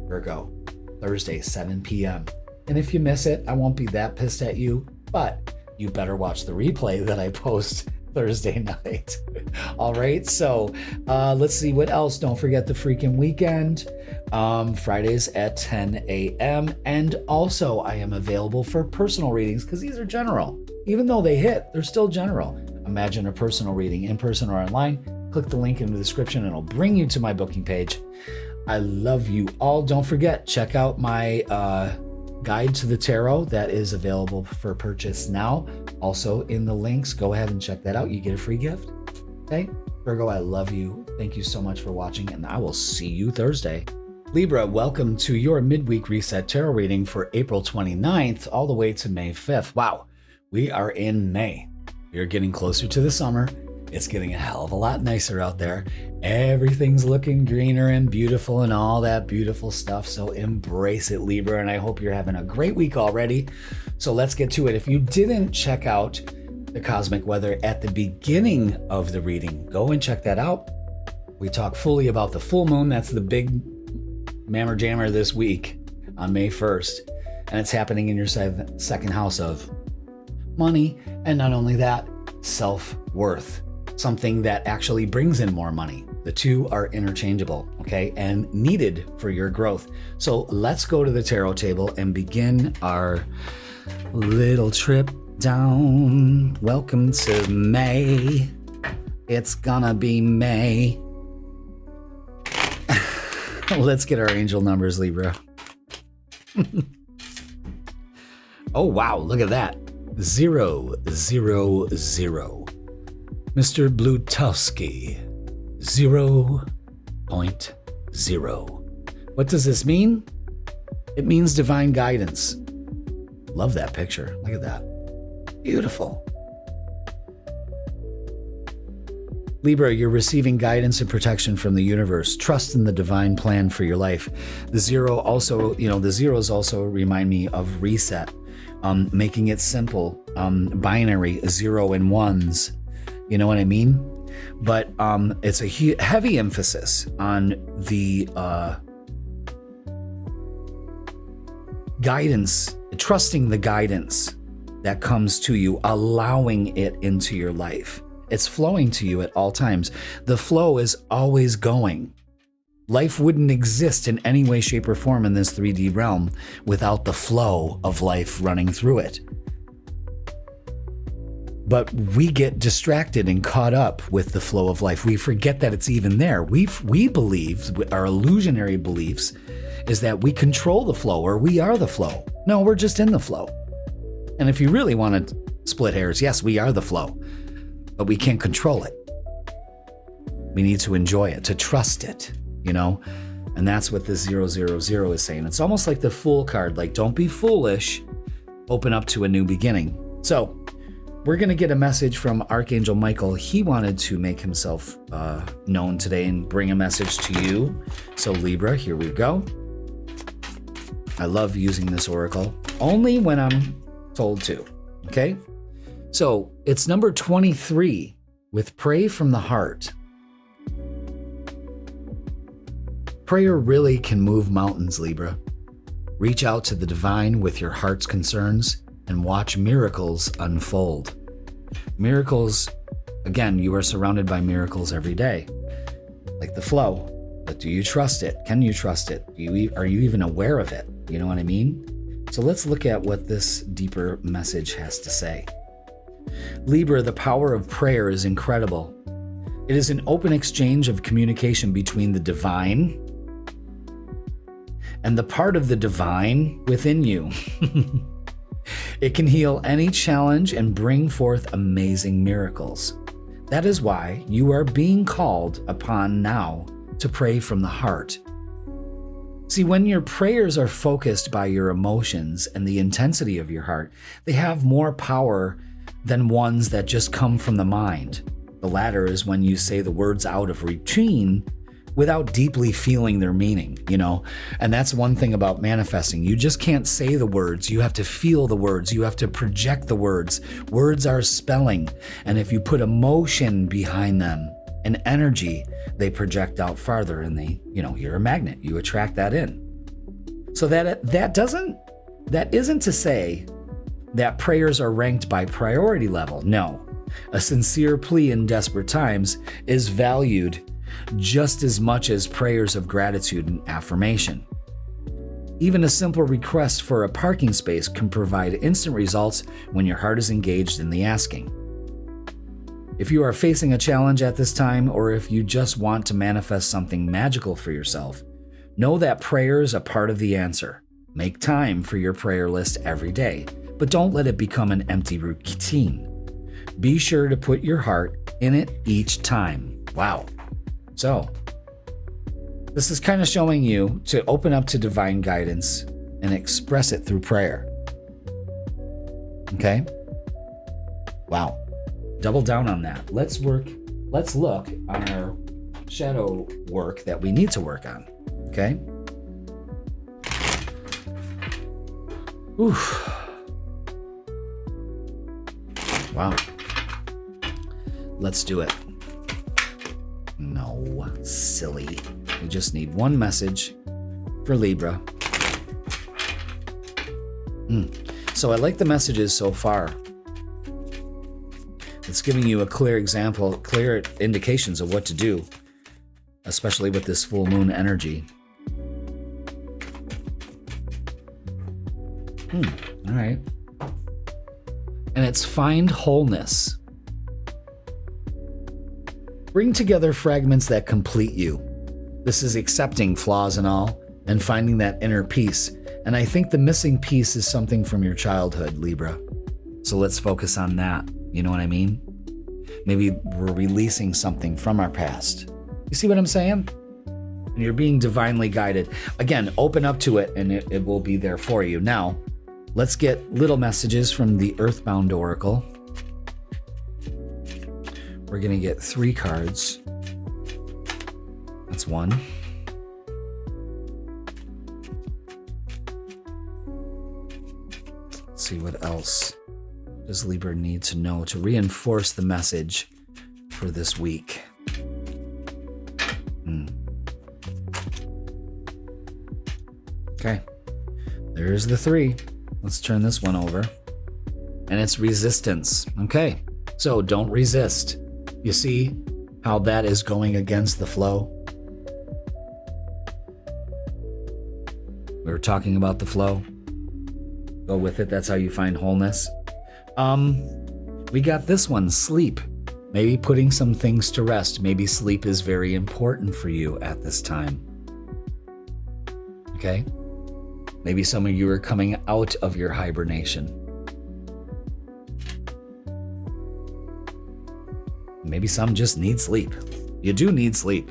Virgo, Thursday, 7 p.m. And if you miss it, I won't be that pissed at you, but you better watch the replay that I post Thursday night. All right, so let's see what else. Don't forget the freaking weekend, Fridays at 10 a.m. And also, I am available for personal readings because these are general. Even though they hit, they're still general. Imagine a personal reading in person or online. Click the link in the description and it'll bring you to my booking page. I love you all. Don't forget, check out my guide to the tarot that is available for purchase now. Also in the links, go ahead and check that out. You get a free gift. Okay? Virgo, I love you. Thank you so much for watching, and I will see you Thursday. Libra, welcome to your midweek reset tarot reading for April 29th all the way to May 5th. Wow, we are in May. We are getting closer to the summer. It's getting a hell of a lot nicer out there. Everything's looking greener and beautiful and all that beautiful stuff. So embrace it, Libra. And I hope you're having a great week already. So let's get to it. If you didn't check out the cosmic weather at the beginning of the reading, go and check that out. We talk fully about the full moon. That's the big mammer jammer this week on May 1st. And it's happening in your second house of money. And not only that, self-worth. Something that actually brings in more money. The two are interchangeable, okay, and needed for your growth. So let's go to the tarot table and begin our little trip down. Welcome to May. It's gonna be May. Let's get our angel numbers, Libra. Oh, wow, look at that. 0, 0, 0. Mr. Blutowski, 0.0. What does this mean? It means divine guidance. Love that picture. Look at that. Beautiful. Libra, you're receiving guidance and protection from the universe. Trust in the divine plan for your life. The zeros also remind me of reset, making it simple, binary, 0 and 1s. You know what I mean? But it's a heavy emphasis on the guidance, trusting the guidance that comes to you, allowing it into your life. It's flowing to you at all times. The flow is always going. Life wouldn't exist in any way, shape, or form in this 3D realm without the flow of life running through it. But we get distracted and caught up with the flow of life. We forget that it's even there. We believe, our illusionary beliefs, is that we control the flow or we are the flow. No, we're just in the flow. And if you really want to split hairs, yes, we are the flow, but we can't control it. We need to enjoy it, to trust it, you know? And that's what this 000 is saying. It's almost like the Fool card, like don't be foolish, open up to a new beginning. So we're going to get a message from Archangel Michael. He wanted to make himself known today and bring a message to you. So Libra, here we go. I love using this oracle, only when I'm told to, okay? So it's number 23 with Pray from the Heart. Prayer really can move mountains, Libra. Reach out to the divine with your heart's concerns and watch miracles unfold. Miracles, again, you are surrounded by miracles every day, like the flow. But do you trust it? Can you trust it? Are you even aware of it? You know what I mean? So let's look at what this deeper message has to say. Libra, the power of prayer is incredible. It is an open exchange of communication between the divine and the part of the divine within you. It can heal any challenge and bring forth amazing miracles. That is why you are being called upon now to pray from the heart. See, when your prayers are focused by your emotions and the intensity of your heart, they have more power than ones that just come from the mind. The latter is when you say the words out of routine without deeply feeling their meaning, And that's one thing about manifesting. You just can't say the words. You have to feel the words. You have to project the words. Words are spelling. And if you put emotion behind them and energy, they project out farther and you're a magnet. You attract that in. So that isn't to say that prayers are ranked by priority level. No. A sincere plea in desperate times is valued just as much as prayers of gratitude and affirmation. Even a simple request for a parking space can provide instant results when your heart is engaged in the asking. If you are facing a challenge at this time, or if you just want to manifest something magical for yourself, know that prayer is a part of the answer. Make time for your prayer list every day, but don't let it become an empty routine. Be sure to put your heart in it each time. Wow. So, this is kind of showing you to open up to divine guidance and express it through prayer. Okay? Wow. Double down on that. Let's look on our shadow work that we need to work on. Okay? Oof. Wow. Let's do it. No, silly. We just need one message for Libra. So I like the messages so far. It's giving you a clear example, clear indications of what to do, especially with this full moon energy. All right. And it's find wholeness. Bring together fragments that complete you. This is accepting flaws and all, and finding that inner peace. And I think the missing piece is something from your childhood, Libra. So let's focus on that. You know what I mean? Maybe we're releasing something from our past. You see what I'm saying? And you're being divinely guided. Again, open up to it and it will be there for you. Now, let's get little messages from the Earthbound Oracle. We're going to get 3 cards. That's 1. Let's see what else does Libra need to know to reinforce the message for this week. Okay, there's the 3. Let's turn this one over. And it's resistance. Okay, so don't resist. You see how that is going against the flow? We were talking about the flow. Go with it. That's how you find wholeness. We got this one, sleep. Maybe putting some things to rest. Maybe sleep is very important for you at this time. Okay? Maybe some of you are coming out of your hibernation. Maybe some just need sleep. You do need sleep.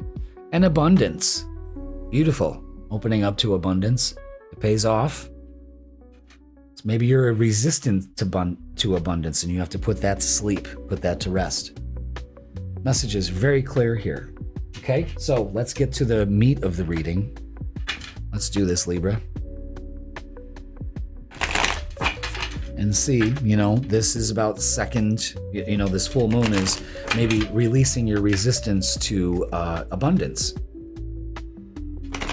And abundance. Beautiful. Opening up to abundance. It pays off. So maybe you're resistant to abundance and you have to put that to sleep. Put that to rest. Message is very clear here. Okay, so let's get to the meat of the reading. Let's do this, Libra. And see, this is about this full moon is maybe releasing your resistance to abundance.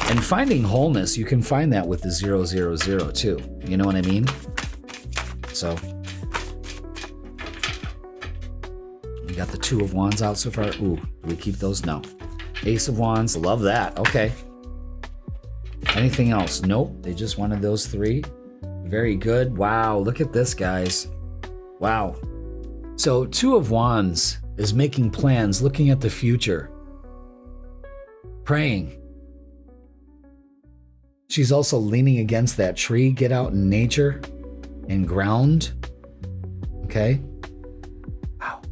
And finding wholeness, you can find that with the 000 too. You know what I mean? So, we got the 2 of Wands out so far. Ooh, do we keep those? No. Ace of Wands, love that. Okay. Anything else? Nope. They just wanted those 3. Very good. Wow. Look at this, guys. Wow. So 2 of Wands is making plans, looking at the future, praying. She's also leaning against that tree. Get out in nature and ground. Okay. Wow.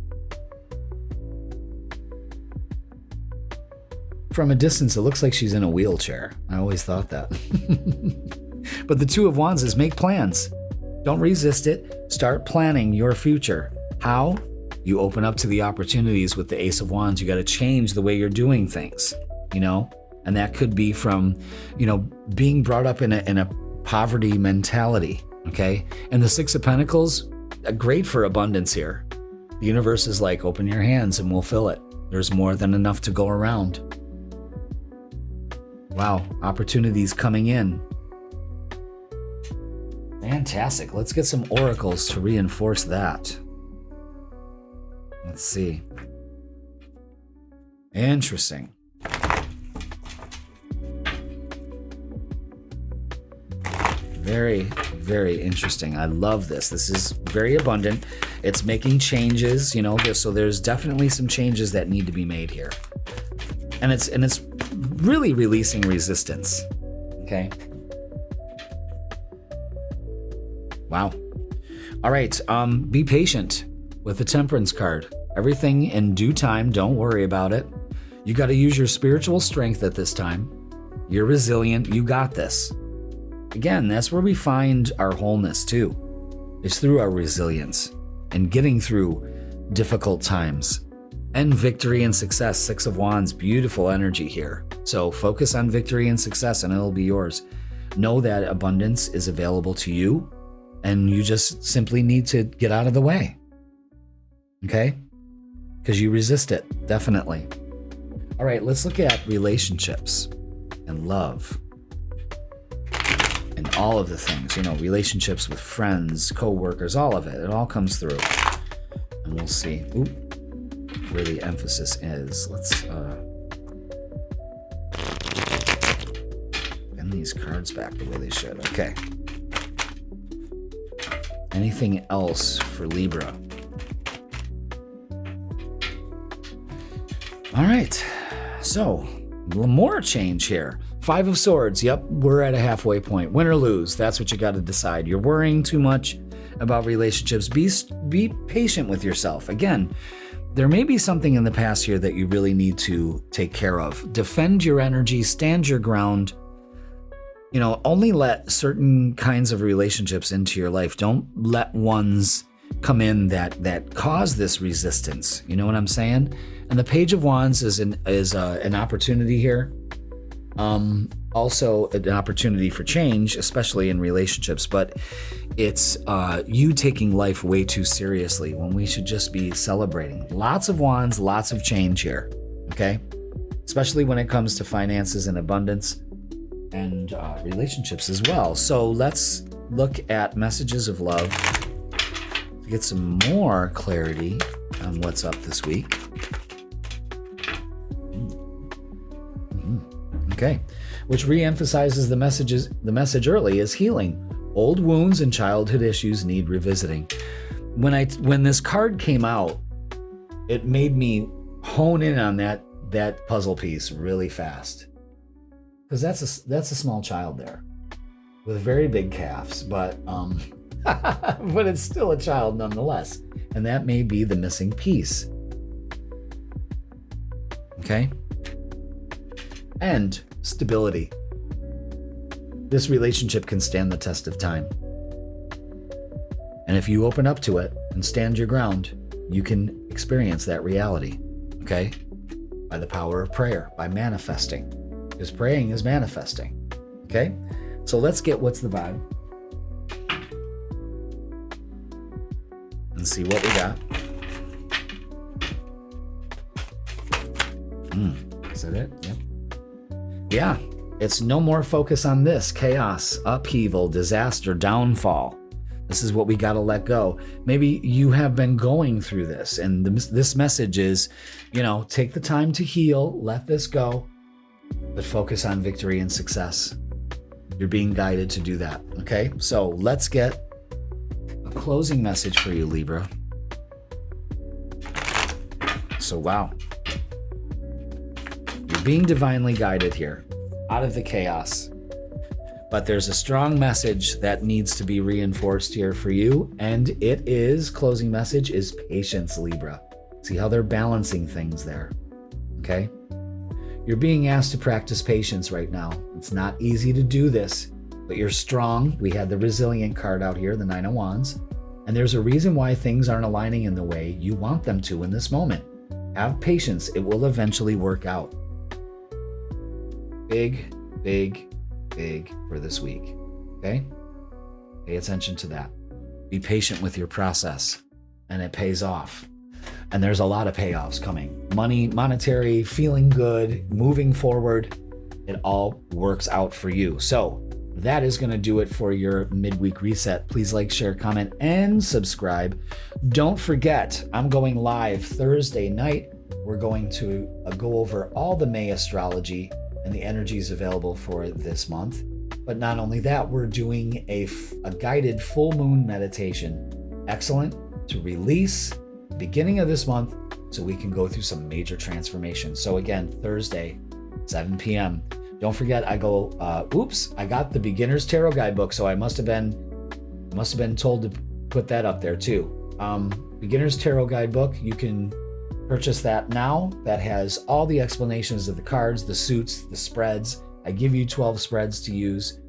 From a distance, it looks like she's in a wheelchair. I always thought that. But the 2 of Wands is make plans. Don't resist it. Start planning your future. How? You open up to the opportunities with the Ace of Wands. You got to change the way you're doing things, you know? And that could be from, you know, being brought up in a poverty mentality, okay? And the 6 of Pentacles, great for abundance here. The universe is like, open your hands and we'll fill it. There's more than enough to go around. Wow, opportunities coming in. Fantastic. Let's get some oracles to reinforce that. Let's see. Interesting. Very, very interesting. I love this. This is very abundant. It's making changes, you know, so there's definitely some changes that need to be made here. And it's really releasing resistance. Okay. Wow. All right. Be patient with the Temperance card. Everything in due time. Don't worry about it. You got to use your spiritual strength at this time. You're resilient. You got this. Again, that's where we find our wholeness too. It's through our resilience and getting through difficult times. And victory and success. 6 of Wands, beautiful energy here. So focus on victory and success and it'll be yours. Know that abundance is available to you and you just simply need to get out of the way. Okay? Because you resist it, definitely. All right, let's look at relationships and love. And all of the things, you know, relationships with friends, co-workers, all of it. It all comes through. And we'll see where the emphasis is. Let's bend these cards back the way they should. Okay. Anything else for Libra? All right. So, more change here. 5 of Swords. Yep, we're at a halfway point. Win or lose, that's what you got to decide. You're worrying too much about relationships. Be patient with yourself. Again, there may be something in the past here that you really need to take care of. Defend your energy, stand your ground. You know, only let certain kinds of relationships into your life. Don't let ones come in that cause this resistance. You know what I'm saying? And the Page of Wands is an opportunity here. Also an opportunity for change, especially in relationships, but it's you taking life way too seriously when we should just be celebrating. Lots of wands, lots of change here, okay? Especially when it comes to finances and abundance and relationships as well. So let's look at messages of love to get some more clarity on what's up this week. Okay, which re-emphasizes the message early is healing. Old wounds and childhood issues need revisiting. When this card came out, it made me hone in on that puzzle piece really fast. Because that's a small child there with very big calves, but but it's still a child nonetheless. And that may be the missing piece. Okay? And stability. This relationship can stand the test of time. And if you open up to it and stand your ground, you can experience that reality, okay? By the power of prayer, by manifesting. Because praying is manifesting, okay? So let's get what's the vibe. And see what we got. Is that it? Yep. Yeah, it's no more focus on this. Chaos, upheaval, disaster, downfall. This is what we got to let go. Maybe you have been going through this, and this message is, take the time to heal, let this go, but focus on victory and success. You're being guided to do that, okay? So let's get a closing message for you, Libra. So, wow. You're being divinely guided here, out of the chaos. But there's a strong message that needs to be reinforced here for you, and closing message is patience, Libra. See how they're balancing things there, okay? You're being asked to practice patience right now. It's not easy to do this, but you're strong. We had the resilient card out here, the Nine of Wands, and there's a reason why things aren't aligning in the way you want them to in this moment. Have patience. It will eventually work out. Big for this week, okay? Pay attention to that. Be patient with your process, and it pays off. And there's a lot of payoffs coming. Money, monetary, feeling good, moving forward. It all works out for you. So that is going to do it for your midweek reset. Please like, share, comment, and subscribe. Don't forget, I'm going live Thursday night. We're going to go over all the May astrology and the energies available for this month. But not only that, we're doing a guided full moon meditation. Excellent to release beginning of this month so we can go through some major transformations. So again, Thursday, 7 p.m. Don't forget, I got the Beginner's Tarot Guidebook, so I must have been told to put that up there too. Beginner's Tarot Guidebook, you can purchase that now. That has all the explanations of the cards, the suits, the spreads. I give you 12 spreads to use.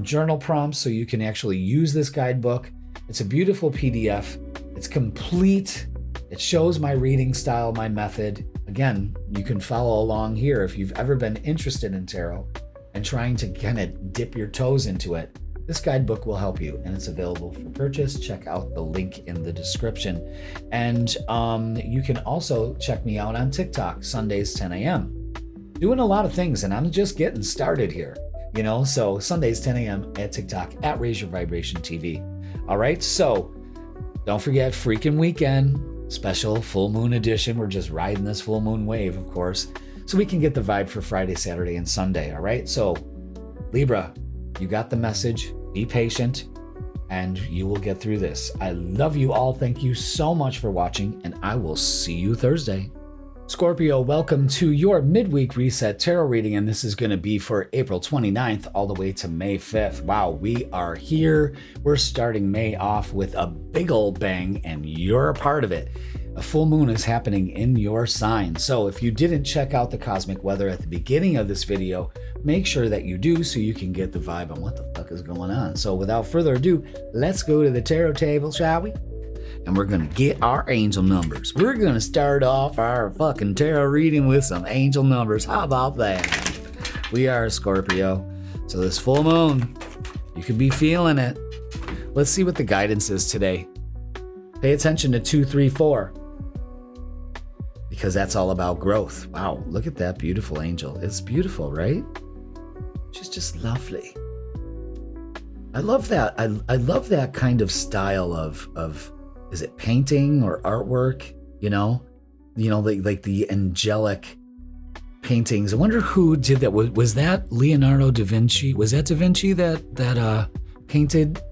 Journal prompts so you can actually use this guidebook. It's a beautiful PDF. It's complete. It shows my reading style, my method. Again, you can follow along here if you've ever been interested in tarot and trying to kind of dip your toes into it. This guidebook will help you, and it's available for purchase. Check out the link in the description. And you can also check me out on TikTok, Sundays, 10 a.m. Doing a lot of things, and I'm just getting started here, so Sundays, 10 a.m. at TikTok, at Raise Your Vibration TV. All right, so don't forget, freaking weekend, special full moon edition. We're just riding this full moon wave, of course, so we can get the vibe for Friday, Saturday, and Sunday. All right, so Libra, you got the message. Be patient, and you will get through this. I love you all. Thank you so much for watching, and I will see you Thursday. Scorpio, welcome to your midweek reset tarot reading, and this is going to be for April 29th all the way to May 5th. Wow, we are here. We're starting May off with a big old bang, and you're a part of it. A full moon is happening in your sign. So if you didn't check out the cosmic weather at the beginning of this video, make sure that you do so you can get the vibe on what the fuck is going on. So without further ado, let's go to the tarot table, shall we? And we're going to get our angel numbers. We're going to start off our fucking tarot reading with some angel numbers. How about that? We are Scorpio. So this full moon, you could be feeling it. Let's see what the guidance is today. Pay attention to 2, 3, 4. Because that's all about growth. Wow, look at that beautiful angel. It's beautiful, right? She's just lovely. I love that. I love that kind of style of is it painting or artwork? Like the angelic paintings. I wonder who did that. Was that Leonardo da Vinci? Was that da Vinci that painted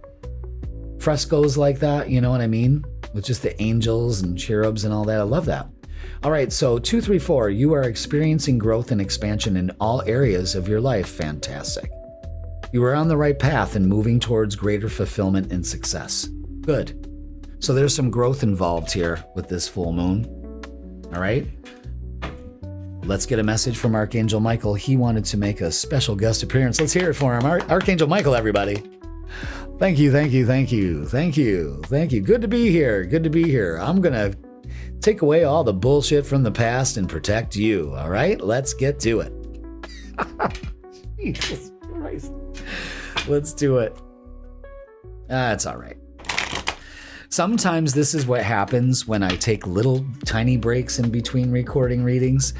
frescoes like that? You know what I mean? With just the angels and cherubs and all that. I love that. All right, so 2, 3, 4, you are experiencing growth and expansion in all areas of your life. Fantastic. You are on the right path and moving towards greater fulfillment and success. Good. So there's some growth involved here with this full moon. All right. Let's get a message from Archangel Michael. He wanted to make a special guest appearance. Let's hear it for him. Archangel Michael, everybody. Thank you. Good to be here. I'm going to take away all the bullshit from the past and protect you. All right, let's get to it. Jesus Christ. Let's do it. That's all right. Sometimes this is what happens when I take little tiny breaks in between recording readings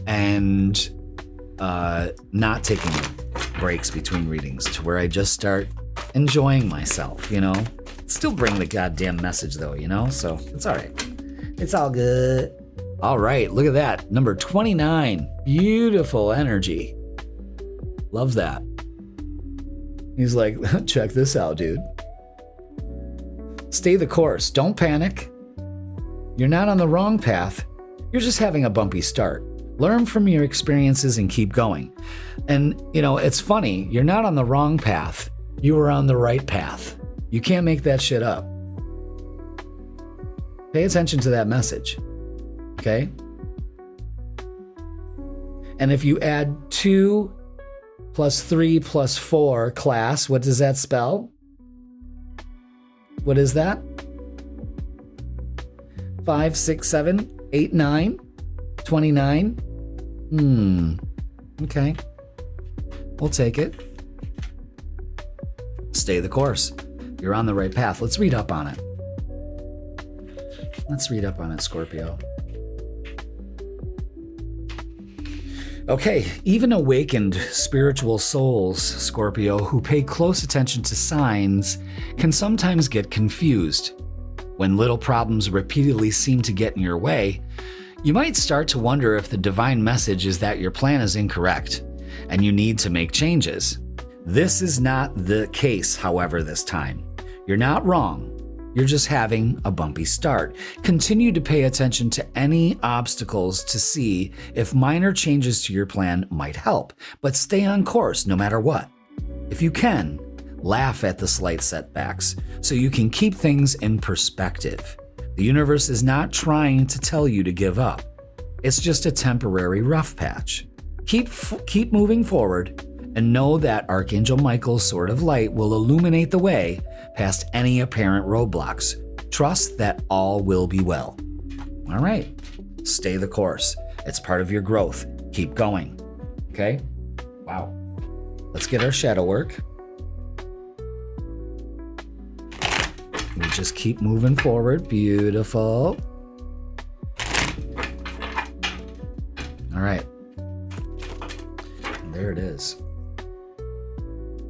and not taking breaks between readings to where I just start enjoying myself, still bring the goddamn message though, you know? So it's all right. It's all good. All right, look at that. Number 29. Beautiful energy. Love that. He's like, check this out, dude. Stay the course. Don't panic. You're not on the wrong path. You're just having a bumpy start. Learn from your experiences and keep going. And, you know, it's funny. You're not on the wrong path. You were on the right path. You can't make that shit up. Pay attention to that message. Okay? And if you add 2 plus 3 plus 4 class, what does that spell? What is that? 5, 6, 7, 8, 9, 29. Okay. We'll take it. Stay the course. You're on the right path. Let's read up on it. Let's read up on it, Scorpio. Okay, even awakened spiritual souls, Scorpio, who pay close attention to signs can sometimes get confused. When little problems repeatedly seem to get in your way, you might start to wonder if the divine message is that your plan is incorrect and you need to make changes. This is not the case, however, this time. You're not wrong. You're just having a bumpy start. Continue to pay attention to any obstacles to see if minor changes to your plan might help, but stay on course no matter what. If you can, laugh at the slight setbacks so you can keep things in perspective. The universe is not trying to tell you to give up. It's just a temporary rough patch. Keep moving forward and know that Archangel Michael's sword of light will illuminate the way past any apparent roadblocks. Trust that all will be well. All right, stay the course. It's part of your growth. Keep going. Okay? Wow. Let's get our shadow work. We just keep moving forward. Beautiful. All right. There it is.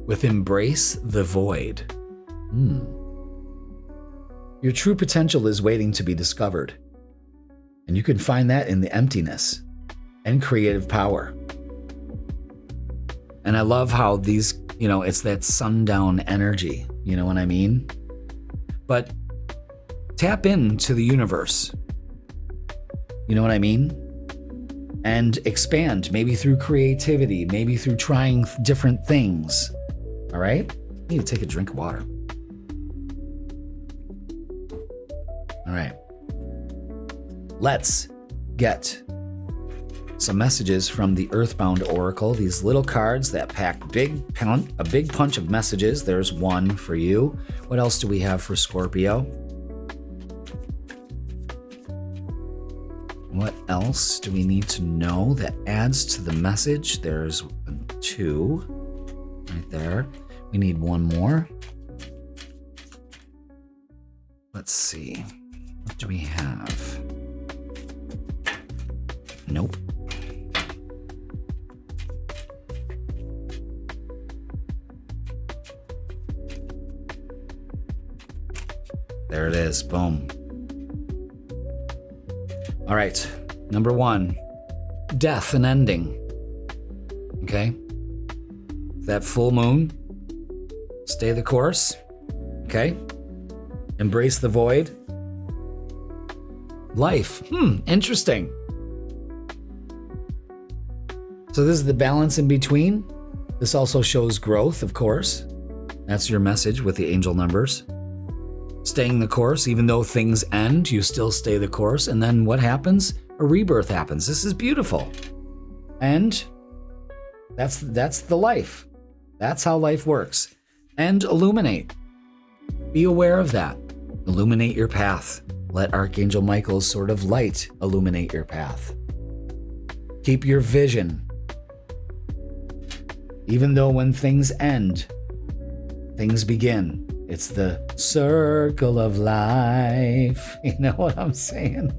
With embrace the void. Your true potential is waiting to be discovered. And you can find that in the emptiness and creative power. And I love how these, you know, it's that sundown energy. You know what I mean? But tap into the universe. You know what I mean? And expand, maybe through creativity, maybe through trying different things. All right? I need to take a drink of water. All right. Let's get some messages from the Earthbound Oracle. These little cards that pack a big punch of messages. There's one for you. What else do we have for Scorpio? What else do we need to know that adds to the message? There's 2 right there. We need one more. Let's see. What do we have? Nope. There it is. Boom. All right. Number 1, death and ending. Okay. That full moon. Stay the course. Okay. Embrace the void. Life. Interesting. So this is the balance in between. This also shows growth, of course. That's your message with the angel numbers. Staying the course, even though things end, you still stay the course. And then what happens? A rebirth happens. This is beautiful. And that's the life. That's how life works. And illuminate. Be aware of that. Illuminate your path. Let Archangel Michael's sword of light illuminate your path. Keep your vision. Even though when things end, things begin. It's the circle of life. You know what I'm saying?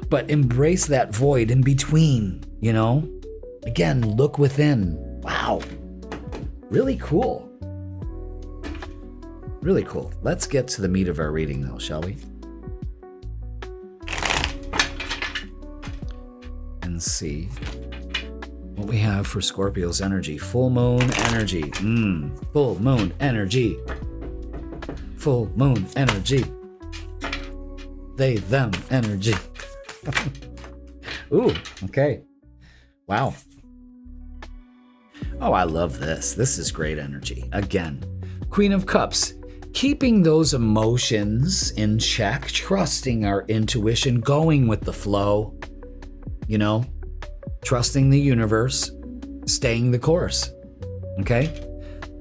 But embrace that void in between, you know? Again, look within. Wow. Really cool. Really cool. Let's get to the meat of our reading, though, shall we? And see what we have for Scorpio's energy. Full moon energy. Full moon energy. Full moon energy. They, them energy. Ooh, okay. Wow. Oh, I love this. This is great energy. Again, Queen of Cups. Keeping those emotions in check, trusting our intuition, going with the flow, you know, trusting the universe, staying the course. Okay?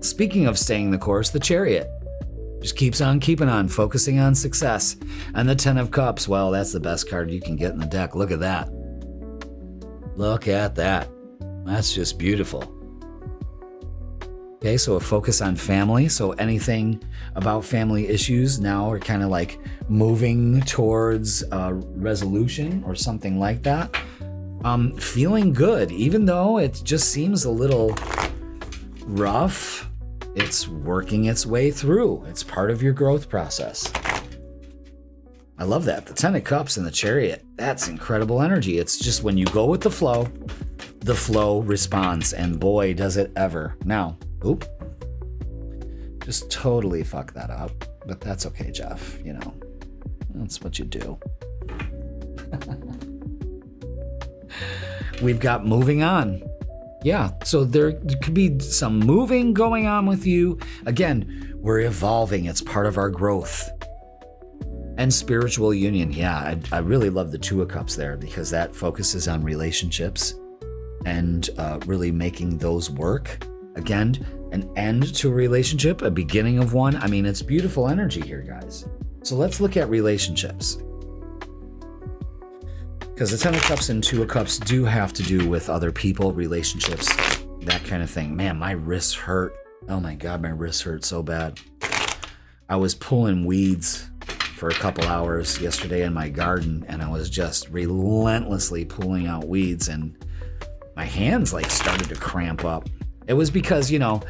Speaking of staying the course, the Chariot just keeps on keeping on, focusing on success. And the Ten of Cups, well, that's the best card you can get in the deck. Look at that. Look at that. That's just beautiful. Okay, so a focus on family. So anything about family issues now are kind of like moving towards resolution or something like that. Feeling good, even though it just seems a little rough. It's working its way through. It's part of your growth process. I love that. The Ten of Cups and the Chariot. That's incredible energy. It's just when you go with the flow responds, and boy, does it ever. Now, oop. Just totally fuck that up. But that's okay, Jeff. You know, that's what you do. We've got moving on. Yeah, so there could be some moving going on with you. Again, we're evolving. It's part of our growth. And spiritual union. Yeah, I really love the Two of Cups there because that focuses on relationships and really making those work. Again, an end to a relationship, a beginning of one. I mean, it's beautiful energy here, guys. So let's look at relationships. Because the Ten of Cups and Two of Cups do have to do with other people, relationships, that kind of thing. Man, my wrists hurt. Oh my God, my wrists hurt so bad. I was pulling weeds for a couple hours yesterday in my garden, and I was just relentlessly pulling out weeds, and my hands like started to cramp up. It was because, you know,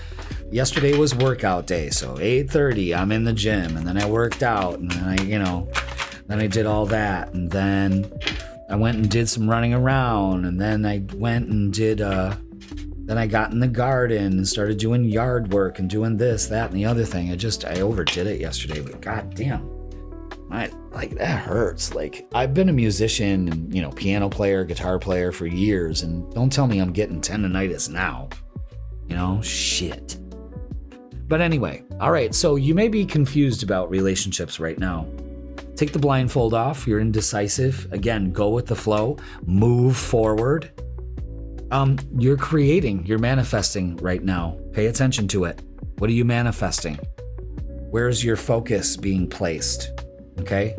yesterday was workout day, so 8:30, I'm in the gym, and then I worked out, and then then I did all that, and then I went and did some running around, and then I went and did, then I got in the garden and started doing yard work and doing this, that, and the other thing. I overdid it yesterday, but goddamn, that hurts. Like, I've been a musician and, you know, piano player, guitar player for years, and don't tell me I'm getting tendonitis now. You know, shit. But anyway, all right, so you may be confused about relationships right now. Take the blindfold off. You're indecisive. Again, go with the flow. Move forward. You're creating. You're manifesting right now. Pay attention to it. What are you manifesting? Where's your focus being placed? Okay?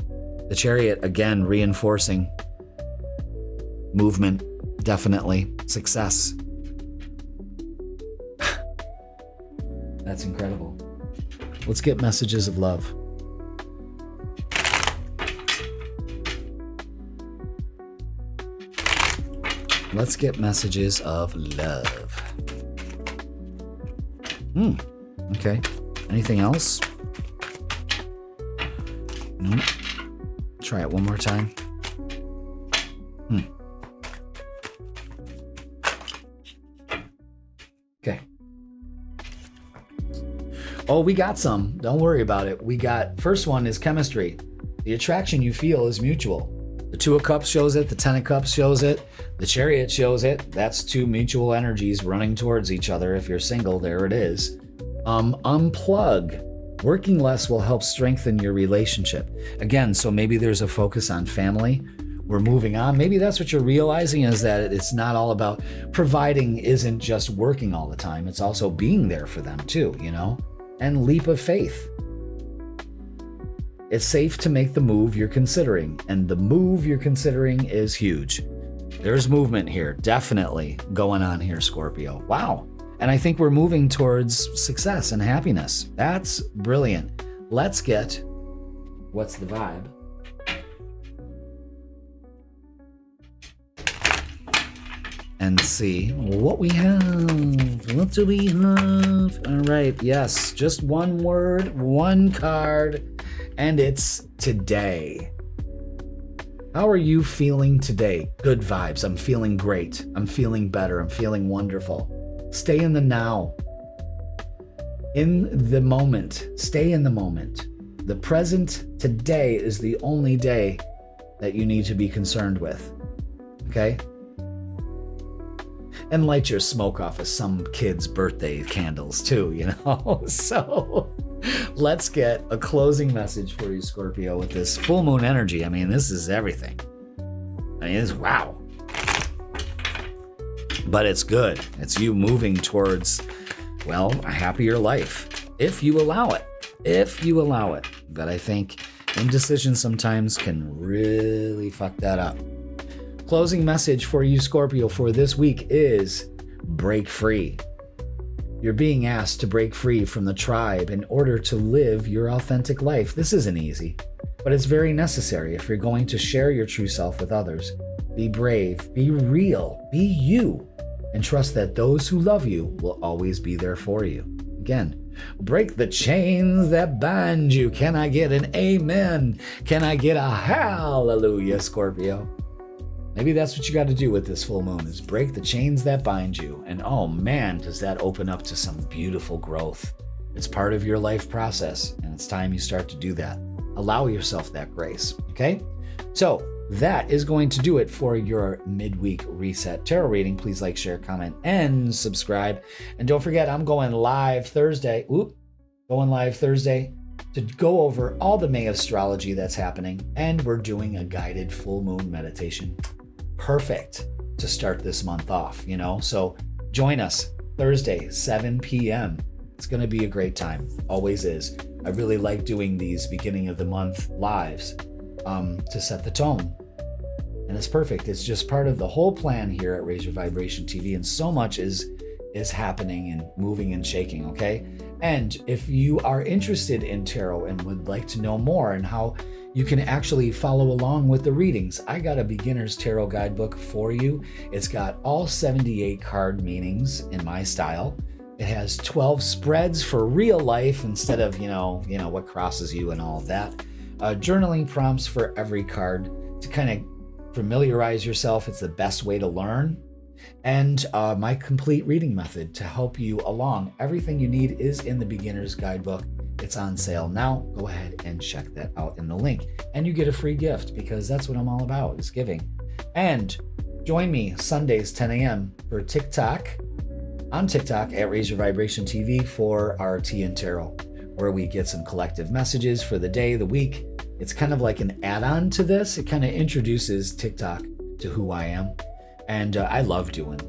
The Chariot, again, reinforcing movement. Definitely. Success. That's incredible. Let's get messages of love. Let's get messages of love. Okay. Anything else? Nope. Try it one more time. Okay. Oh, we got some. Don't worry about it. We got, first one is chemistry. The attraction you feel is mutual. The Two of Cups shows it. The Ten of Cups shows it. The Chariot shows it. That's two mutual energies running towards each other. If you're single, there it is. Unplug. Working less will help strengthen your relationship. Again, so maybe there's a focus on family. We're moving on. Maybe that's what you're realizing, is that it's not all about providing, isn't just working all the time. It's also being there for them too, you know? And leap of faith. It's safe to make the move you're considering, and the move you're considering is huge. There's movement here, definitely going on here, Scorpio. Wow. And I think we're moving towards success and happiness. That's brilliant. Let's get, what's the vibe? and see what we have. What do we have? All right, yes, just one word, one card, and it's today. How are you feeling today? Good vibes. I'm feeling great. I'm feeling better. I'm feeling wonderful. Stay in the now. In the moment. Stay in the moment. The present today is the only day that you need to be concerned with. Okay? And light your smoke off of some kid's birthday candles too, you know? So let's get a closing message for you, Scorpio, with this full moon energy. I mean, this is everything. I mean, it's wow. But it's good. It's you moving towards, well, a happier life. If you allow it. If you allow it. But I think indecision sometimes can really fuck that up. Closing message for you, Scorpio, for this week is break free. You're being asked to break free from the tribe in order to live your authentic life. This isn't easy, but it's very necessary if you're going to share your true self with others. Be brave, be real, be you, and trust that those who love you will always be there for you. Again, break the chains that bind you. Can I get an amen? Can I get a hallelujah, Scorpio? Maybe that's what you got to do with this full moon, is break the chains that bind you. And oh man, does that open up to some beautiful growth. It's part of your life process, and it's time you start to do that. Allow yourself that grace, okay? So that is going to do it for your midweek reset tarot reading. Please like, share, comment, and subscribe. And don't forget, I'm going live Thursday. Going live Thursday to go over all the May astrology that's happening. And we're doing a guided full moon meditation. Perfect to start this month off, you know? So join us Thursday, 7 p.m. It's going to be a great time. Always is. I really like doing these beginning of the month lives to set the tone. And it's perfect. It's just part of the whole plan here at Raise Your Vibration TV. And so much is happening and moving and shaking, okay? And if you are interested in tarot and would like to know more and how you can actually follow along with the readings, I got a beginner's tarot guidebook for you. It's got all 78 card meanings in my style. It has 12 spreads for real life instead of, you know, what crosses you and all of that. Journaling prompts for every card to kind of familiarize yourself. It's the best way to learn. And my complete reading method to help you along. Everything you need is in the beginner's guidebook. It's on sale now. Go ahead and check that out in the link. And you get a free gift, because that's what I'm all about, is giving. And join me Sundays, 10 a.m. for TikTok, on TikTok at Raise Your Vibration TV for our Tea and Tarot, where we get some collective messages for the day, the week. It's kind of like an add-on to this. It kind of introduces TikTok to who I am. And I love doing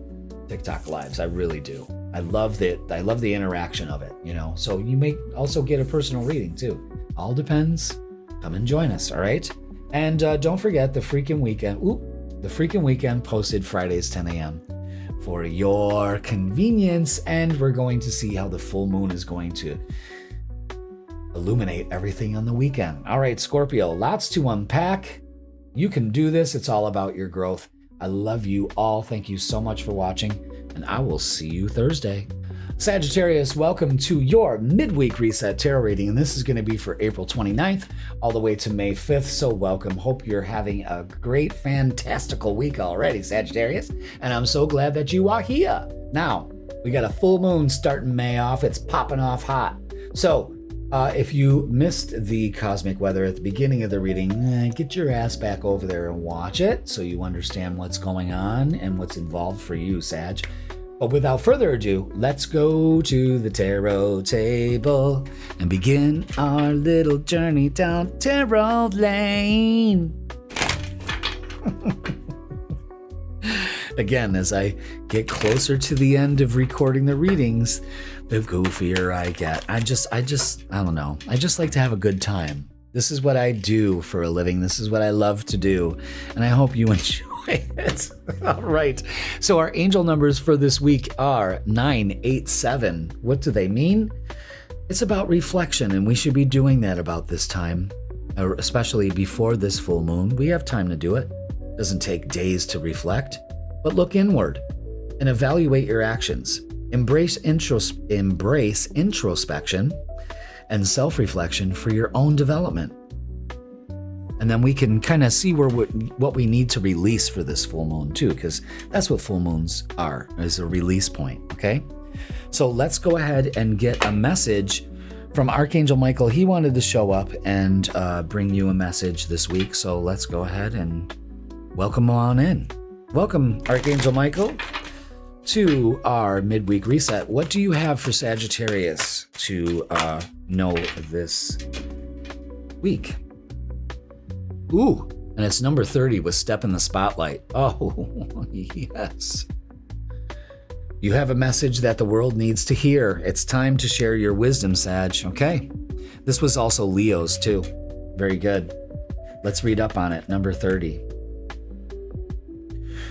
TikTok lives. I really do. I love the interaction of it, you know. So you may also get a personal reading too. All depends. Come and join us, all right? And don't forget the freaking weekend. The freaking weekend posted Fridays 10 a.m. for your convenience. And we're going to see how the full moon is going to illuminate everything on the weekend. All right, Scorpio, lots to unpack. You can do this. It's all about your growth. I love you all. Thank you so much for watching, and I will see you Thursday. Sagittarius, welcome to your midweek reset tarot reading, and this is going to be for April 29th all the way to May 5th, so welcome. Hope you're having a great, fantastical week already, Sagittarius, and I'm so glad that you are here. Now, we got a full moon starting May off. It's popping off hot. So, if you missed the cosmic weather at the beginning of the reading, get your ass back over there and watch it so you understand what's going on and what's involved for you, Sag. But without further ado, let's go to the tarot table and begin our little journey down tarot lane. Again, as I get closer to the end of recording the readings, the goofier I get. I don't know. I just like to have a good time. This is what I do for a living. This is what I love to do. And I hope you enjoy it. All right. So our angel numbers for this week are 9, 8, 7. What do they mean? It's about reflection, and we should be doing that about this time, especially before this full moon. We have time to do it. It doesn't take days to reflect, but look inward. and evaluate your actions. Embrace introspection and self-reflection for your own development. And then we can kind of see what we need to release for this full moon too, because that's what full moons are, is a release point, okay? So let's go ahead and get a message from Archangel Michael. He wanted to show up and bring you a message this week, so let's go ahead and welcome on in. Welcome, Archangel Michael, to our midweek reset. What do you have for Sagittarius to know this week? Ooh, and it's number 30 with Step in the Spotlight. Oh, yes. You have a message that the world needs to hear. It's time to share your wisdom, Sag. Okay. This was also Leo's too. Very good. Let's read up on it. Number 30.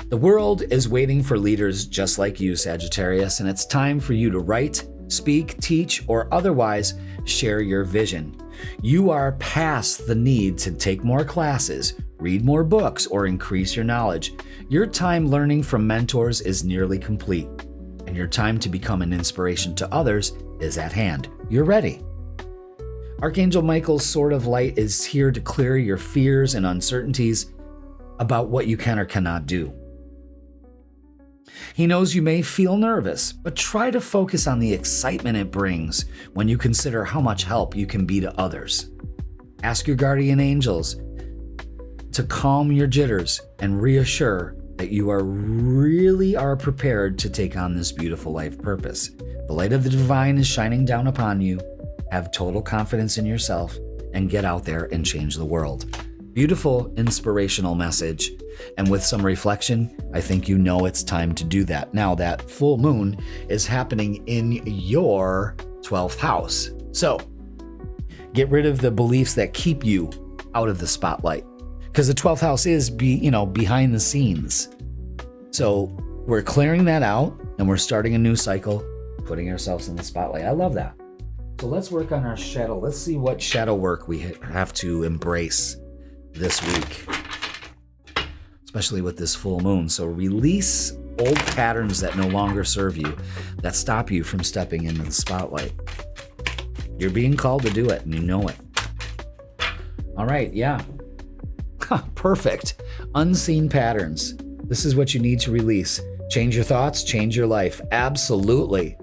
The world is waiting for leaders just like you, Sagittarius, and it's time for you to write, speak, teach, or otherwise share your vision. You are past the need to take more classes, read more books, or increase your knowledge. Your time learning from mentors is nearly complete, and your time to become an inspiration to others is at hand. You're ready. Archangel Michael's Sword of Light is here to clear your fears and uncertainties about what you can or cannot do. He knows you may feel nervous, but try to focus on the excitement it brings when you consider how much help you can be to others. Ask your guardian angels to calm your jitters and reassure that you really are prepared to take on this beautiful life purpose. The light of the divine is shining down upon you. Have total confidence in yourself and get out there and change the world. Beautiful, inspirational message. And with some reflection, I think you know it's time to do that. Now that full moon is happening in your 12th house. So get rid of the beliefs that keep you out of the spotlight. Because the 12th house is behind the scenes. So we're clearing that out and we're starting a new cycle, putting ourselves in the spotlight. I love that. So let's work on our shadow. Let's see what shadow work we have to embrace this week, especially with this full moon. So release old patterns that no longer serve you, that stop you from stepping into the spotlight. You're being called to do it and you know it. All right, yeah. Perfect. Unseen patterns. This is what you need to release. Change your thoughts, change your life. Absolutely.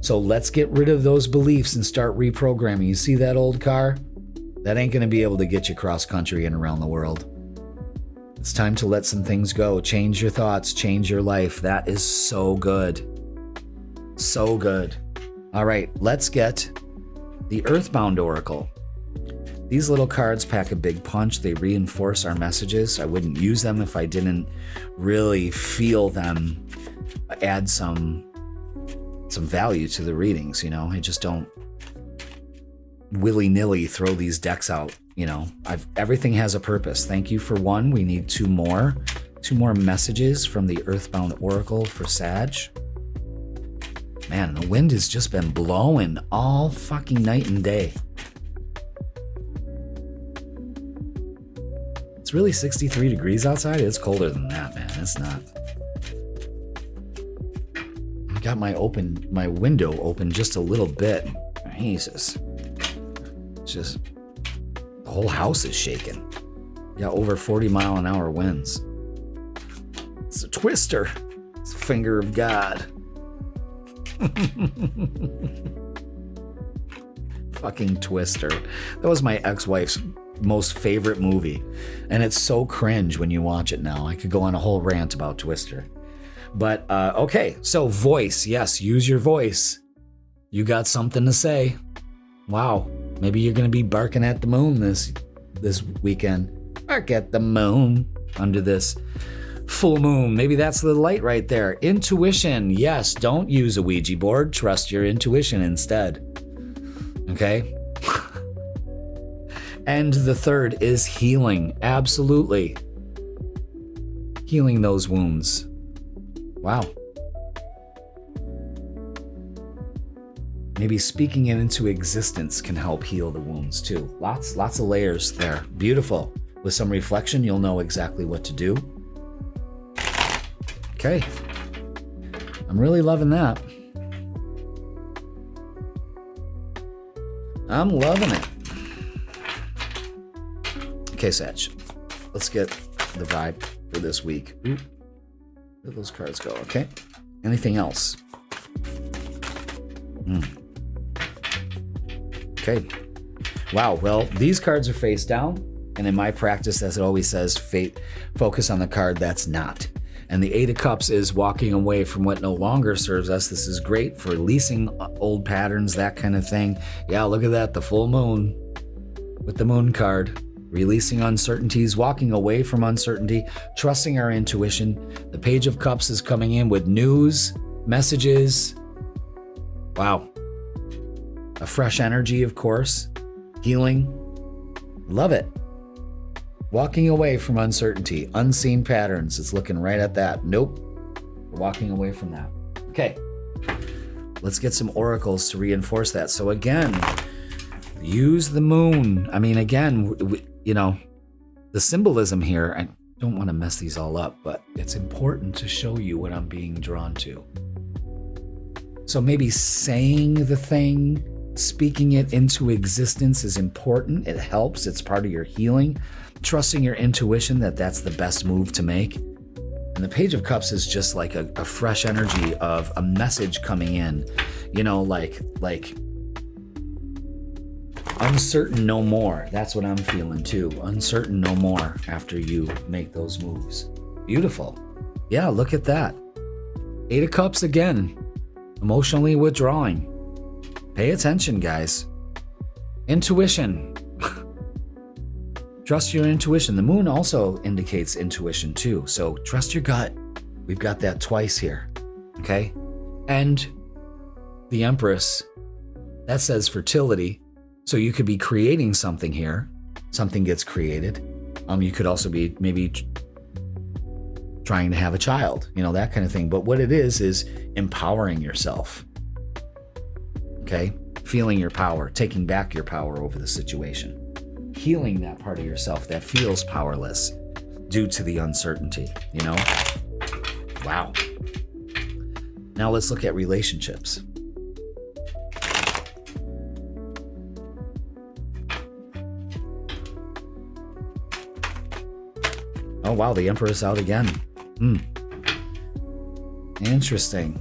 So let's get rid of those beliefs and start reprogramming. You see that old car? That ain't going to be able to get you cross country and around the world. It's time to let some things go. Change your thoughts, change your life. That is so good. So good. All right, let's get the Earthbound Oracle. These little cards pack a big punch. They reinforce our messages. I wouldn't use them if I didn't really feel them add some value to the readings, I just don't willy-nilly throw these decks out, everything has a purpose. Thank you for one. We need two more messages from the Earthbound Oracle for Sag. Man, the wind has just been blowing all fucking night and day. It's really 63 degrees outside. It's colder than that, man. It's not. I got my window open just a little bit. Jesus. It's just, the whole house is shaking. Got over 40-mile-an-hour winds. It's a twister. It's a finger of God. Fucking Twister. That was my ex-wife's most favorite movie. And it's so cringe when you watch it now. I could go on a whole rant about Twister. But, okay. So voice. Yes, use your voice. You got something to say. Wow. Maybe you're going to be barking at the moon this weekend. Bark at the moon under this full moon. Maybe that's the light right there. Intuition. Yes, don't use a Ouija board. Trust your intuition instead. Okay? And the third is healing. Absolutely. Healing those wounds. Wow. Maybe speaking it into existence can help heal the wounds too. Lots of layers there. Beautiful. With some reflection, you'll know exactly what to do. Okay. I'm really loving that. I'm loving it. Okay, Sag. Let's get the vibe for this week. Ooh, where those cards go? Okay. Anything else? Okay. Wow. Well, these cards are face down. And in my practice, as it always says, focus on the card that's not. And the Eight of Cups is walking away from what no longer serves us. This is great for releasing old patterns, that kind of thing. Yeah, look at that. The full moon with the moon card. Releasing uncertainties, walking away from uncertainty, trusting our intuition. The Page of Cups is coming in with news, messages. Wow. A fresh energy, of course. Healing. Love it. Walking away from uncertainty, unseen patterns. It's looking right at that. Nope. We're walking away from that. Okay. Let's get some oracles to reinforce that. So again, use the moon. I mean, again, the symbolism here, I don't want to mess these all up, but it's important to show you what I'm being drawn to. So maybe saying the thing, speaking it into existence is important. It helps. It's part of your healing. Trusting your intuition that that's the best move to make. And the Page of Cups is just like a fresh energy of a message coming in, like uncertain no more. That's what I'm feeling too. Uncertain no more after you make those moves. Beautiful. Yeah, look at that. Eight of Cups again. Emotionally withdrawing. Pay attention, guys. Intuition. Trust your intuition. The moon also indicates intuition too. So trust your gut. We've got that twice here. Okay? And the Empress, that says fertility. So you could be creating something here. Something gets created. You could also be maybe trying to have a child, that kind of thing. But what it is empowering yourself. Okay? Feeling your power, taking back your power over the situation. Healing that part of yourself that feels powerless due to the uncertainty, Wow. Now let's look at relationships. Oh, wow, the Emperor's out again. Interesting.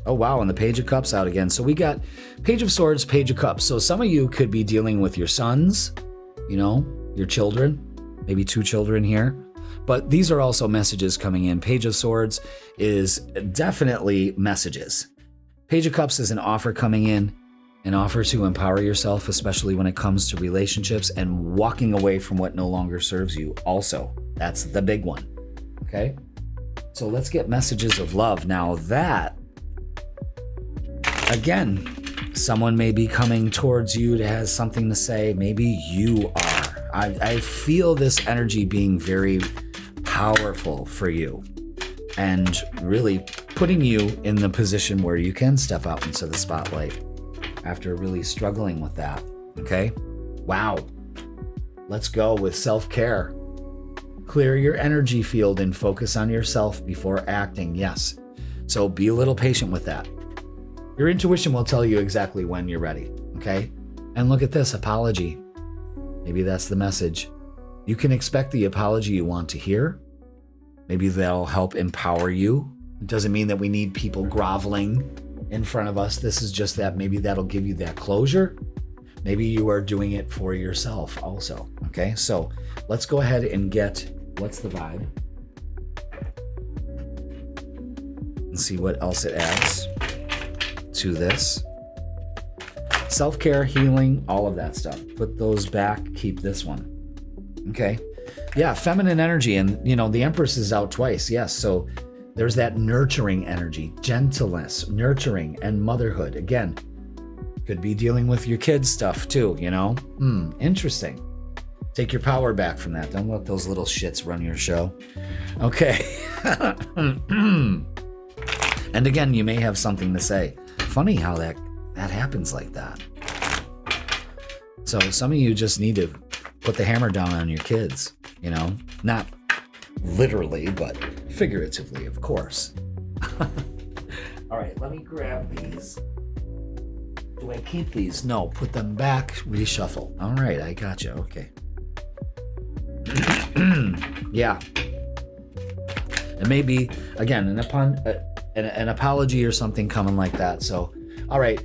Oh, wow, and the Page of Cups out again. So we got Page of Swords, Page of Cups. So some of you could be dealing with your sons, your children, maybe two children here. But these are also messages coming in. Page of Swords is definitely messages. Page of Cups is an offer coming in, an offer to empower yourself, especially when it comes to relationships and walking away from what no longer serves you. Also, that's the big one. Okay? So let's get messages of love. Now that, again, someone may be coming towards you that has something to say. Maybe you are. I feel this energy being very powerful for you and really putting you in the position where you can step out into the spotlight after really struggling with that. Okay? Wow. Let's go with self-care. Clear your energy field and focus on yourself before acting. Yes. So be a little patient with that. Your intuition will tell you exactly when you're ready, okay? And look at this, apology. Maybe that's the message. You can expect the apology you want to hear. Maybe that'll help empower you. It doesn't mean that we need people groveling in front of us. This is just that maybe that'll give you that closure. Maybe you are doing it for yourself also, okay? So let's go ahead and get, what's the vibe? And see what else it adds to this. Self-care, healing, all of that stuff. Put those back, keep this one. Okay. Yeah, feminine energy. And, the Empress is out twice. Yes. So there's that nurturing energy, gentleness, nurturing, and motherhood. Again, could be dealing with your kids' stuff too, Interesting. Take your power back from that. Don't let those little shits run your show. Okay. And again, you may have something to say. Funny how that happens like that. So some of you just need to put the hammer down on your kids, Not literally, but figuratively, of course. All right, let me grab these. Do I keep these? No, put them back, reshuffle. All right, I got you. Okay. Yeah. It may be, again, an apology or something coming like that. So, all right.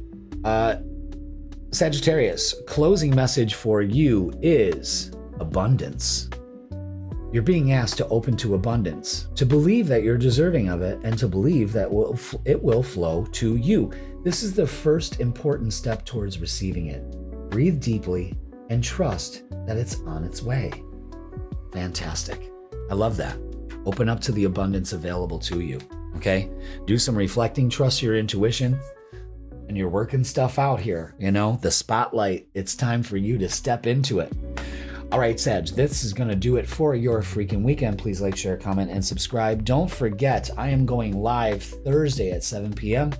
Sagittarius, closing message for you is abundance. You're being asked to open to abundance, to believe that you're deserving of it, and to believe that it will flow to you. This is the first important step towards receiving it. Breathe deeply and trust that it's on its way. Fantastic. I love that. Open up to the abundance available to you, okay? Do some reflecting, trust your intuition, and you're working stuff out here, the spotlight. It's time for you to step into it. All right, Sag, this is going to do it for your freaking weekend. Please like, share, comment, and subscribe. Don't forget, I am going live Thursday at 7 p.m.,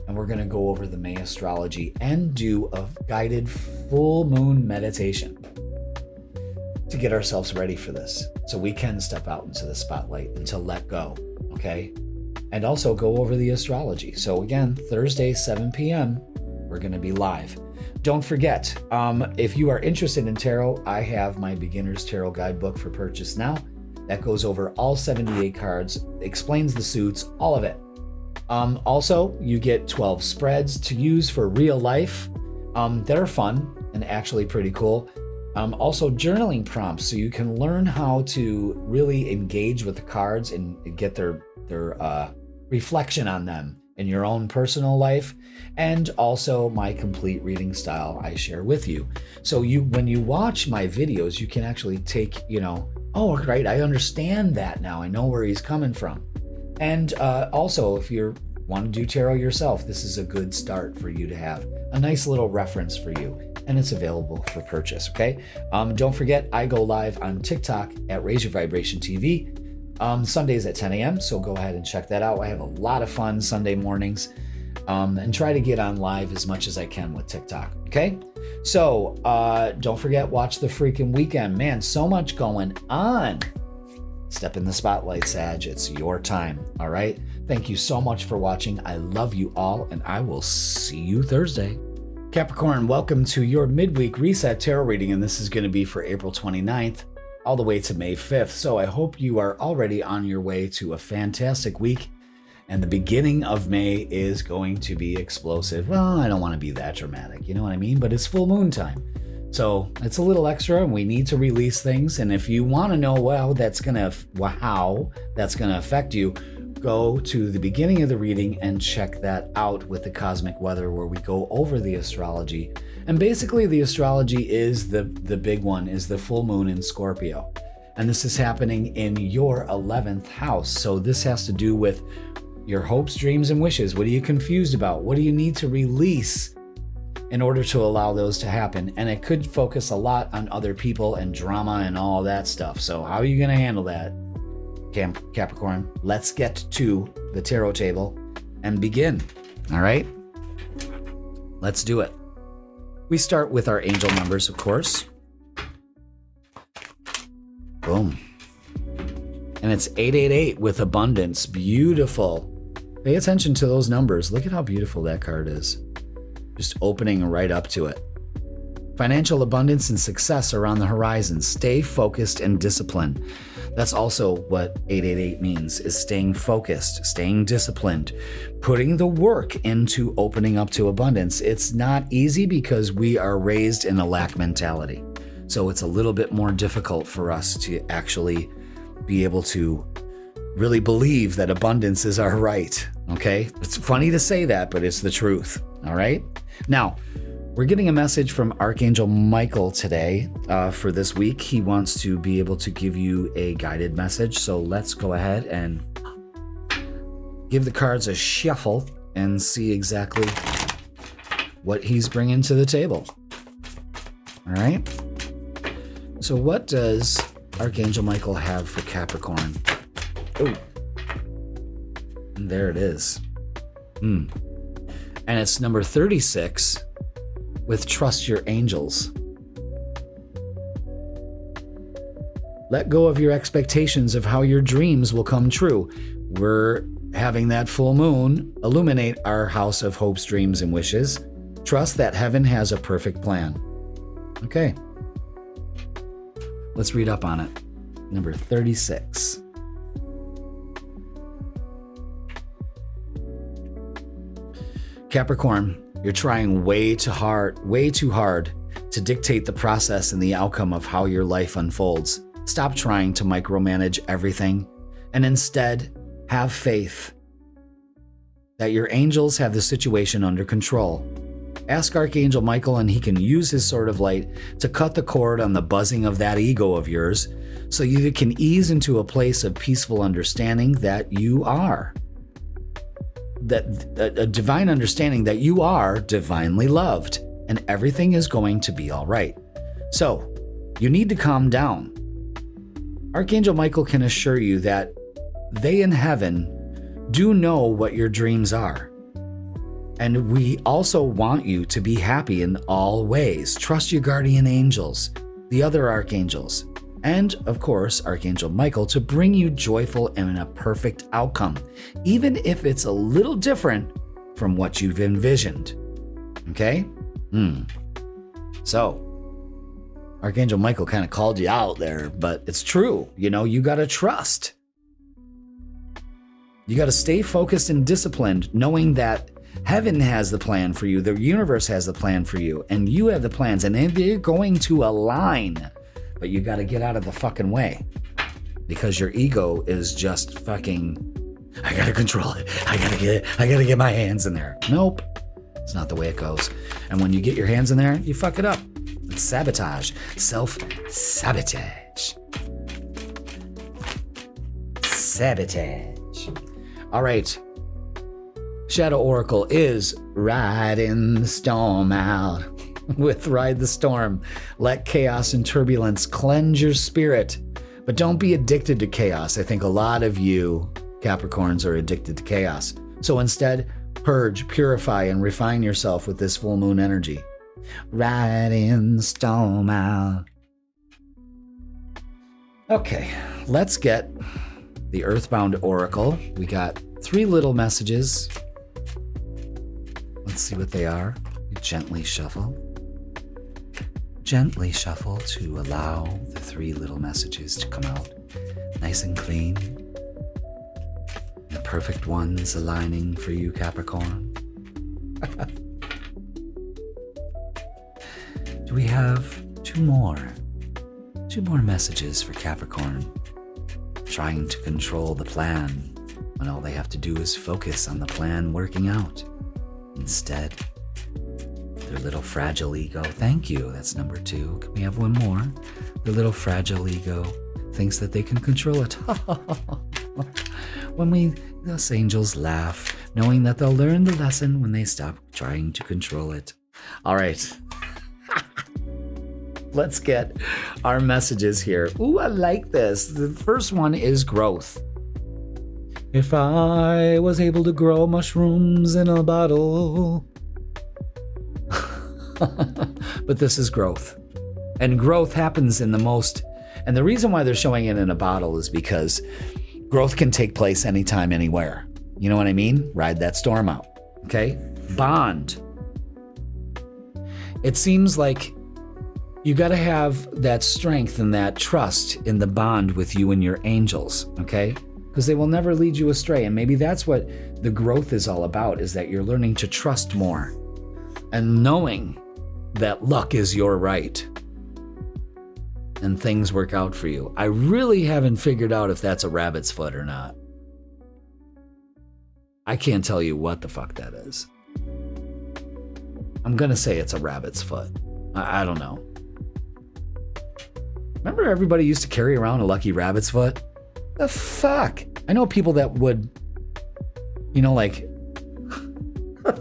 and we're going to go over the May astrology and do a guided full moon meditation to get ourselves ready for this so we can step out into the spotlight and to let go, okay? And also go over the astrology. So again, Thursday, 7 p.m., we're going to be live. Don't forget, if you are interested in tarot, I have my Beginner's Tarot Guidebook for purchase now. That goes over all 78 cards, explains the suits, all of it. Also, you get 12 spreads to use for real life that are fun and actually pretty cool. Also, journaling prompts, so you can learn how to really engage with the cards and get their reflection on them in your own personal life, and also my complete reading style I share with you. So when you watch my videos, you can actually take, oh, right, I understand that now. I know where he's coming from. And also, if you want to do tarot yourself, this is a good start for you to have a nice little reference for you, and it's available for purchase, okay? Don't forget, I go live on TikTok at Raise Your Vibration TV. Sundays at 10 a.m., so go ahead and check that out. I have a lot of fun Sunday mornings, and try to get on live as much as I can with TikTok, okay? So don't forget, watch the freaking weekend. Man, so much going on. Step in the spotlight, Sag. It's your time, all right? Thank you so much for watching. I love you all, and I will see you Thursday. Capricorn, welcome to your Midweek Reset Tarot reading, and this is going to be for April 29th. All the way to May 5th. So I hope you are already on your way to a fantastic week. And the beginning of May is going to be explosive. Well, I don't want to be that dramatic, you know what I mean? But it's full moon time. So it's a little extra and we need to release things. And if you want to know how that's going to affect you, go to the beginning of the reading and check that out with the cosmic weather, where we go over the astrology. And basically the astrology is the big one, is the full moon in Scorpio. And this is happening in your 11th house. So this has to do with your hopes, dreams, and wishes. What are you confused about? What do you need to release in order to allow those to happen? And it could focus a lot on other people and drama and all that stuff. So how are you going to handle that, Capricorn? Let's get to the tarot table and begin. All right? Let's do it. We start with our angel numbers, of course. Boom. And it's 888 with abundance. Beautiful. Pay attention to those numbers. Look at how beautiful that card is. Just opening right up to it. Financial abundance and success are on the horizon. Stay focused and disciplined. That's also what 888 means, is staying focused, staying disciplined, putting the work into opening up to abundance. It's not easy because we are raised in a lack mentality. So it's a little bit more difficult for us to actually be able to really believe that abundance is our right, okay? It's funny to say that, but it's the truth, all right? Now, we're getting a message from Archangel Michael today for this week. He wants to be able to give you a guided message. So let's go ahead and give the cards a shuffle and see exactly what he's bringing to the table. All right. So what does Archangel Michael have for Capricorn? Oh, and there it is. And it's number 36. With trust your angels. Let go of your expectations of how your dreams will come true. We're having that full moon illuminate our house of hopes, dreams, and wishes. Trust that heaven has a perfect plan. Okay. Let's read up on it. Number 36. Capricorn, you're trying way too hard to dictate the process and the outcome of how your life unfolds. Stop trying to micromanage everything and instead have faith that your angels have the situation under control. Ask Archangel Michael and he can use his sword of light to cut the cord on the buzzing of that ego of yours so you can ease into a place of peaceful understanding that you are. A divine understanding that you are divinely loved and everything is going to be all right. So, you need to calm down. Archangel Michael can assure you that they in heaven do know what your dreams are. And we also want you to be happy in all ways. Trust your guardian angels, the other archangels, and of course, Archangel Michael to bring you joyful and a perfect outcome, even if it's a little different from what you've envisioned. Okay? So, Archangel Michael kind of called you out there, but it's true. You know, you got to trust. You got to stay focused and disciplined, knowing that heaven has the plan for you, the universe has the plan for you, and you have the plans, and they're going to align. But you got to get out of the fucking way because your ego is just fucking, I got to control it. I got to get my hands in there. Nope. It's not the way it goes. And when you get your hands in there, you fuck it up. It's sabotage. Self-sabotage. Sabotage. All right. Shadow Oracle is riding the storm out. With Ride the Storm, let chaos and turbulence cleanse your spirit. But don't be addicted to chaos. I think a lot of you Capricorns are addicted to chaos. So instead, purge, purify, and refine yourself with this full moon energy. Riding the storm out. Okay, let's get the Earthbound Oracle. We got 3 little messages. Let's see what they are. You gently shuffle. Gently shuffle to allow the 3 little messages to come out nice and clean. The perfect ones aligning for you, Capricorn. Do we have 2 more? 2 more messages for Capricorn. Trying to control the plan when all they have to do is focus on the plan working out. Instead, their little fragile ego, thank you, that's number 2. Can we have 1 more? Their little fragile ego thinks that they can control it. When us angels laugh, knowing that they'll learn the lesson when they stop trying to control it. All right. Let's get our messages here. Ooh, I like this. The first one is growth. If I was able to grow mushrooms in a bottle. But this is growth. And growth happens in the most, and the reason why they're showing it in a bottle is because growth can take place anytime, anywhere. You know what I mean? Ride that storm out. Okay? Bond. It seems like you got to have that strength and that trust in the bond with you and your angels. Okay? Because they will never lead you astray. And maybe that's what the growth is all about, is that you're learning to trust more and knowing that luck is your right and things work out for you. I really haven't figured out if that's a rabbit's foot or not. I can't tell you what the fuck that is. I'm gonna say it's a rabbit's foot. I don't know. Remember everybody used to carry around a lucky rabbit's foot? The fuck? I know people that would, you know, like, what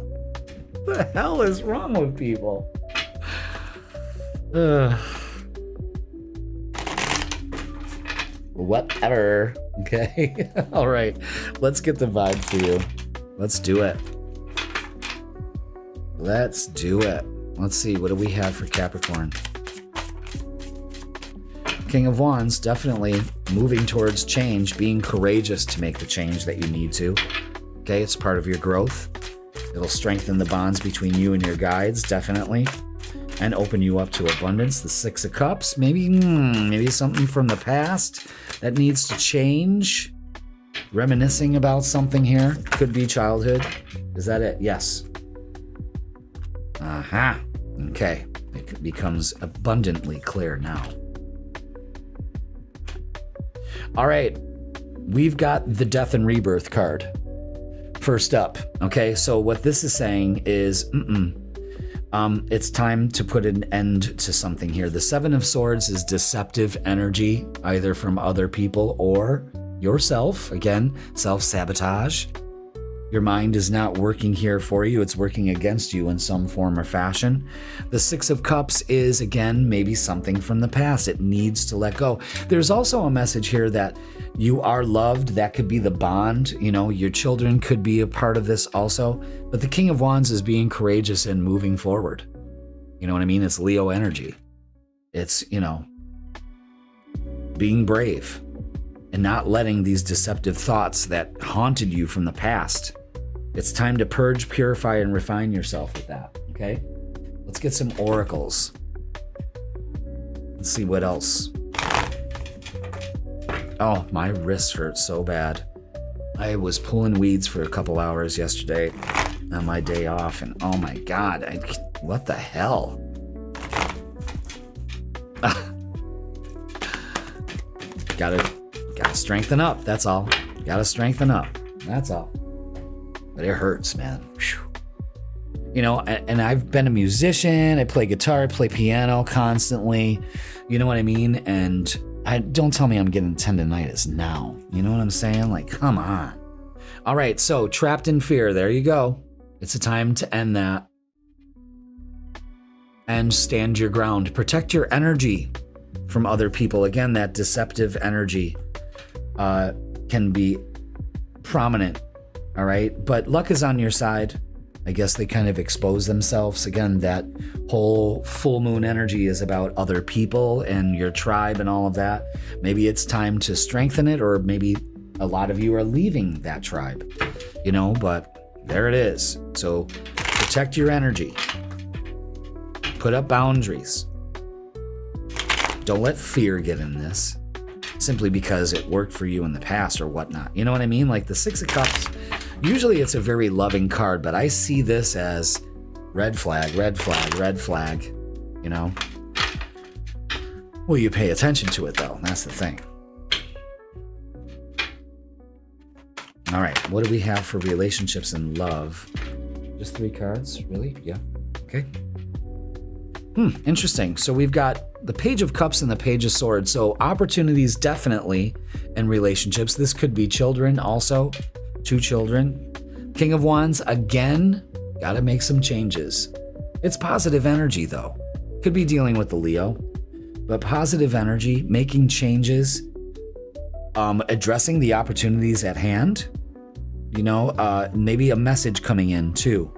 the hell is wrong with people? Whatever. Okay. All right. Let's get the vibe for you. Let's do it. Let's do it. Let's see. What do we have for Capricorn? King of Wands, definitely moving towards change, being courageous to make the change that you need to. Okay, it's part of your growth. It'll strengthen the bonds between you and your guides, definitely, and open you up to abundance. The Six of Cups, maybe something from the past that needs to change. Reminiscing about something here. Could be childhood. Is that it? Yes. Aha. Okay. It becomes abundantly clear now. All right. We've got the Death and Rebirth card. First up. Okay. So what this is saying is, it's time to put an end to something here. The Seven of Swords is deceptive energy, either from other people or yourself. Again, self-sabotage. Your mind is not working here for you. It's working against you in some form or fashion. The Six of Cups is, again, maybe something from the past. It needs to let go. There's also a message here that you are loved. That could be the bond. You know, your children could be a part of this also. But the King of Wands is being courageous and moving forward. You know what I mean? It's Leo energy. It's, being brave and not letting these deceptive thoughts that haunted you from the past. It's time to purge, purify, and refine yourself with that, okay? Let's get some oracles. Let's see what else. Oh, my wrist hurts so bad. I was pulling weeds for a couple hours yesterday on my day off, and oh my God, what the hell? Gotta strengthen up, that's all. Gotta strengthen up, that's all. But it hurts, man. Whew. And I've been a musician. I play guitar, I play piano constantly. You know what I mean? And don't tell me I'm getting tendinitis now. You know what I'm saying? Like, come on. All right, so trapped in fear. There you go. It's a time to end that. And stand your ground. Protect your energy from other people. Again, that deceptive energy can be prominent. All right. But luck is on your side. I guess they kind of expose themselves. Again, that whole full moon energy is about other people and your tribe and all of that. Maybe it's time to strengthen it, or maybe a lot of you are leaving that tribe, but there it is. So protect your energy. Put up boundaries. Don't let fear get in this simply because it worked for you in the past or whatnot. You know what I mean? Like the Six of Cups, usually it's a very loving card, but I see this as red flag, red flag, red flag, Well, you pay attention to it though. That's the thing. All right. What do we have for relationships and love? Just 3 cards? Really? Yeah. Okay. Interesting. So we've got the Page of Cups and the Page of Swords. So opportunities definitely in relationships. This could be children also. 2 children. King of Wands, again, got to make some changes. It's positive energy though. Could be dealing with the Leo, but positive energy, making changes, addressing the opportunities at hand. Maybe a message coming in too.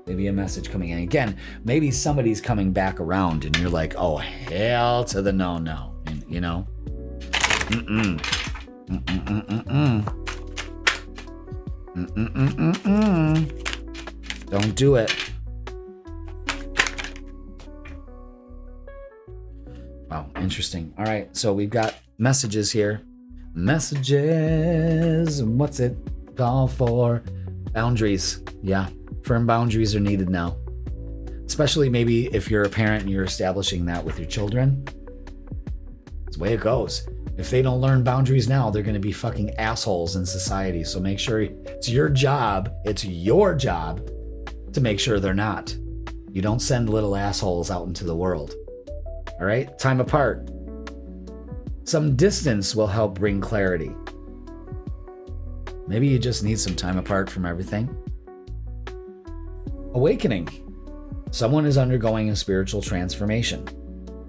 Maybe a message coming in. Again, maybe somebody's coming back around and you're like, oh, hell to the no. Don't do it. Wow, interesting. All right, so we've got messages here. Messages. What's it called for? Boundaries. Yeah. Firm boundaries are needed now, especially maybe if you're a parent and you're establishing that with your children. It's the way it goes. If they don't learn boundaries now, they're going to be fucking assholes in society. So make sure it's your job to make sure they're not. You don't send little assholes out into the world. All right? Time apart. Some distance will help bring clarity. Maybe you just need some time apart from everything. Awakening. Someone is undergoing a spiritual transformation.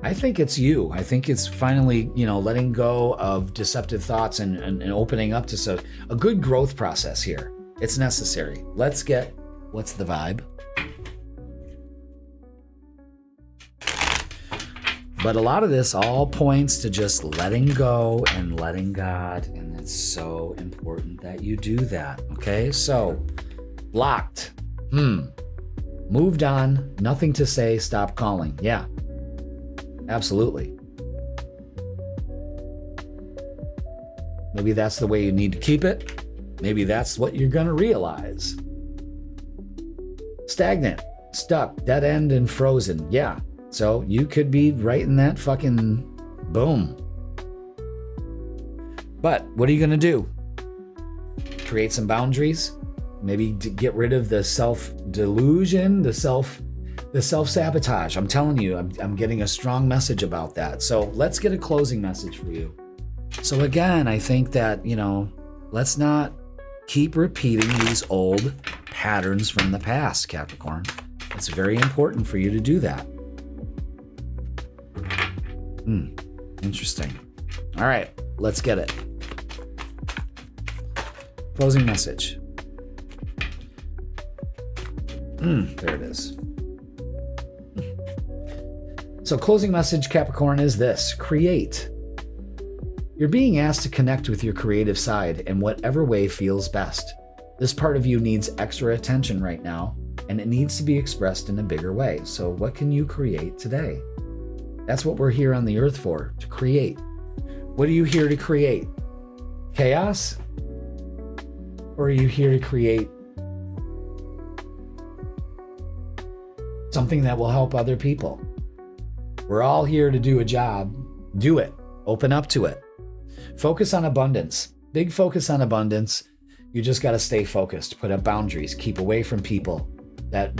I think it's you. I think it's finally, letting go of deceptive thoughts and opening up to a good growth process here. It's necessary. Let's get, what's the vibe? But a lot of this all points to just letting go and letting God. And it's so important that you do that. Okay, so blocked. Moved on. Nothing to say. Stop calling. Yeah, absolutely. Maybe that's the way you need to keep it. Maybe that's what you're going to realize. Stagnant, stuck, dead end, and frozen. Yeah. So you could be right in that fucking boom. But what are you going to do? Create some boundaries? Maybe to get rid of the self-delusion, the self-sabotage. I'm telling you, I'm getting a strong message about that. So let's get a closing message for you. So again, I think that, let's not keep repeating these old patterns from the past, Capricorn. It's very important for you to do that. Interesting. All right, let's get it. Closing message. There it is. So closing message, Capricorn, is this: create. You're being asked to connect with your creative side in whatever way feels best. This part of you needs extra attention right now, and it needs to be expressed in a bigger way. So what can you create today? That's what we're here on the earth for, to create. What are you here to create? Chaos? Or are you here to create something that will help other people? We're all here to do a job. Do it. Open up to it. Focus on abundance. Big focus on abundance. You just got to stay focused. Put up boundaries. Keep away from people that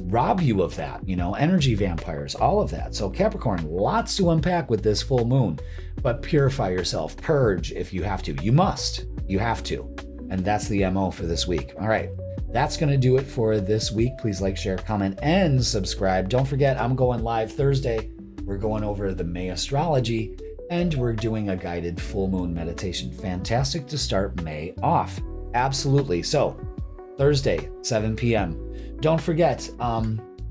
rob you of that. Energy vampires, all of that. So Capricorn, lots to unpack with this full moon. But purify yourself. Purge if you have to. You must. You have to. And that's the MO for this week. All right. That's going to do it for this week. Please like, share, comment, and subscribe. Don't forget, I'm going live Thursday. We're going over the May astrology, and we're doing a guided full moon meditation. Fantastic to start May off. Absolutely. So Thursday, 7 p.m. Don't forget,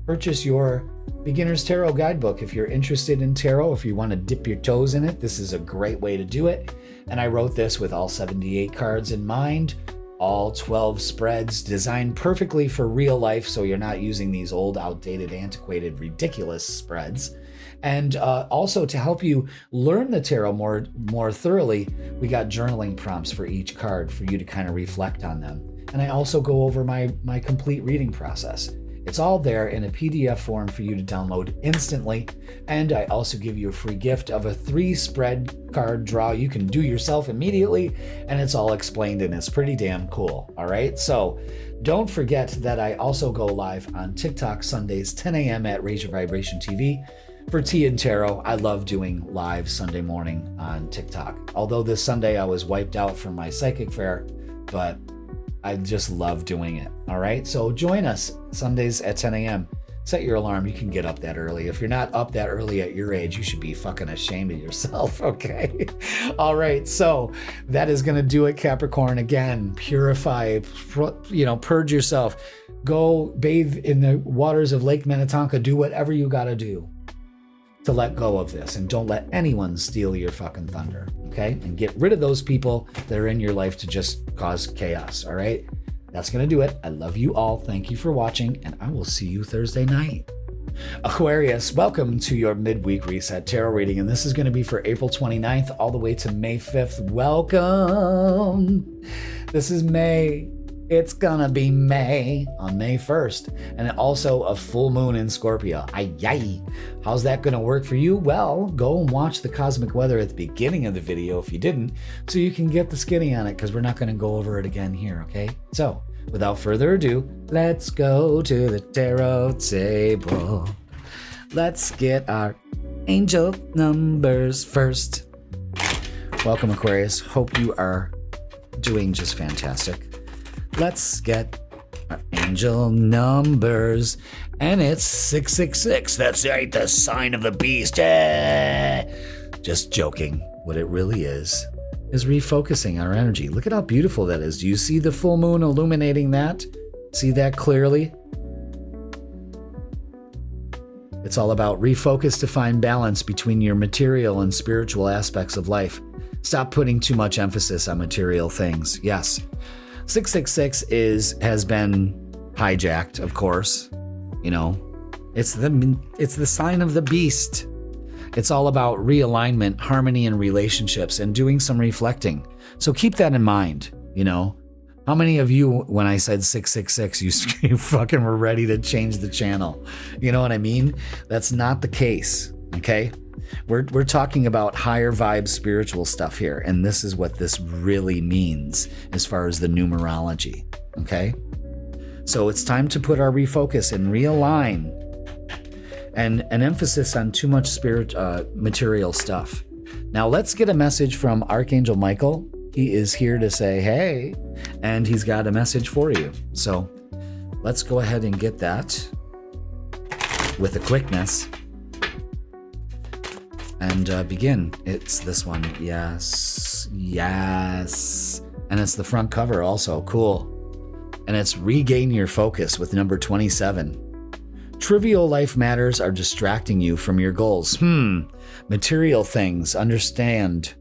purchase your Beginner's Tarot Guidebook. If you're interested in tarot, if you want to dip your toes in it, this is a great way to do it. And I wrote this with all 78 cards in mind, all 12 spreads designed perfectly for real life, so you're not using these old, outdated, antiquated, ridiculous spreads. And also to help you learn the tarot more thoroughly, we got journaling prompts for each card for you to kind of reflect on them. And I also go over my complete reading process. It's all there in a PDF form for you to download instantly. And I also give you a free gift of a 3-spread card draw you can do yourself immediately. And it's all explained and it's pretty damn cool. All right. So don't forget that I also go live on TikTok Sundays, 10 a.m. at Raise Your Vibration TV. For Tea and Tarot, I love doing live Sunday morning on TikTok. Although this Sunday I was wiped out from my psychic fair, but I just love doing it. All right. So join us Sundays at 10 a.m. Set your alarm. You can get up that early. If you're not up that early at your age, you should be fucking ashamed of yourself. Okay. All right. So that is going to do it, Capricorn. Again, purify, purge yourself. Go bathe in the waters of Lake Minnetonka. Do whatever you got to do to let go of this, and don't let anyone steal your fucking thunder. Okay. And get rid of those people that are in your life to just cause chaos. All right. That's going to do it. I love you all. Thank you for watching, and I will see you Thursday night. Aquarius, welcome to your Midweek Reset Tarot reading, and this is going to be for April 29th all the way to May 5th. Welcome. This is May. It's gonna be May on May 1st, and also a full moon in Scorpio. Ay. How's that gonna work for you? Well, go and watch the cosmic weather at the beginning of the video if you didn't, so you can get the skinny on it, because we're not gonna go over it again here, okay? So, without further ado, let's go to the tarot table. Let's get our angel numbers first. Welcome, Aquarius. Hope you are doing just fantastic. Let's get our angel numbers, and it's 666. That's right, the sign of the beast. Just joking. What it really is refocusing our energy. Look at how beautiful that is. Do you see the full moon illuminating that? See that clearly? It's all about refocus to find balance between your material and spiritual aspects of life. Stop putting too much emphasis on material things. Yes. 666 has been hijacked, of course. You know, it's the sign of the beast. It's all about realignment, harmony in relationships, and doing some reflecting. So keep that in mind, you know. How many of you, when I said 666, you fucking were ready to change the channel? You know what I mean? That's not the case, okay? We're talking about higher vibe spiritual stuff here, and this is what this really means as far as the numerology, okay? So it's time to put our refocus and realign and an emphasis on too much material stuff. Now let's get a message from Archangel Michael. He is here to say, hey, and he's got a message for you. So let's go ahead and get that with a quickness and begin. It's this one. Yes. And it's the front cover also. Cool. And it's regain your focus with number 27. Trivial life matters are distracting you from your goals. Material things, understood.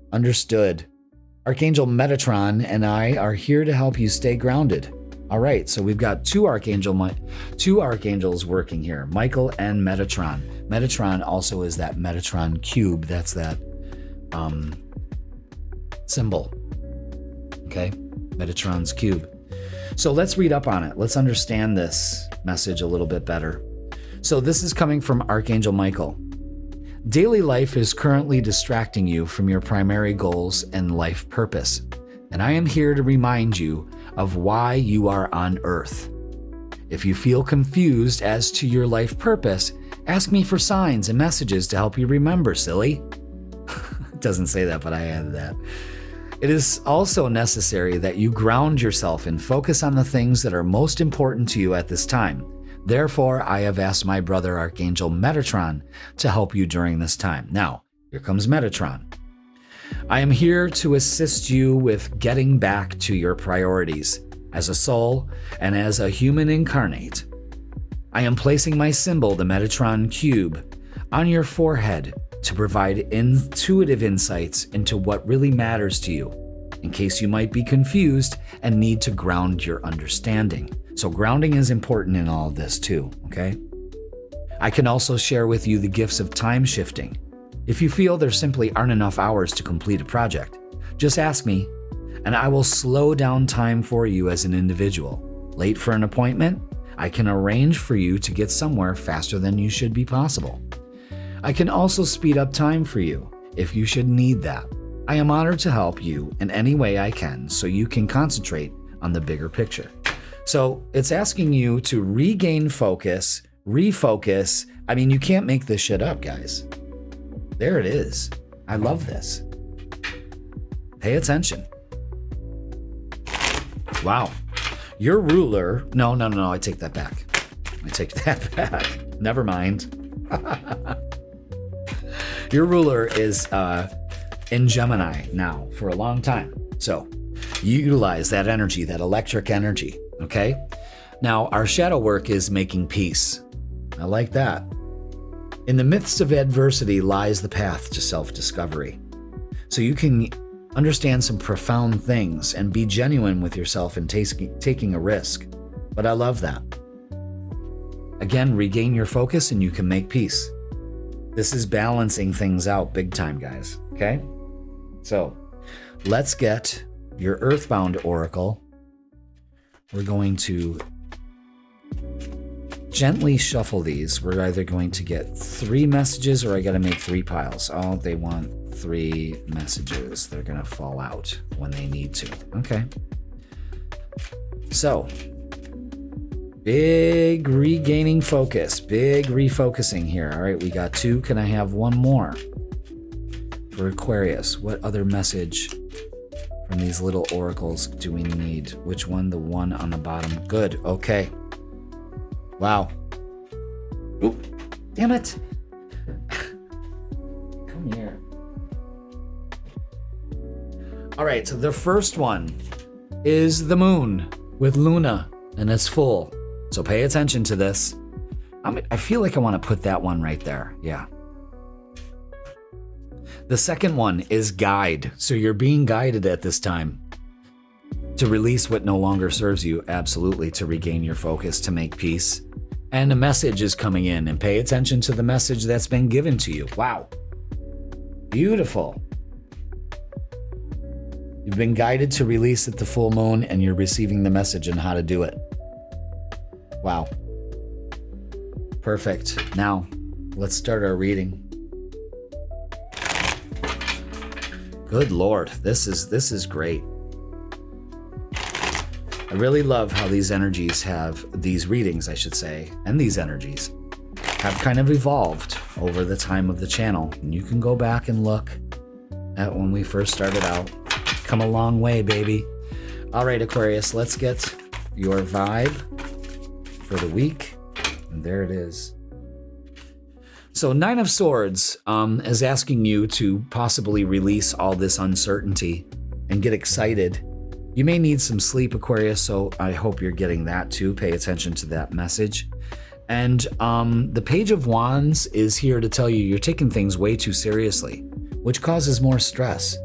Archangel Metatron and I are here to help you stay grounded. All right, so we've got two archangels working here, Michael and Metatron. Metatron also is that Metatron cube. That's that symbol. Okay, Metatron's cube. So let's read up on it. Let's understand this message a little bit better. So this is coming from Archangel Michael. Daily life is currently distracting you from your primary goals and life purpose, and I am here to remind you of why you are on Earth. If you feel confused as to your life purpose, ask me for signs and messages to help you remember, silly. It doesn't say that, but I added that. It is also necessary that you ground yourself and focus on the things that are most important to you at this time. Therefore, I have asked my brother Archangel Metatron to help you during this time. Now, here comes Metatron. I am here to assist you with getting back to your priorities as a soul and as a human incarnate. I am placing my symbol, the Metatron cube, on your forehead to provide intuitive insights into what really matters to you, in case you might be confused and need to ground your understanding. So grounding is important in all of this too, okay? I can also share with you the gifts of time shifting. If you feel there simply aren't enough hours to complete a project, just ask me, and I will slow down time for you as an individual. Late for an appointment? I can arrange for you to get somewhere faster than you should be possible. I can also speed up time for you if you should need that. I am honored to help you in any way I can so you can concentrate on the bigger picture. So it's asking you to regain focus, refocus. I mean, you can't make this shit up, guys. There it is. I love this. Pay attention. Wow. Your ruler. No, I take that back. Never mind. Your ruler is in Gemini now for a long time. So you utilize that energy, that electric energy. Okay? Now, our shadow work is making peace. I like that. In the midst of adversity lies the path to self-discovery. So you can understand some profound things and be genuine with yourself and taking a risk. But I love that. Again, regain your focus and you can make peace. This is balancing things out big time, guys. Okay? So, let's get your Earthbound Oracle. We're going to gently shuffle these. We're either going to get 3 messages or I got to make 3 piles. Oh, they want 3 messages. They're going to fall out when they need to. Okay. So, big regaining focus, big refocusing here. All right, we got 2. Can I have 1 more? For Aquarius, what other message from these little oracles do we need? Which one? The one on the bottom. Good. Okay. Wow. Oop. Damn it. Come here. All right. So the first one is the moon with Luna, and it's full. So pay attention to this. I feel like I want to put that one right there. Yeah. The second one is guide. So you're being guided at this time to release what no longer serves you. Absolutely. To regain your focus, to make peace. And a message is coming in, and pay attention to the message that's been given to you. Wow. Beautiful. You've been guided to release at the full moon, and you're receiving the message on how to do it. Wow. Perfect. Now, let's start our reading. Good Lord, this is great. I really love how these energies have, these readings, I should say, and these energies have kind of evolved over the time of the channel. And you can go back and look at when we first started out. Come a long way, baby. All right, Aquarius, let's get your vibe for the week. And there it is. So Nine of Swords is asking you to possibly release all this uncertainty and get excited. You may need some sleep, Aquarius, so I hope you're getting that too. Pay attention to that message. And the Page of Wands is here to tell you you're taking things way too seriously, which causes more stress.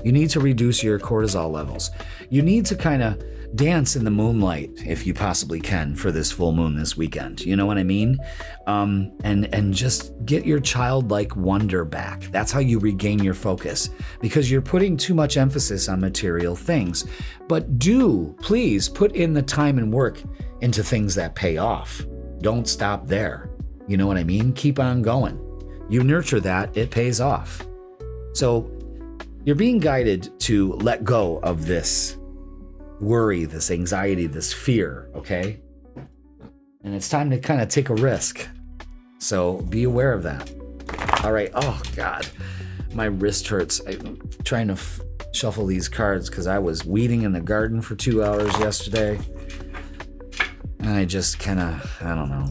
You need to reduce your cortisol levels. You need to kind of dance in the moonlight if you possibly can for this full moon this weekend. You know what I mean? And just get your childlike wonder back. That's how you regain your focus, because you're putting too much emphasis on material things. But do please put in the time and work into things that pay off. Don't stop there. You know what I mean? Keep on going. You nurture that, it pays off. So you're being guided to let go of this worry, this anxiety, this fear, okay? And it's time to kind of take a risk. So be aware of that. All right. Oh, God. My wrist hurts. I'm trying to shuffle these cards because I was weeding in the garden for 2 hours yesterday. And I just kind of, I don't know.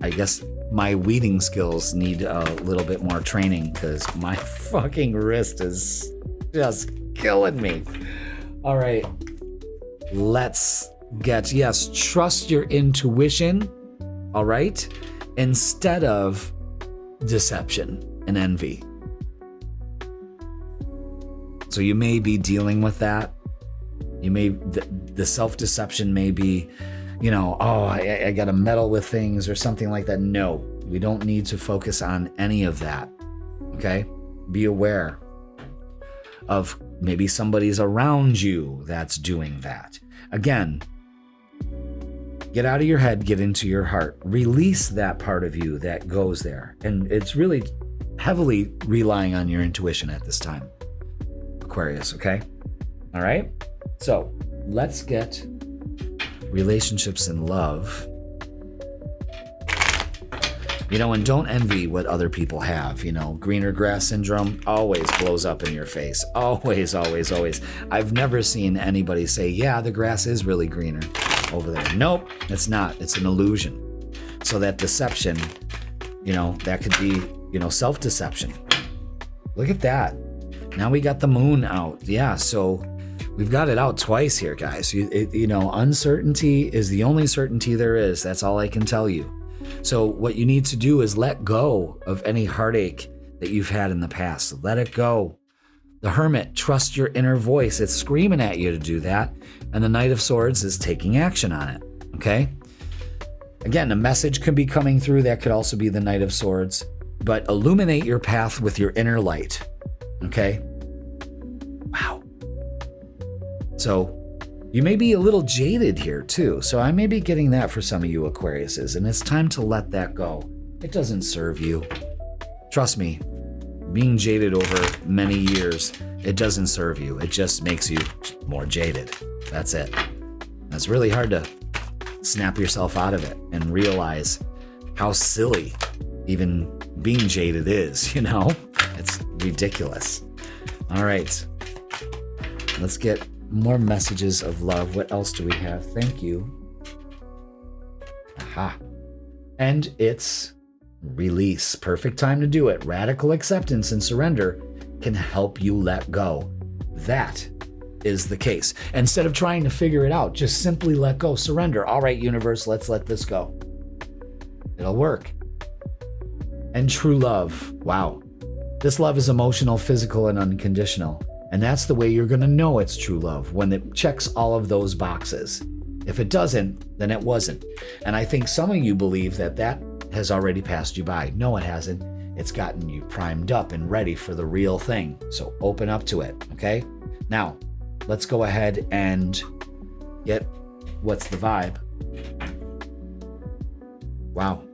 I guess my weeding skills need a little bit more training because my fucking wrist is just killing me. All right, let's get, yes, trust your intuition, all right, instead of deception and envy. So you may be dealing with that. You may, the self-deception may be, you know, oh, I got to meddle with things or something like that. No, we don't need to focus on any of that, okay? Be aware of maybe somebody's around you that's doing that. Again, get out of your head, get into your heart. Release that part of you that goes there. And it's really heavily relying on your intuition at this time, Aquarius, okay? All right? So let's get relationships and love. You know, and don't envy what other people have. You know, greener grass syndrome always blows up in your face. Always, always, always. I've never seen anybody say, yeah, the grass is really greener over there. Nope, it's not. It's an illusion. So that deception, you know, that could be, you know, self-deception. Look at that. Now we got the moon out. Yeah, so we've got it out twice here, guys. You know, uncertainty is the only certainty there is. That's all I can tell you. So what you need to do is let go of any heartache that you've had in the past. Let it go. The Hermit, trust your inner voice. It's screaming at you to do that. And the Knight of Swords is taking action on it. Okay? Again, a message could be coming through. That could also be the Knight of Swords. But illuminate your path with your inner light. Okay? Wow. So you may be a little jaded here too. So I may be getting that for some of you Aquariuses, and it's time to let that go. It doesn't serve you. Trust me, being jaded over many years, it doesn't serve you. It just makes you more jaded. That's it. It's really hard to snap yourself out of it and realize how silly even being jaded is, you know? It's ridiculous. All right. Let's get more messages of love. What else do we have? Thank you. Aha. And it's release. Perfect time to do it. Radical acceptance and surrender can help you let go. That is the case. Instead of trying to figure it out, just simply let go. Surrender. All right, universe, let's let this go. It'll work. And true love. Wow. This love is emotional, physical, and unconditional. And that's the way you're going to know it's true love, when it checks all of those boxes. If it doesn't, then it wasn't. And I think some of you believe that that has already passed you by. No, it hasn't. It's gotten you primed up and ready for the real thing. So open up to it, okay? Now, let's go ahead and get what's the vibe. Wow.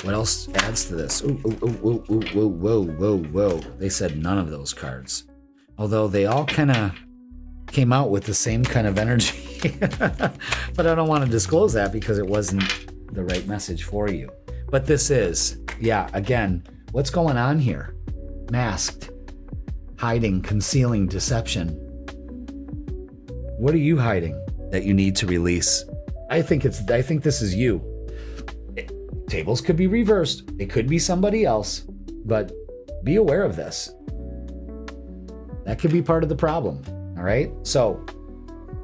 What else adds to this? Ooh, ooh, ooh, ooh, ooh, whoa, whoa, whoa. They said none of those cards. Although they all kind of came out with the same kind of energy. But I don't want to disclose that because it wasn't the right message for you. But this is, yeah, again, what's going on here? Masked, hiding, concealing, deception. What are you hiding that you need to release? I think this is you. Tables could be reversed. It could be somebody else, but be aware of this. That could be part of the problem. All right. So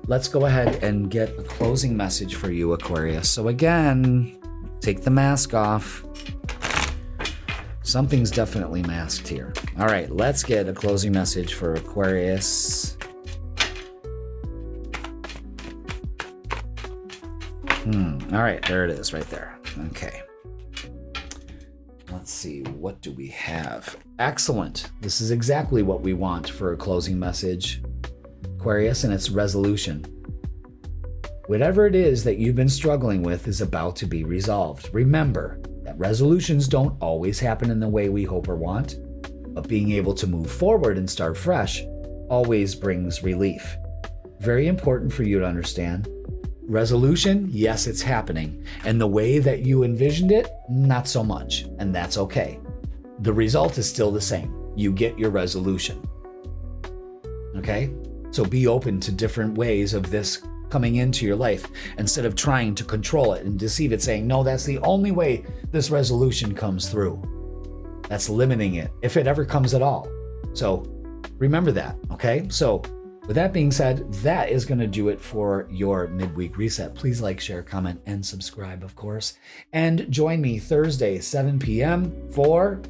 let's go ahead and get a closing message for you, Aquarius. So again, take the mask off. Something's definitely masked here. All right. Let's get a closing message for Aquarius. All right. There it is right there. Okay. Let's see, what do we have? Excellent. This is exactly what we want for a closing message, Aquarius, and it's resolution. Whatever it is that you've been struggling with is about to be resolved. Remember that resolutions don't always happen in the way we hope or want, but being able to move forward and start fresh always brings relief. Very important for you to understand. Resolution, yes, it's happening. And the way that you envisioned it, not so much. And that's okay. The result is still the same. You get your resolution. Okay? So be open to different ways of this coming into your life instead of trying to control it and deceive it, saying, no, that's the only way this resolution comes through. That's limiting it, if it ever comes at all. So remember that, okay? So with that being said, that is going to do it for your midweek reset. Please like, share, comment, and subscribe, of course. And join me Thursday, 7 p.m. for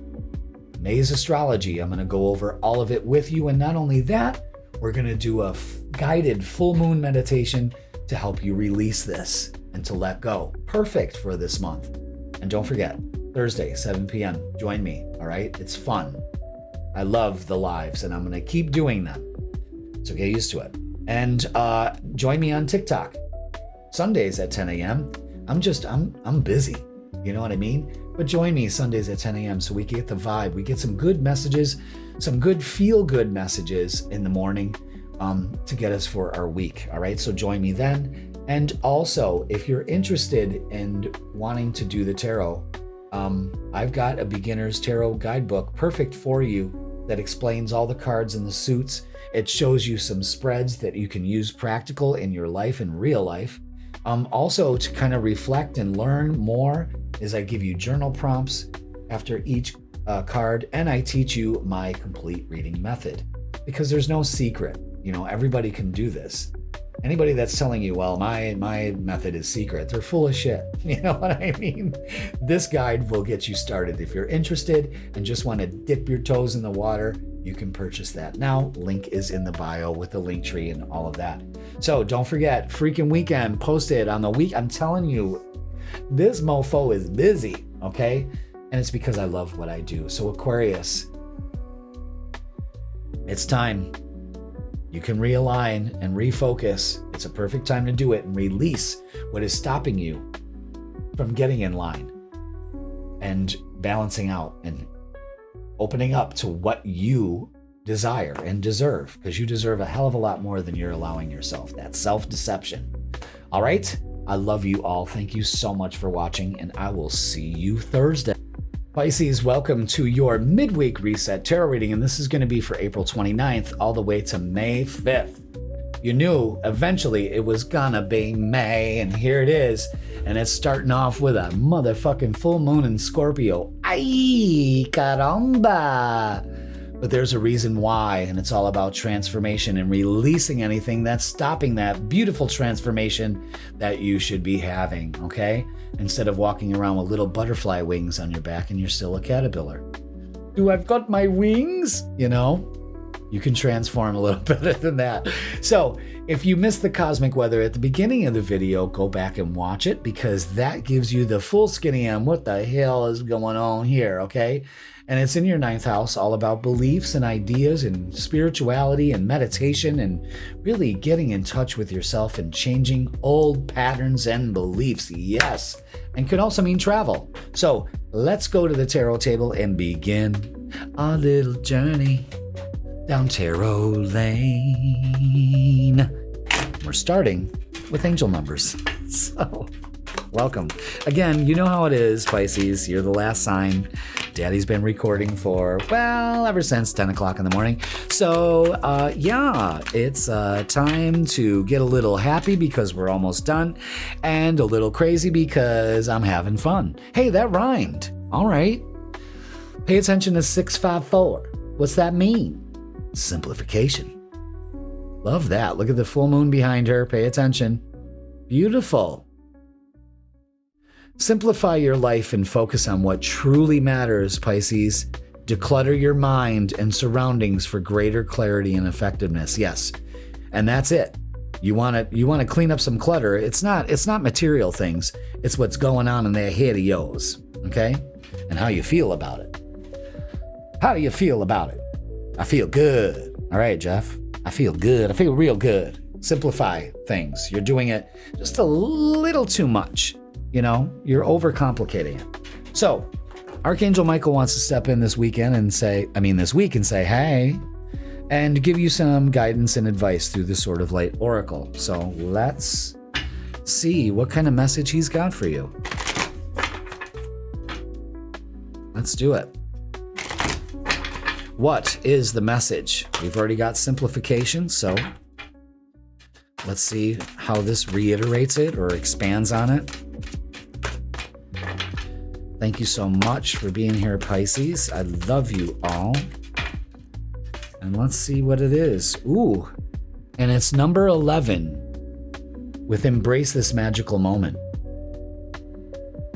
May's Astrology. I'm going to go over all of it with you. And not only that, we're going to do a guided full moon meditation to help you release this and to let go. Perfect for this month. And don't forget, Thursday, 7 p.m. Join me, all right? It's fun. I love the lives, and I'm going to keep doing them. So get used to it. And join me on TikTok. Sundays at 10 a.m. I'm busy. You know what I mean? But join me Sundays at 10 a.m. so we get the vibe. We get some good messages, some good feel-good messages in the morning to get us for our week. All right? So join me then. And also, if you're interested in wanting to do the tarot, I've got a beginner's tarot guidebook perfect for you that explains all the cards and the suits. It shows you some spreads that you can use practical in your life, in real life. Also, to kind of reflect and learn more, is I give you journal prompts after each card, and I teach you my complete reading method. Because there's no secret. You know, everybody can do this. Anybody that's telling you, well, my method is secret, they're full of shit. You know what I mean? This guide will get you started. If you're interested and just want to dip your toes in the water, you can purchase that now. Link is in the bio with the link tree and all of that. So don't forget, freaking weekend, post it on the week. I'm telling you, this mofo is busy, okay? And it's because I love what I do. So Aquarius, it's time. You can realign and refocus. It's a perfect time to do it and release what is stopping you from getting in line and balancing out and opening up to what you desire and deserve, because you deserve a hell of a lot more than you're allowing yourself. That's self-deception. All right? I love you all. Thank you so much for watching, and I will see you Thursday. Pisces, welcome to your midweek reset tarot reading, and this is going to be for April 29th all the way to May 5th. You knew eventually it was gonna be May, and here it is, and it's starting off with a motherfucking full moon in Scorpio. Ay, caramba! But there's a reason why, and it's all about transformation and releasing anything that's stopping that beautiful transformation that you should be having, okay? Instead of walking around with little butterfly wings on your back and you're still a caterpillar. Do I've got my wings? You know, you can transform a little better than that. So if you missed the cosmic weather at the beginning of the video, go back and watch it, because that gives you the full skinny on what the hell is going on here, okay? And it's in your 9th house, all about beliefs and ideas and spirituality and meditation and really getting in touch with yourself and changing old patterns and beliefs. Yes. And could also mean travel. So let's go to the tarot table and begin our little journey down tarot lane. We're starting with angel numbers. So welcome. Again, you know how it is, Pisces. You're the last sign. Daddy's been recording for, well, ever since 10 o'clock in the morning. So, yeah, it's time to get a little happy because we're almost done, and a little crazy because I'm having fun. Hey, that rhymed. All right. Pay attention to 654. What's that mean? Simplification. Love that. Look at the full moon behind her. Pay attention. Beautiful. Simplify your life and focus on what truly matters, Pisces. Declutter your mind and surroundings for greater clarity and effectiveness. Yes. And that's it. You want to clean up some clutter. It's not material things. It's what's going on in their head of yours, okay? And how you feel about it. How do you feel about it? I feel good. All right, Jeff. I feel good. I feel real good. Simplify things. You're doing it just a little too much. You know, you're overcomplicating it. So, Archangel Michael wants to step in this week and say, hey, and give you some guidance and advice through the Sword of Light Oracle. So let's see what kind of message he's got for you. Let's do it. What is the message? We've already got simplification, so let's see how this reiterates it or expands on it. Thank you so much for being here, Pisces. I love you all. And let's see what it is. Ooh, and it's number 11 with embrace this magical moment.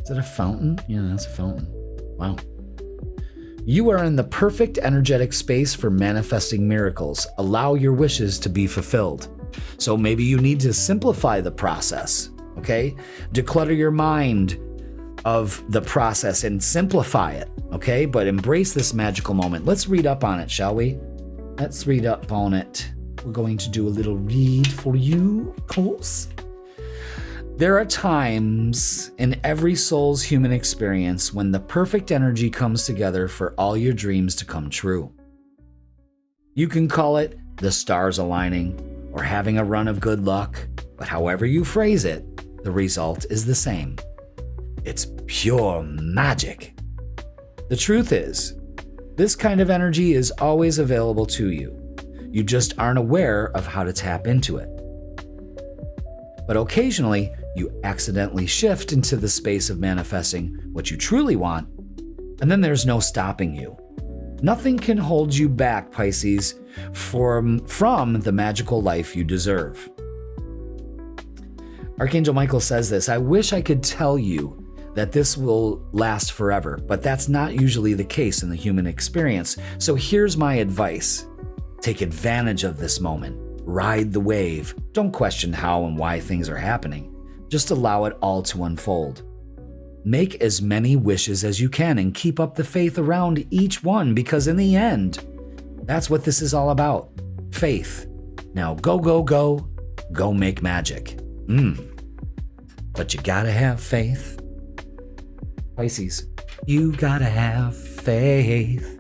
Is it a fountain? Yeah, that's a fountain. Wow. You are in the perfect energetic space for manifesting miracles. Allow your wishes to be fulfilled. So maybe you need to simplify the process, okay? Declutter your mind of the process and simplify it, okay? But embrace this magical moment. Let's read up on it, shall we? Let's read up on it. We're going to do a little read for you, of course. There are times in every soul's human experience when the perfect energy comes together for all your dreams to come true. You can call it the stars aligning or having a run of good luck, but however you phrase it, the result is the same. It's pure magic. The truth is, this kind of energy is always available to you. You just aren't aware of how to tap into it. But occasionally, you accidentally shift into the space of manifesting what you truly want, and then there's no stopping you. Nothing can hold you back, Pisces, from the magical life you deserve. Archangel Michael says this, I wish I could tell you that this will last forever, but that's not usually the case in the human experience. So here's my advice. Take advantage of this moment. Ride the wave. Don't question how and why things are happening. Just allow it all to unfold. Make as many wishes as you can and keep up the faith around each one, because in the end, that's what this is all about. Faith. Now go, go, go. Go make magic. But you gotta have faith. Pisces, you gotta have faith.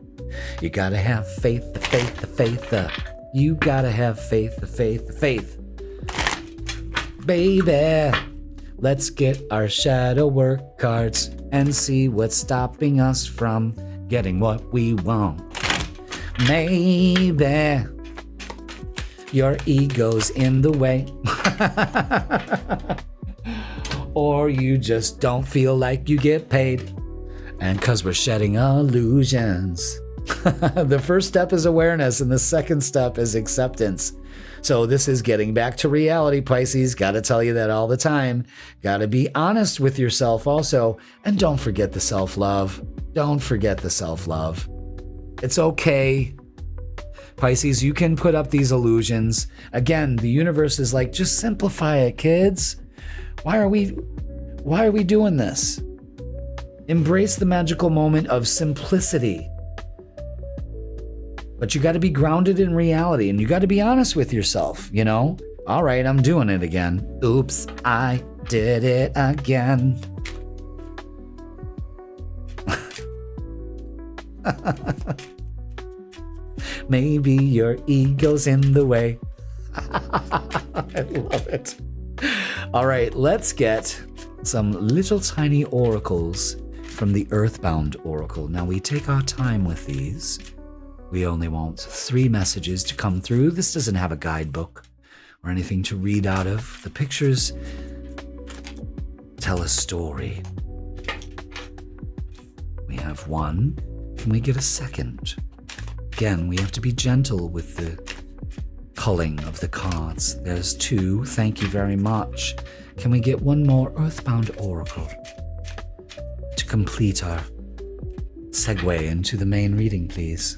You gotta have faith, the faith, the faith. You gotta have faith, the faith, the faith. Baby, let's get our shadow work cards and see what's stopping us from getting what we want. Maybe your ego's in the way. Or you just don't feel like you get paid. And 'cause we're shedding illusions, The first step is awareness, and the second step is acceptance. So this is getting back to reality, Pisces. Got to tell you that all the time. Got to be honest with yourself also. And don't forget the self-love. Don't forget the self-love. It's okay. Pisces, you can put up these illusions. Again, the universe is like, just simplify it, kids. Why are we doing this? Embrace the magical moment of simplicity. But you got to be grounded in reality, and you got to be honest with yourself, you know? All right, I'm doing it again. Oops, I did it again. Maybe your ego's in the way. I love it. All right, let's get some little tiny oracles from the Earthbound Oracle. Now, we take our time with these. We only want 3 messages to come through. This doesn't have a guidebook or anything to read out of. The pictures tell a story. We have 1. Can we get a second? Again, we have to be gentle with the culling of the cards. There's 2. Thank you very much. Can we get 1 more Earthbound Oracle to complete our segue into the main reading, please?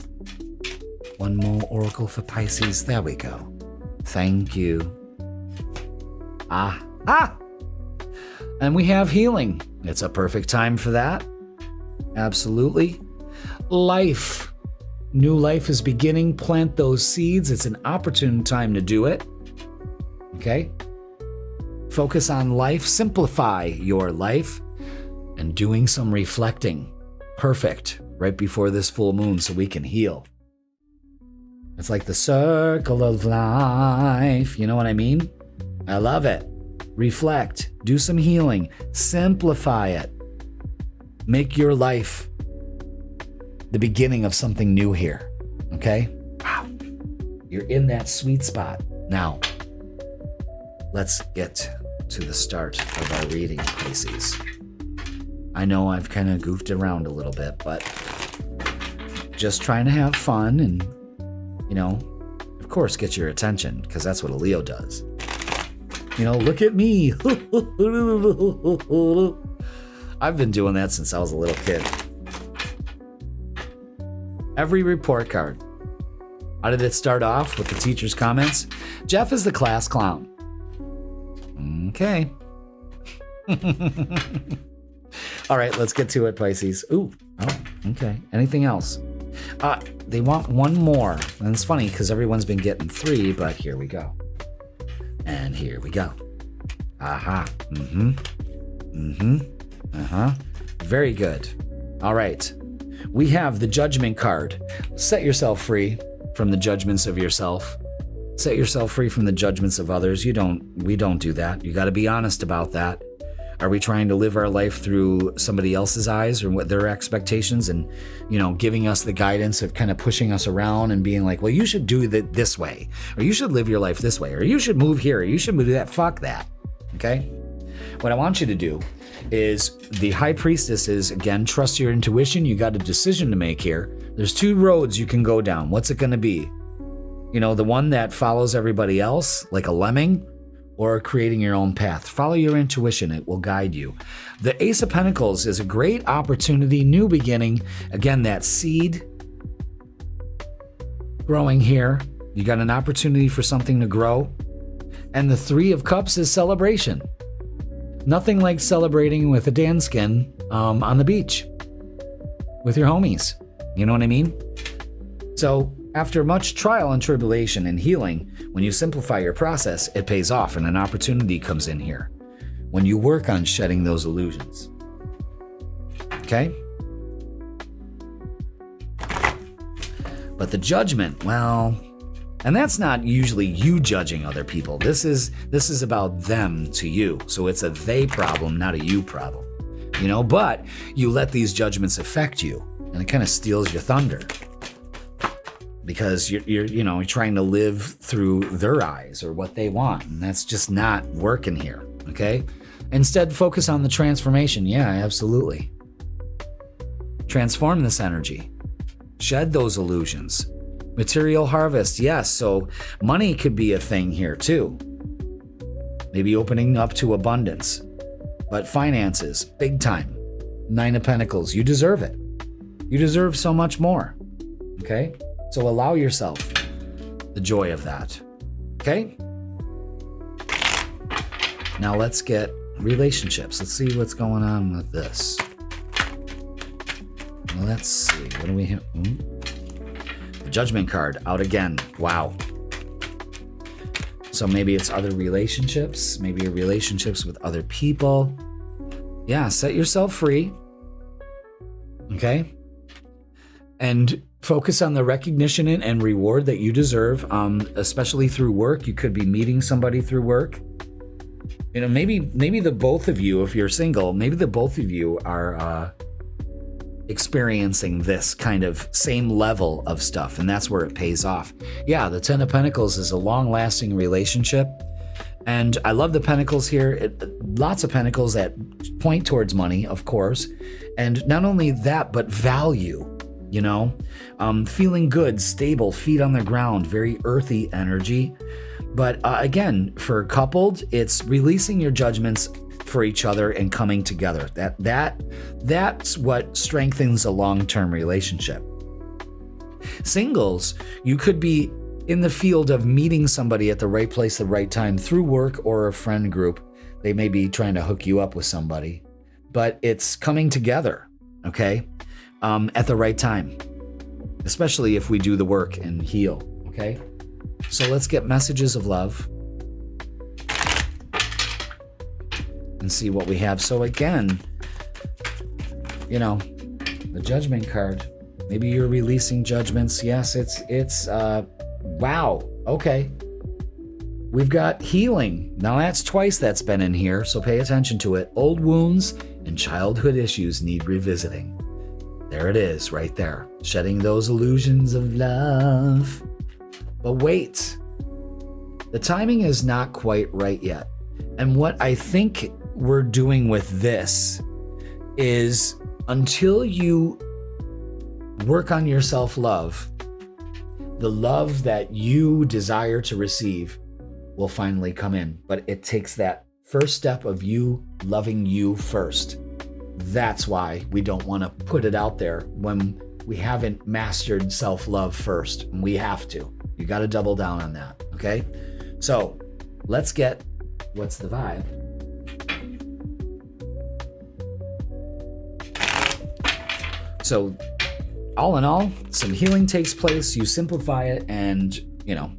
1 more oracle for Pisces. There we go. Thank you. And we have healing. It's a perfect time for that. Absolutely. Life. New life is beginning. Plant those seeds. It's an opportune time to do it. Okay? Focus on life. Simplify your life. And doing some reflecting. Perfect. Right before this full moon so we can heal. It's like the circle of life. You know what I mean? I love it. Reflect. Do some healing. Simplify it. Make your life the beginning of something new here. Okay? Wow. You're in that sweet spot. Now, let's get to the start of our reading, Pisces. I know I've kind of goofed around a little bit, but just trying to have fun and, you know, of course, get your attention, because that's what a Leo does. You know, look at me. I've been doing that since I was a little kid. Every report card. How did it start off with the teacher's comments? Jeff is the class clown. Okay. All right, let's get to it, Pisces. Ooh, oh, okay. Anything else? They want 1 more. And it's funny because everyone's been getting 3, but here we go. And here we go. Aha. Very good. All right. We have the Judgment card. Set yourself free from the judgments of yourself. Set yourself free from the judgments of others. We don't do that. You got to be honest about that. Are we trying to live our life through somebody else's eyes or what their expectations and, you know, giving us the guidance of kind of pushing us around and being like, well, you should do that this way, or you should live your life this way, or you should move here, or you should move that. Fuck that. Okay? What I want you to do is the High Priestess is, again, trust your intuition. You got a decision to make here. There's 2 roads you can go down. What's it going to be? You know, the one that follows everybody else like a lemming, or creating your own path. Follow your intuition. It will guide you. The Ace of Pentacles is a great opportunity, new beginning. Again, that seed growing here. You got an opportunity for something to grow. And the 3 of Cups is celebration. Nothing like celebrating with a Danskin on the beach with your homies. You know what I mean? So after much trial and tribulation and healing, when you simplify your process, it pays off and an opportunity comes in here when you work on shedding those illusions. Okay? But the Judgment, well, and that's not usually you judging other people. This is about them to you. So it's a they problem, not a you problem. You know, but you let these judgments affect you and it kind of steals your thunder. Because you're trying to live through their eyes or what they want, and that's just not working here, okay? Instead, focus on the transformation. Yeah, absolutely. Transform this energy. Shed those illusions. Material harvest, yes. So money could be a thing here too. Maybe opening up to abundance. But finances, big time. 9 of Pentacles, you deserve it. You deserve so much more. Okay? So allow yourself the joy of that. Okay? Now let's get relationships. Let's see what's going on with this. Let's see. What do we have? The Judgment card out again. Wow. So maybe it's other relationships. Maybe your relationships with other people. Yeah, set yourself free. Okay? And focus on the recognition and reward that you deserve, especially through work. You could be meeting somebody through work. You know, maybe the both of you, if you're single, maybe the both of you are experiencing this kind of same level of stuff, and that's where it pays off. Yeah, the 10 of Pentacles is a long-lasting relationship, and I love the Pentacles here. Lots of Pentacles that point towards money, of course, and not only that, but value. You know, feeling good, stable, feet on the ground, very earthy energy. But again, for coupled, it's releasing your judgments for each other and coming together. That's what strengthens a long-term relationship. Singles, you could be in the field of meeting somebody at the right place, the right time through work or a friend group. They may be trying to hook you up with somebody, but it's coming together, okay? At the right time, especially if we do the work and heal, okay? So let's get messages of love and see what we have. So again, you know, the Judgment card, maybe you're releasing judgments. Yes, it's wow. Okay. We've got healing. Now that's twice that's been in here, so pay attention to it. Old wounds and childhood issues need revisiting. There it is, right there. Shedding those illusions of love. But wait, the timing is not quite right yet. And what I think we're doing with this is until you work on your self-love, the love that you desire to receive will finally come in. But it takes that first step of you loving you first. That's why we don't want to put it out there when we haven't mastered self-love first. And we have to. You got to double down on that, okay? So let's get what's the vibe. So all in all, some healing takes place. You simplify it and, you know,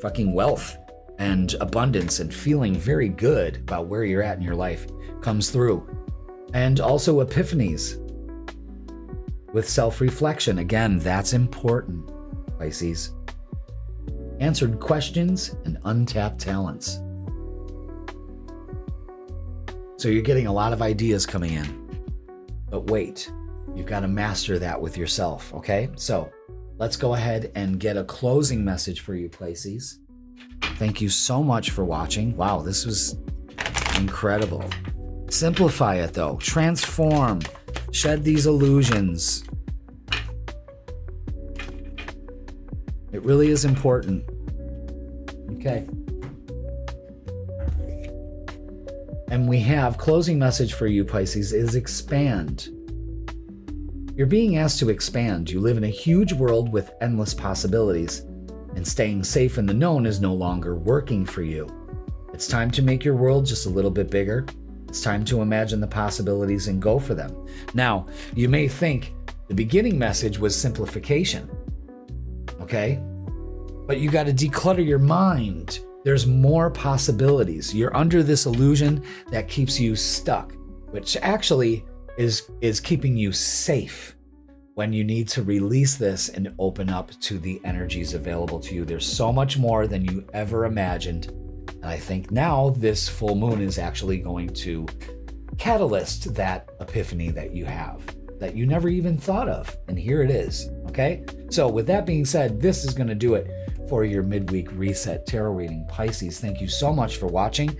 fucking wealth and abundance and feeling very good about where you're at in your life comes through. And also epiphanies with self-reflection. Again, that's important, Pisces. Answered questions and untapped talents. So you're getting a lot of ideas coming in. But wait, you've got to master that with yourself, okay? So let's go ahead and get a closing message for you, Pisces. Thank you so much for watching. Wow, this was incredible. Simplify it though. Transform. Shed these illusions. It really is important. Okay. And we have closing message for you, Pisces, is expand. You're being asked to expand. You live in a huge world with endless possibilities, and staying safe in the known is no longer working for you. It's time to make your world just a little bit bigger. It's time to imagine the possibilities and go for them. Now, you may think the beginning message was simplification, okay? But you got to declutter your mind. There's more possibilities. You're under this illusion that keeps you stuck, which actually is keeping you safe when you need to release this and open up to the energies available to you. There's so much more than you ever imagined. And I think now this full moon is actually going to catalyst that epiphany that you have, that you never even thought of. And here it is, okay? So with that being said, this is going to do it for your midweek reset tarot reading, Pisces. Thank you so much for watching.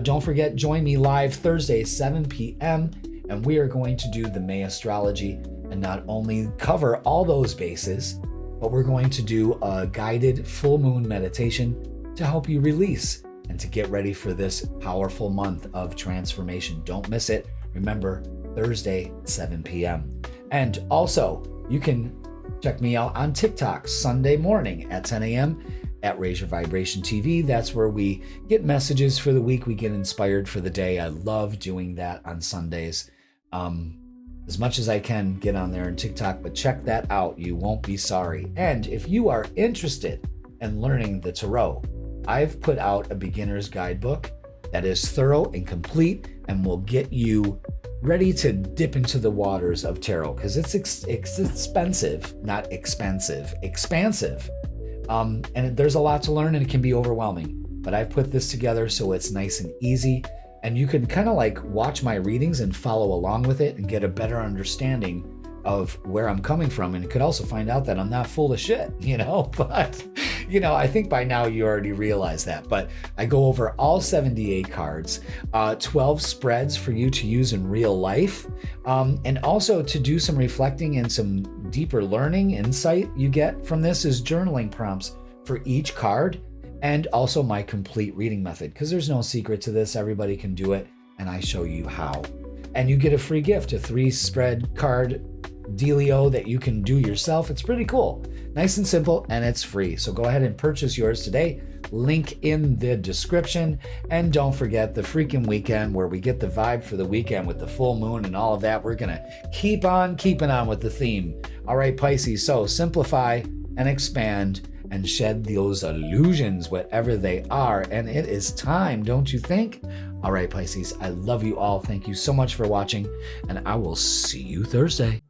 Don't forget, join me live Thursday, 7 p.m., and we are going to do the May astrology and not only cover all those bases, but we're going to do a guided full moon meditation to help you release and to get ready for this powerful month of transformation. Don't miss it. Remember, Thursday, 7 p.m. And also, you can check me out on TikTok Sunday morning at 10 a.m. at Raise Your Vibration TV. That's where we get messages for the week. We get inspired for the day. I love doing that on Sundays. As much as I can get on there on TikTok, but check that out. You won't be sorry. And if you are interested in learning the tarot, I've put out a beginner's guidebook that is thorough and complete and will get you ready to dip into the waters of tarot, because it's expensive, not expensive, expansive. And there's a lot to learn and it can be overwhelming, but I've put this together so it's nice and easy, and you can kind of like watch my readings and follow along with it and get a better understanding of where I'm coming from. And you could also find out that I'm not full of shit, but I think by now you already realize that. But I go over all 78 cards, 12 spreads for you to use in real life, and also to do some reflecting and some deeper learning insight you get from this is journaling prompts for each card, and also my complete reading method, because there's no secret to this. Everybody can do it, and I show you how. And you get a free gift, a 3-spread card dealio that you can do yourself. It's pretty cool. Nice and simple, and it's free. So go ahead and purchase yours today. Link in the description. And don't forget the freaking weekend, where we get the vibe for the weekend with the full moon and all of that. We're going to keep on keeping on with the theme. All right, Pisces. So simplify and expand and shed those illusions, whatever they are. And it is time, don't you think? All right, Pisces. I love you all. Thank you so much for watching, and I will see you Thursday.